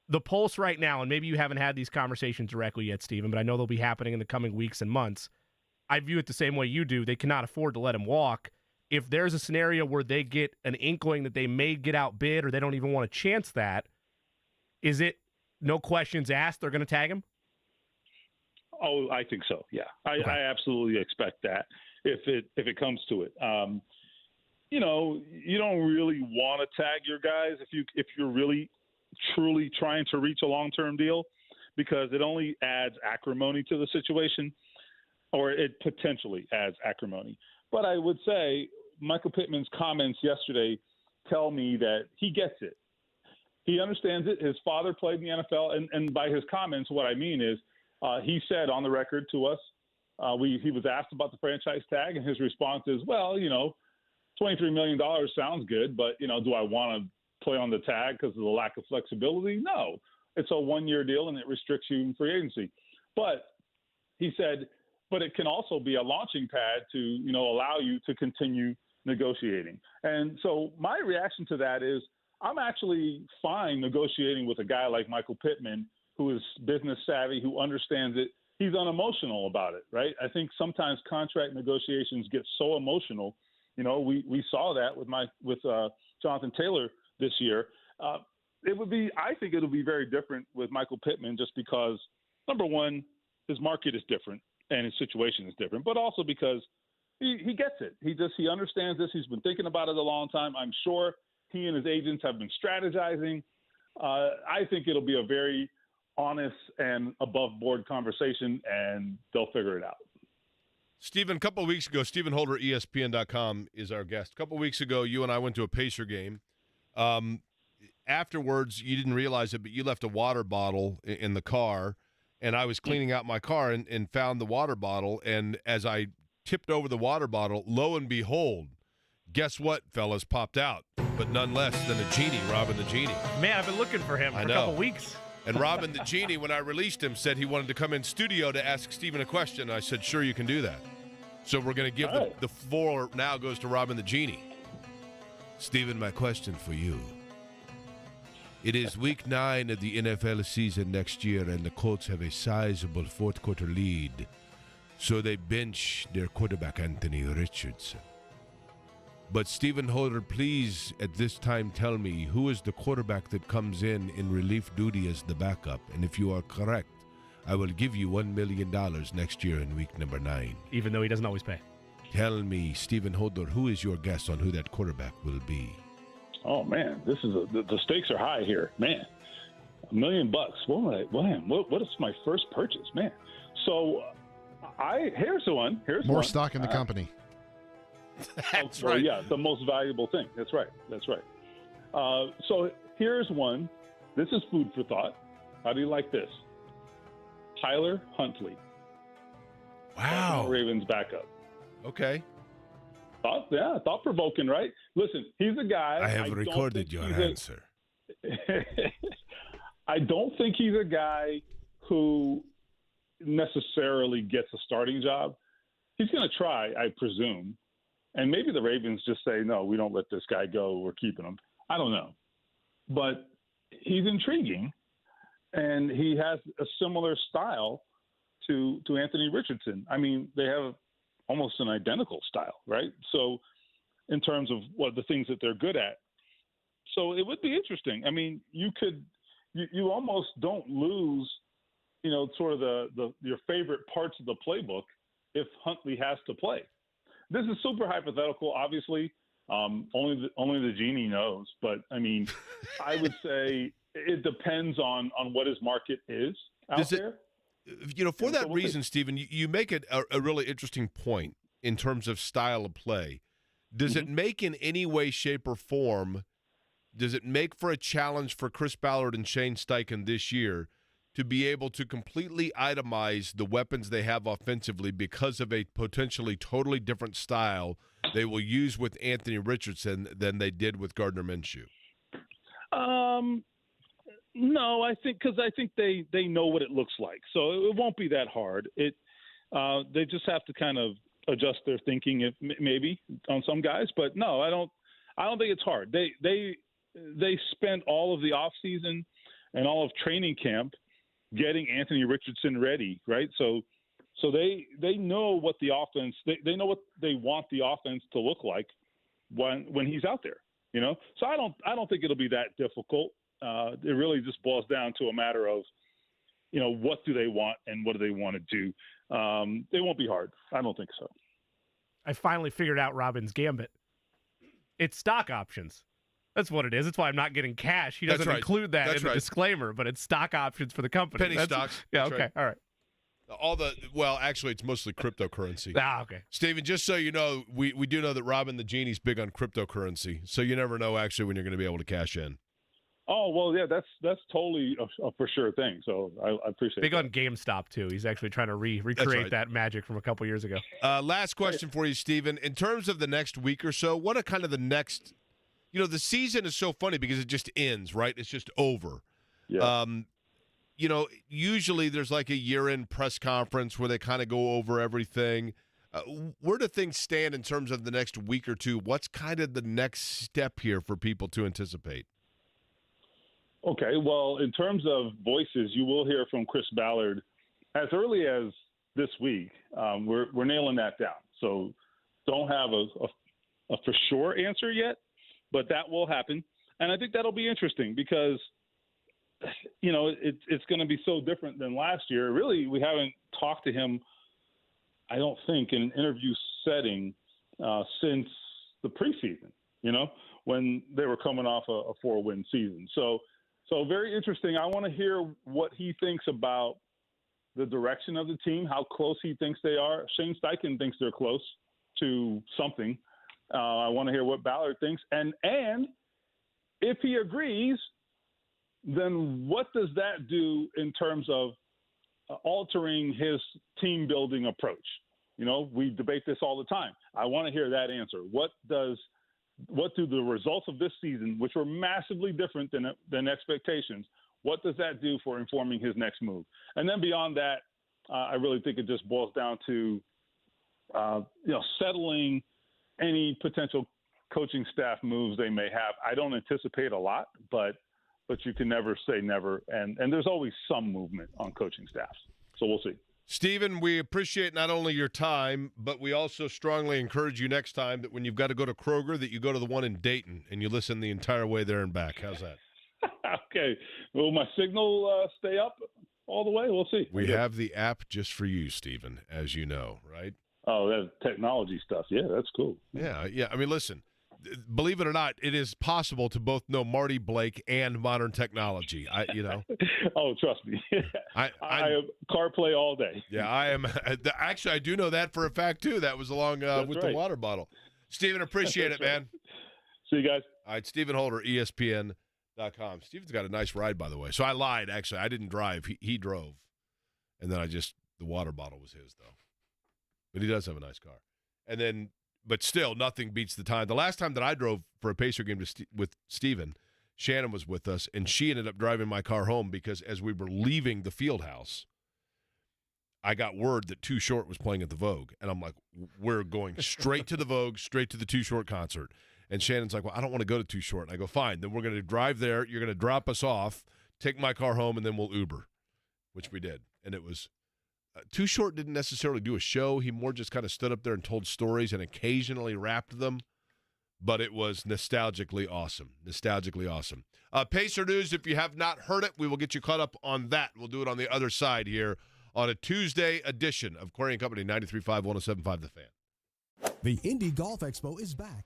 The pulse right now, and maybe you haven't had these conversations directly yet, Stephen, but I know they'll be happening in the coming weeks and months. I view it the same way you do. They cannot afford to let him walk. If there's a scenario where they get an inkling that they may get outbid or they don't even want to chance that, is it no questions asked they're going to tag him? Oh, I think so. Yeah, I absolutely expect that if it comes to it. You don't really want to tag your guys if you're really truly trying to reach a long-term deal, because it only adds acrimony to the situation, or it potentially adds acrimony. But I would say Michael Pittman's comments yesterday tell me that he gets it. He understands it. His father played in the NFL, and by his comments, what I mean is he said on the record to us, he was asked about the franchise tag, and his response is, well, $23 million sounds good, but, do I want to play on the tag because of the lack of flexibility? No. It's a one-year deal, and it restricts you in free agency. But he said, but it can also be a launching pad to, allow you to continue negotiating. And so my reaction to that is I'm actually fine negotiating with a guy like Michael Pittman, who is business savvy, who understands it. He's unemotional about it, right? I think sometimes contract negotiations get so emotional. We saw that with Jonathan Taylor this year. I think it'll be very different with Michael Pittman, just because, number one, his market is different and his situation is different, but also because he gets it. He understands this. He's been thinking about it a long time. I'm sure he and his agents have been strategizing. I think it'll be a very honest and above-board conversation, and they'll figure it out. Stephen, a couple of weeks ago, Stephen Holder, ESPN.com, is our guest. A couple of weeks ago, you and I went to a Pacer game. Afterwards, you didn't realize it, but you left a water bottle in the car, and I was cleaning out my car and found the water bottle, and as I tipped over the water bottle, lo and behold, guess what, fellas, popped out, but none less than a genie, Robin the Genie. Man, I've been looking for him for a couple weeks. And Robin the Genie, when I released him, said he wanted to come in studio to ask Stephen a question. I said, sure, you can do that. So we're going to give the floor now goes to Robin the Genie. Stephen, my question for you. It is week 9 of the NFL season next year, and the Colts have a sizable fourth-quarter lead. So they bench their quarterback, Anthony Richardson. But Stephen Holder, please, at this time, tell me, who is the quarterback that comes in relief duty as the backup? And if you are correct, I will give you $1 million next year in week number 9. Even though he doesn't always pay. Tell me, Stephen Holder, who is your guess on who that quarterback will be? Oh, man, this is the stakes are high here. Man, $1 million. What is my first purchase, man? So here's one. More stock in the company. That's right. Yeah, the most valuable thing. That's right. So Here's one. This is food for thought. How do you like this? Tyler Huntley. Wow. Ravens backup. Okay. Thought-provoking, right? Listen, he's a guy. I have recorded your answer. I don't think he's a guy who necessarily gets a starting job. He's going to try, I presume. And maybe the Ravens just say, no, we don't let this guy go. We're keeping him. I don't know. But he's intriguing, and he has a similar style to Anthony Richardson. I mean, they have almost an identical style, right? So in terms of what the things that they're good at. So it would be interesting. I mean, you almost don't lose, sort of your favorite parts of the playbook if Huntley has to play. This is super hypothetical, obviously. Only the genie knows. But, I mean, I would say it depends on what his market is out there. For that reason, Stephen, you make it a really interesting point in terms of style of play. Does it make in any way, shape, or form, does it make for a challenge for Chris Ballard and Shane Steichen this year to be able to completely itemize the weapons they have offensively because of a potentially totally different style they will use with Anthony Richardson than they did with Gardner Minshew? No, I think they know what it looks like, so it won't be that hard. They just have to kind of adjust their thinking, maybe on some guys. But no, I don't think it's hard. They spent all of the offseason and all of training camp getting Anthony Richardson ready, right? So they know what the offense they know what they want the offense to look like when he's out there, So I don't think it'll be that difficult. It really just boils down to a matter of, what do they want and what do they want to do. It won't be hard. I don't think so. I finally figured out Robin's gambit. It's stock options. That's what it is. That's why I'm not getting cash. He doesn't include that in the disclaimer, but it's stock options for the company. Penny stocks. Yeah, That's okay. right. All right. Actually, it's mostly cryptocurrency. Okay. Stephen, just so you know, we do know that Robin the Genie's big on cryptocurrency, so you never know actually when you're going to be able to cash in. Oh, well, yeah, that's totally a for sure thing, so I appreciate it. Big on GameStop, too. He's actually trying to recreate that magic from a couple years ago. Last question for you, Stephen. In terms of the next week or so, what are kind of the next – the season is so funny because it just ends, right? It's just over. Yeah. Usually there's like a year-end press conference where they kind of go over everything. Where do things stand in terms of the next week or two? What's kind of the next step here for people to anticipate? Okay, well, in terms of voices, you will hear from Chris Ballard as early as this week. We're nailing that down. So don't have a for sure answer yet, but that will happen. And I think that'll be interesting because, it's going to be so different than last year. Really, we haven't talked to him, I don't think, in an interview setting since the preseason, when they were coming off a 4-win season. So very interesting. I want to hear what he thinks about the direction of the team, how close he thinks they are. Shane Steichen thinks they're close to something. I want to hear what Ballard thinks. And if he agrees, then what does that do in terms of altering his team-building approach? We debate this all the time. I want to hear that answer. What do the results of this season, which were massively different than expectations, what does that do for informing his next move? And then beyond that, I really think it just boils down to, settling any potential coaching staff moves they may have. I don't anticipate a lot, but you can never say never. And there's always some movement on coaching staffs. So we'll see. Stephen, we appreciate not only your time, but we also strongly encourage you next time that when you've got to go to Kroger, that you go to the one in Dayton and you listen the entire way there and back. How's that? Okay. Will my signal stay up all the way? We'll see. We have the app just for you, Stephen, as you know, right? Oh, that's technology stuff. Yeah, that's cool. Yeah. I mean, listen, believe it or not, it is possible to both know Marty Blake and modern technology. Oh, trust me. I CarPlay all day. Yeah, I am. Actually, I do know that for a fact, too. That was along with the water bottle. Stephen, appreciate it, man. See you guys. All right, Stephen Holder, ESPN .com. Steven's got a nice ride, by the way. So I lied, actually. I didn't drive. He drove. And then the water bottle was his, though. But he does have a nice car. And then, but still, nothing beats the time. The last time that I drove for a Pacer game with Steven, Shannon was with us, and she ended up driving my car home because as we were leaving the field house, I got word that Too Short was playing at the Vogue. And I'm like, we're going straight to the Vogue, straight to the Too Short concert. And Shannon's like, well, I don't want to go to Too Short. And I go, fine. Then we're going to drive there. You're going to drop us off, take my car home, and then we'll Uber, which we did. And it was Too Short didn't necessarily do a show. He more just kind of stood up there and told stories and occasionally rapped them. But it was nostalgically awesome. Nostalgically awesome. Pacer news, if you have not heard it, we will get you caught up on that. We'll do it on the other side here on a Tuesday edition of Query and Company, 93.5, 107.5 The Fan. The Indy Golf Expo is back.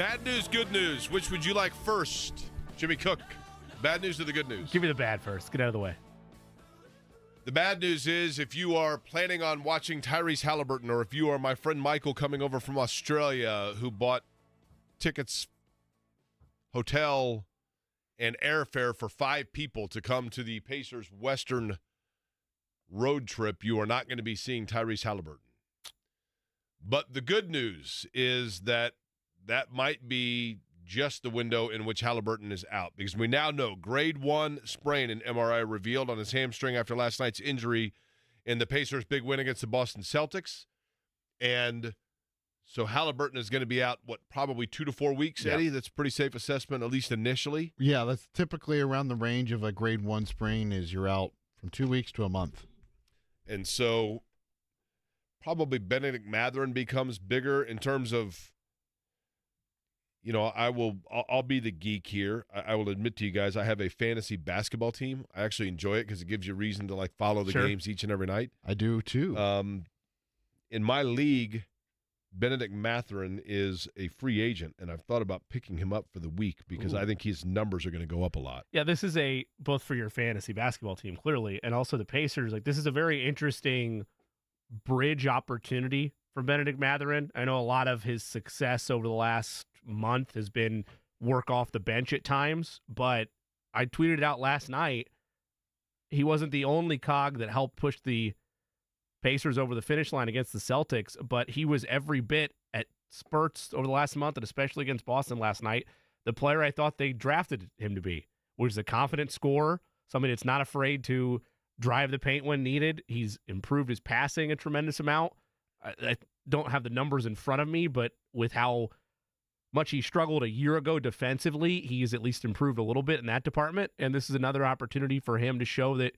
Bad news, good news. Which would you like first, Jimmy Cook? Bad news or the good news? Give me the bad first. Get out of the way. The bad news is if you are planning on watching Tyrese Haliburton, or if you are my friend Michael coming over from Australia who bought tickets, hotel, and airfare for 5 people to come to the Pacers Western road trip, you are not going to be seeing Tyrese Haliburton. But the good news is that might be just the window in which Haliburton is out, because we now know grade 1 sprain in MRI revealed on his hamstring after last night's injury in the Pacers' big win against the Boston Celtics. And so Haliburton is going to be out, probably 2 to 4 weeks, Eddie? That's a pretty safe assessment, at least initially. Yeah, that's typically around the range of a grade 1 sprain is you're out from 2 weeks to a month. And so probably Benedict Mathurin becomes bigger in terms of, I'll be the geek here. I will admit to you guys, I have a fantasy basketball team. I actually enjoy it because it gives you reason to follow the games each and every night. I do too. In my league, Benedict Mathurin is a free agent, and I've thought about picking him up for the week because I think his numbers are going to go up a lot. Yeah, this is both for your fantasy basketball team, clearly, and also the Pacers. This is a very interesting bridge opportunity for Benedict Mathurin. I know a lot of his success over the last month has been work off the bench at times, but I tweeted it out last night. He wasn't the only cog that helped push the Pacers over the finish line against the Celtics, but he was every bit at spurts over the last month, and especially against Boston last night, the player I thought they drafted him to be, which is a confident scorer, somebody that's not afraid to drive the paint when needed. He's improved his passing a tremendous amount. I don't have the numbers in front of me, but with how much he struggled a year ago defensively, he's at least improved a little bit in that department, and this is another opportunity for him to show that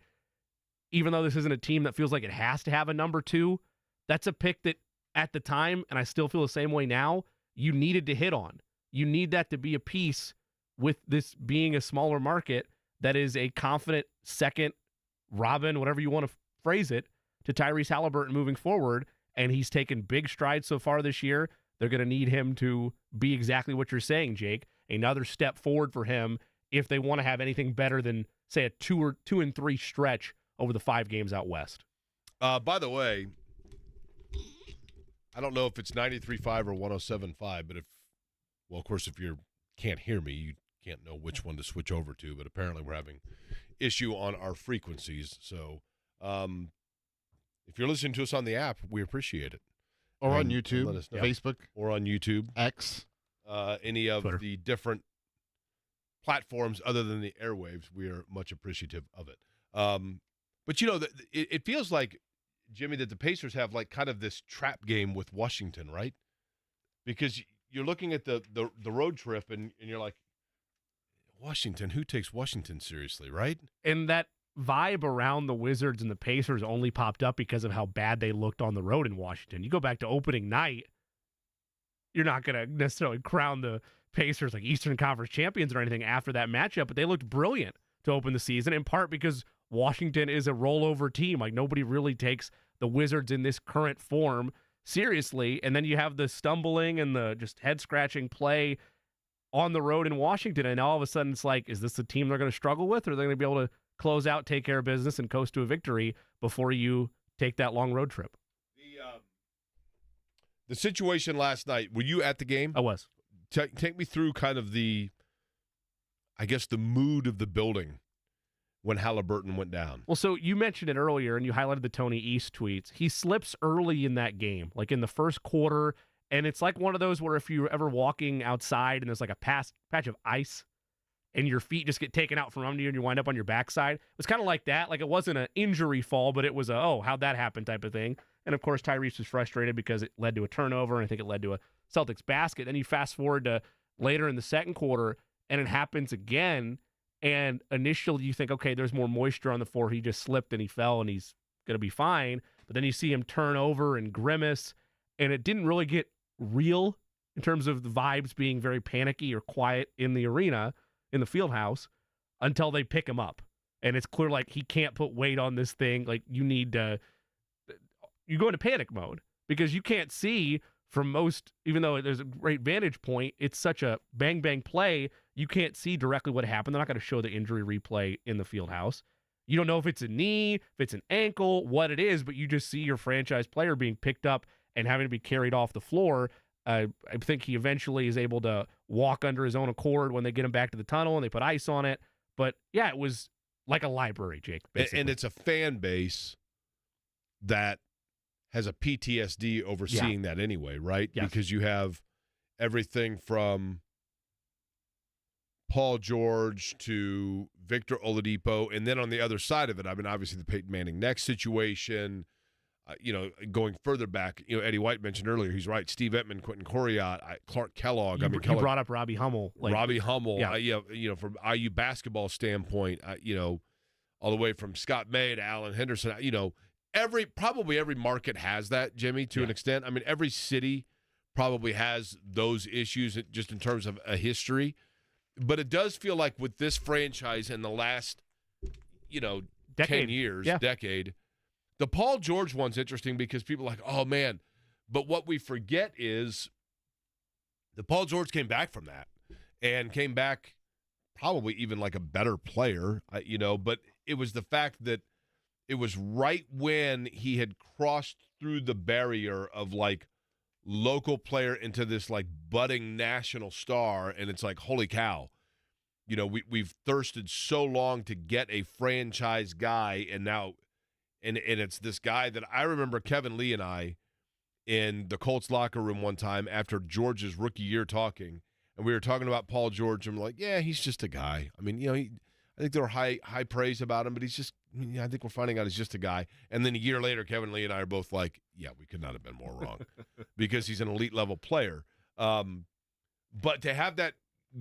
even though this isn't a team that feels like it has to have a number 2, that's a pick that at the time, and I still feel the same way now, you needed to hit on. You need that to be a piece with this being a smaller market that is a confident second Robin, whatever you want to phrase it, to Tyrese Haliburton moving forward, and he's taken big strides so far this year. They're going to need him to be exactly what you're saying, Jake, another step forward for him if they want to have anything better than, say, a 2 and 3 stretch over the 5 games out west. By the way, I don't know if it's 93.5 or 107.5, but of course, if you can't hear me, you can't know which one to switch over to, but apparently we're having issue on our frequencies. So if you're listening to us on the app, we appreciate it. Or on YouTube, let us know. Facebook. Or on YouTube. X. Any of Twitter. the different platforms other than the airwaves, we are much appreciative of it. But, it feels like, Jimmy, that the Pacers have kind of this trap game with Washington, right? Because you're looking at the road trip and you're like, Washington, who takes Washington seriously, right? And that vibe around the Wizards and the Pacers only popped up because of how bad they looked on the road in Washington. You go back to opening night, you're not going to necessarily crown the Pacers Eastern Conference champions or anything after that matchup, but they looked brilliant to open the season, in part because Washington is a rollover team. Nobody really takes the Wizards in this current form seriously. And then you have the stumbling and the just head-scratching play on the road in Washington, and all of a sudden it's is this a team they're going to struggle with, or are they going to be able to close out, take care of business, and coast to a victory before you take that long road trip? The situation last night, were you at the game? I was. Take me through kind of the mood of the building when Haliburton went down. Well, so you mentioned it earlier, and you highlighted the Tony East tweets. He slips early in that game, in the first quarter, and it's one of those where if you're ever walking outside and there's a patch of ice and your feet just get taken out from under you and you wind up on your backside. It was kind of like that. It wasn't an injury fall, but it was how'd that happen type of thing. And, of course, Tyrese was frustrated because it led to a turnover, and I think it led to a Celtics basket. Then you fast forward to later in the second quarter, and it happens again. And initially you think, okay, there's more moisture on the floor. He just slipped and he fell and he's going to be fine. But then you see him turn over and grimace, and it didn't really get real in terms of the vibes being very panicky or quiet in the arena, in the field house, until they pick him up. And it's clear he can't put weight on this thing. You need to – you go into panic mode because you can't see from most, even though there's a great vantage point, it's such a bang play, you can't see directly what happened. They're not going to show the injury replay in the field house. You don't know if it's a knee, if it's an ankle, what it is, but you just see your franchise player being picked up and having to be carried off the floor. I think he eventually is able to walk under his own accord when they get him back to the tunnel and they put ice on it. But, yeah, it was like a library, Jake, basically. And it's a fan base that has a PTSD over seeing that anyway, right? Yes. Because you have everything from Paul George to Victor Oladipo, and then on the other side of it, I mean, obviously the Peyton Manning next situation, going further back, Eddie White mentioned earlier, he's right, Steve Ettman, Quentin Coriat, Clark Kellogg. You brought up Robbie Hummel. Robbie Hummel, from IU basketball standpoint, all the way from Scott May to Alan Henderson, probably every market has that, Jimmy, to an extent. I mean, every city probably has those issues just in terms of a history. But it does feel like with this franchise in the last, 10 years, decade, the Paul George one's interesting because people are like, oh, man. But what we forget is the Paul George came back from that and came back probably even like a better player, but it was the fact that it was right when he had crossed through the barrier of like local player into this like budding national star, and it's like, holy cow, we've thirsted so long to get a franchise guy, and now and it's this guy that I remember Kevin Lee and I in the Colts locker room one time after George's rookie year talking, and we were talking about Paul George, and we're like, yeah, he's just a guy. I mean, I think there were high praise about him, but he's just, I think we're finding out he's just a guy. And then a year later, Kevin Lee and I are both like, yeah, we could not have been more wrong because he's an elite level player. But to have that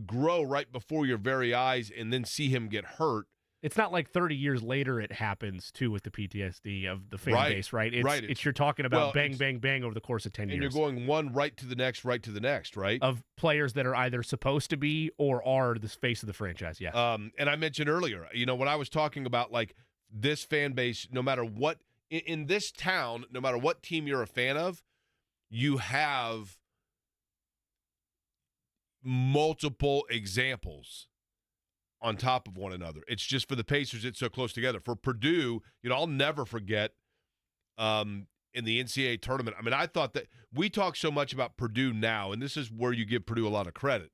grow right before your very eyes and then see him get hurt. It's not like 30 years later it happens, too, with the PTSD of the fan base, right? It's you're talking about bang over the course of 10 years. And you're going one right to the next, right? Of players that are either supposed to be or are the face of the franchise, yes. And I mentioned earlier, when I was talking about, like, this fan base, no matter what, in this town, no matter what team you're a fan of, you have multiple examples on top of one another. It's just for the Pacers, it's so close together. For Purdue, I'll never forget in the NCAA tournament. I mean, I thought that we talk so much about Purdue now, and this is where you give Purdue a lot of credit,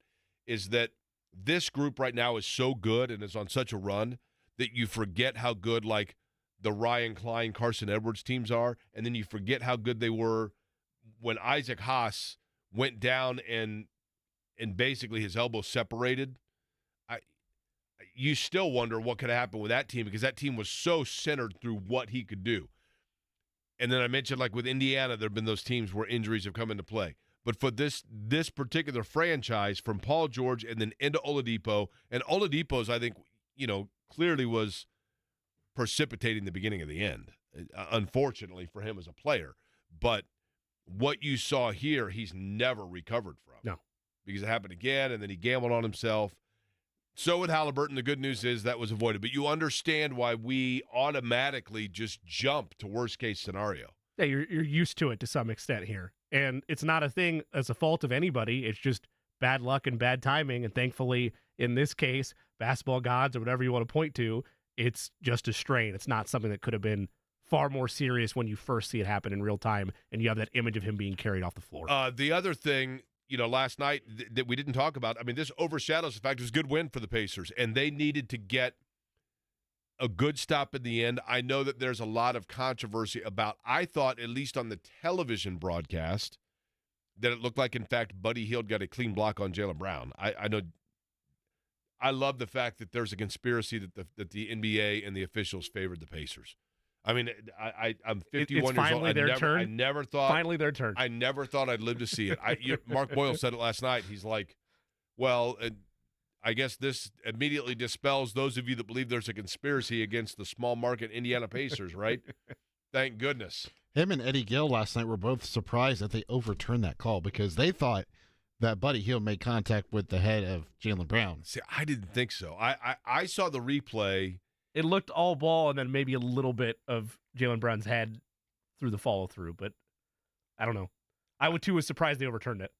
is that this group right now is so good and is on such a run that you forget how good, like, the Ryan Klein, Carson Edwards teams are, and then you forget how good they were when Isaac Haas went down and basically his elbow separated. You still wonder what could happen with that team because that team was so centered through what he could do. And then I mentioned, like, with Indiana, there have been those teams where injuries have come into play. But for this particular franchise, from Paul George and then into Oladipo, and Oladipo's, I think, clearly was precipitating the beginning of the end, unfortunately for him as a player. But what you saw here, he's never recovered from. No. Because it happened again, and then he gambled on himself. So with Haliburton, the good news is that was avoided. But you understand why we automatically just jump to worst-case scenario. Yeah, you're used to it to some extent here. And it's not a thing as a fault of anybody. It's just bad luck and bad timing. And thankfully, in this case, basketball gods or whatever you want to point to, it's just a strain. It's not something that could have been far more serious when you first see it happen in real time and you have that image of him being carried off the floor. The other thing, last night that we didn't talk about, I mean, this overshadows the fact it was a good win for the Pacers, and they needed to get a good stop in the end. I know that there's a lot of controversy about, I thought, at least on the television broadcast, that it looked like, in fact, Buddy Hield got a clean block on Jaylen Brown. I know. I love the fact that there's a conspiracy that the NBA and the officials favored the Pacers. I mean, I'm 51 years old. I never thought. Finally their turn. I never thought I'd live to see it. Mark Boyle said it last night. He's like, well, I guess this immediately dispels those of you that believe there's a conspiracy against the small market Indiana Pacers, right? Thank goodness. Him and Eddie Gill last night were both surprised that they overturned that call because they thought that Buddy Hield made contact with the head of Jaylen Brown. See, I didn't think so. I saw the replay. It looked all ball and then maybe a little bit of Jaylen Brown's head through the follow-through, but I don't know. I would too. Was surprised they overturned it.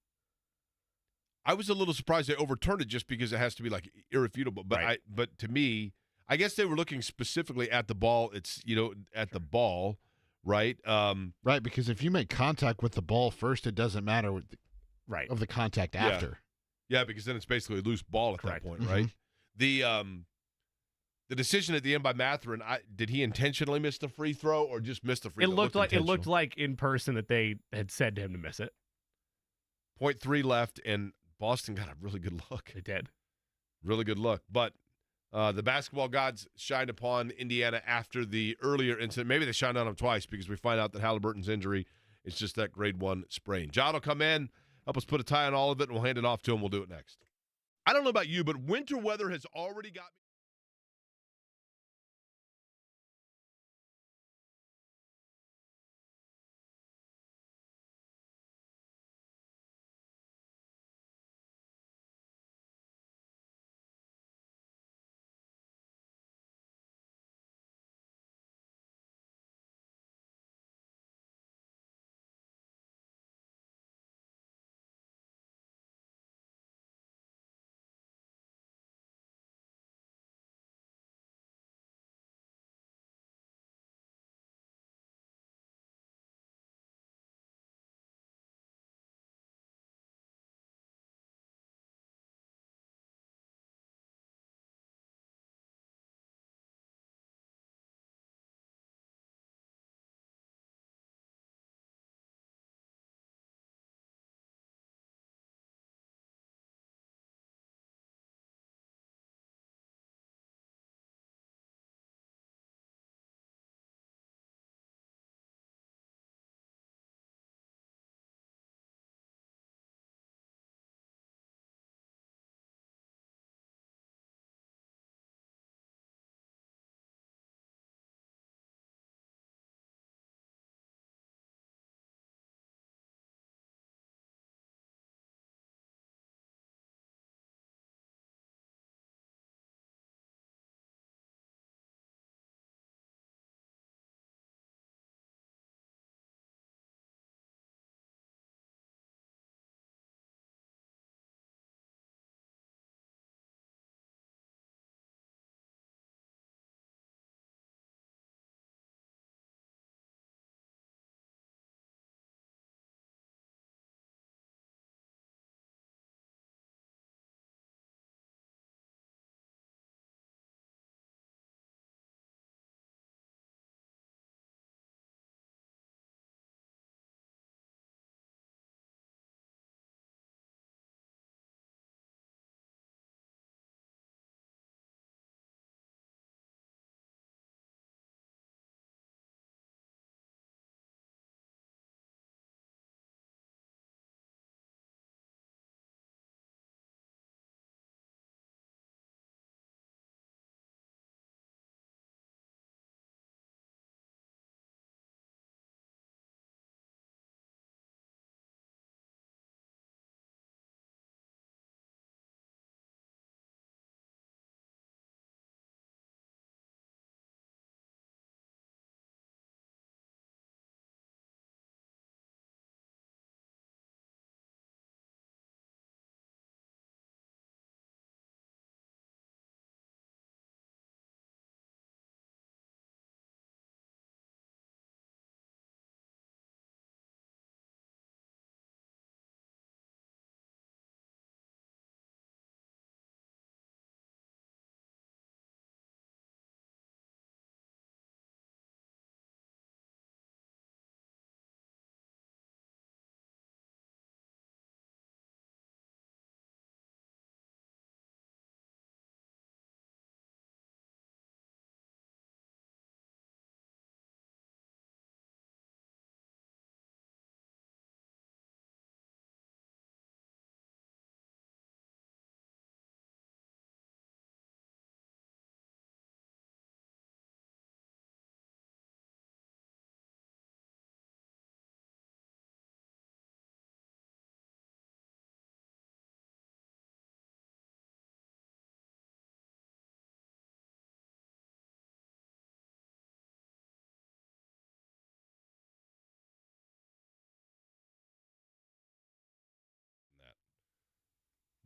I was a little surprised they overturned it just because it has to be like irrefutable. But Right. but to me, I guess they were looking specifically at the ball. It's at the ball, right? Right, because if you make contact with the ball first, it doesn't matter Right. of the contact after. Yeah, because then it's basically a loose ball at Correct. that point, right? Mhm. The decision at the end by Matherin, did he intentionally miss the free throw or just miss the free It throw? looked like intentional. in person that they had said to him to miss it. 0.3 left, and Boston got a really good look. They did. Really good look. But the basketball gods shined upon Indiana after the earlier incident. Maybe they shined on them twice because we find out that Haliburton's injury is just that grade 1 sprain. John will come in, help us put a tie on all of it, and we'll hand it off to him. We'll do it next. I don't know about you, but winter weather has already got me.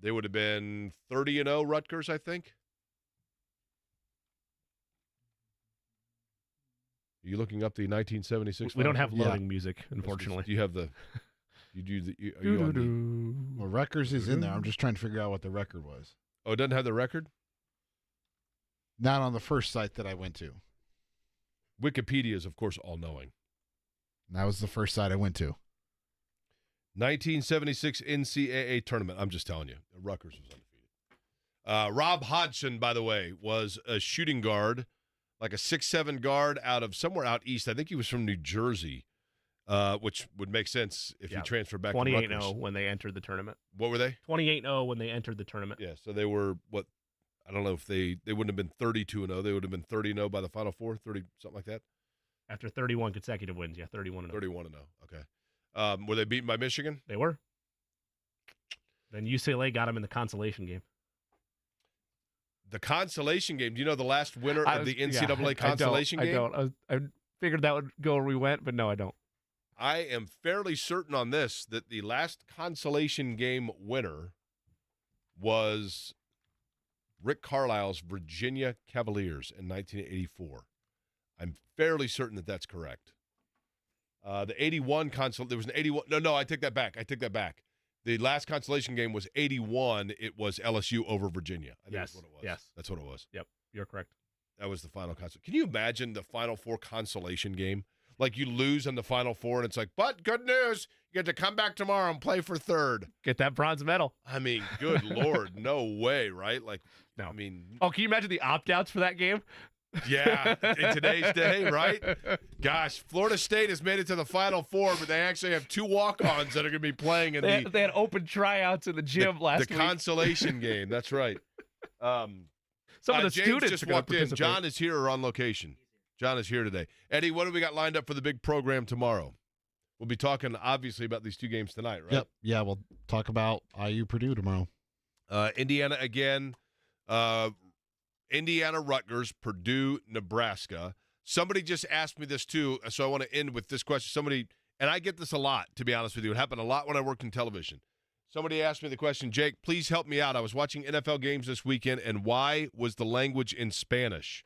They would have been 30-0 Rutgers, I think. Are you looking up the 1976? We don't have loading music, unfortunately. Do you have the? You do the? Are you on the, Well, Rutgers is in there. I'm just trying to figure out what the record was. oh, it doesn't have the record? Not on the first site that I went to. Wikipedia is, of course, all-knowing. That was the first site I went to. 1976 NCAA tournament. I'm just telling you, Rutgers was undefeated. Rob Hodgson, by the way, was a shooting guard, like a 6'7" guard out of somewhere out east. I think he was from New Jersey, which would make sense if he transferred back to Rutgers. 28-0 when they entered the tournament. What were they? 28-0 when they entered the tournament. Yeah, so they were, what, I don't know if they wouldn't have been 32-0. They would have been 30-0 by the Final Four, 30, something like that. After 31 consecutive wins, 31-0. 31-0, okay. Were they beaten by Michigan? They were. Then UCLA got them in the consolation game. The consolation game. Do you know the last winner of the NCAA consolation game? I don't. I figured that would go where we went, but no, I don't. I am fairly certain on this that the last consolation game winner was Rick Carlisle's Virginia Cavaliers in 1984. I'm fairly certain that that's correct. The 81 there was an 81. No, I take that back. The last consolation game was 81. It was LSU over Virginia. I think that's what it was. Yes. That's what it was. Yep, you're correct. That was the final consolation. Can you imagine the Final Four consolation game? Like you lose in the Final Four, and it's like, but good news, you get to come back tomorrow and play for third. Get that bronze medal. I mean, good Lord, no way, right? Like, no. I mean. Oh, can you imagine the opt-outs for that game? Yeah, in today's day, right? Gosh, Florida State has made it to the Final Four, but they actually have 2 walk-ons that are going to be playing in they had open tryouts in the gym last week. The consolation game, that's right. Some of the James students just are walked in. participate. John is here or on location. John is here today. Eddie, what do we got lined up for the big program tomorrow? We'll be talking, obviously, about these 2 games tonight, right? Yep. Yeah, we'll talk about IU Purdue tomorrow. Indiana again. Indiana, Rutgers, Purdue, Nebraska. Somebody just asked me this too, so I want to end with this question. And I get this a lot, to be honest with you. It happened a lot when I worked in television. Somebody asked me the question, Jake, please help me out. I was watching NFL games this weekend, and why was the language in Spanish?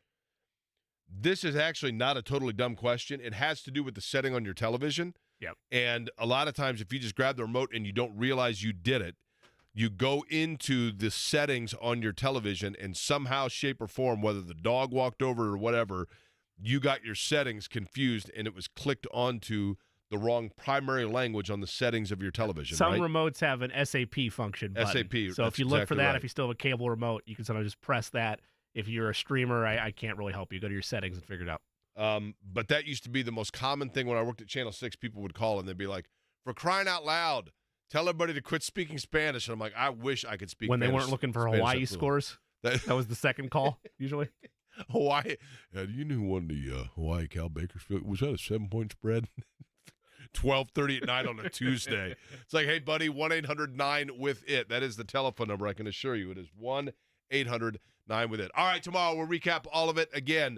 This is actually not a totally dumb question. It has to do with the setting on your television. Yep. And a lot of times, if you just grab the remote and you don't realize you did it, you go into the settings on your television and somehow, shape, or form, whether the dog walked over or whatever, you got your settings confused and it was clicked onto the wrong primary language on the settings of your television. Some right? remotes have an SAP function button. SAP. So if you look for that, if you still have a cable remote, you can sometimes just press that. If you're a streamer, I can't really help you. Go to your settings and figure it out. But that used to be the most common thing when I worked at Channel 6. People would call and they'd be like, for crying out loud, tell everybody to quit speaking Spanish. And I'm like, I wish I could speak when Spanish. When they weren't looking for Hawaii scores. That was the second call, usually. Hawaii. Do you know who won the Hawaii Cal Bakersfield? Was that a 7-point spread? 12:30 at night on a Tuesday. It's like, hey, buddy, 1-800-9-WITH-IT. That is the telephone number. I can assure you it is 1-800-9-WITH-IT. All right, tomorrow we'll recap all of it again.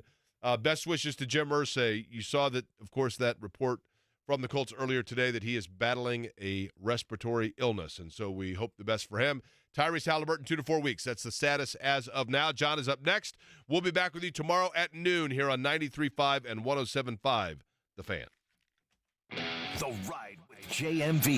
Best wishes to Jim Irsay. You saw that, of course, that report from the Colts earlier today that he is battling a respiratory illness, and so we hope the best for him. Tyrese Haliburton, 2 to 4 weeks. That's the status as of now. John is up next. We'll be back with you tomorrow at noon here on 93.5 and 107.5, The Fan. The Ride with JMV.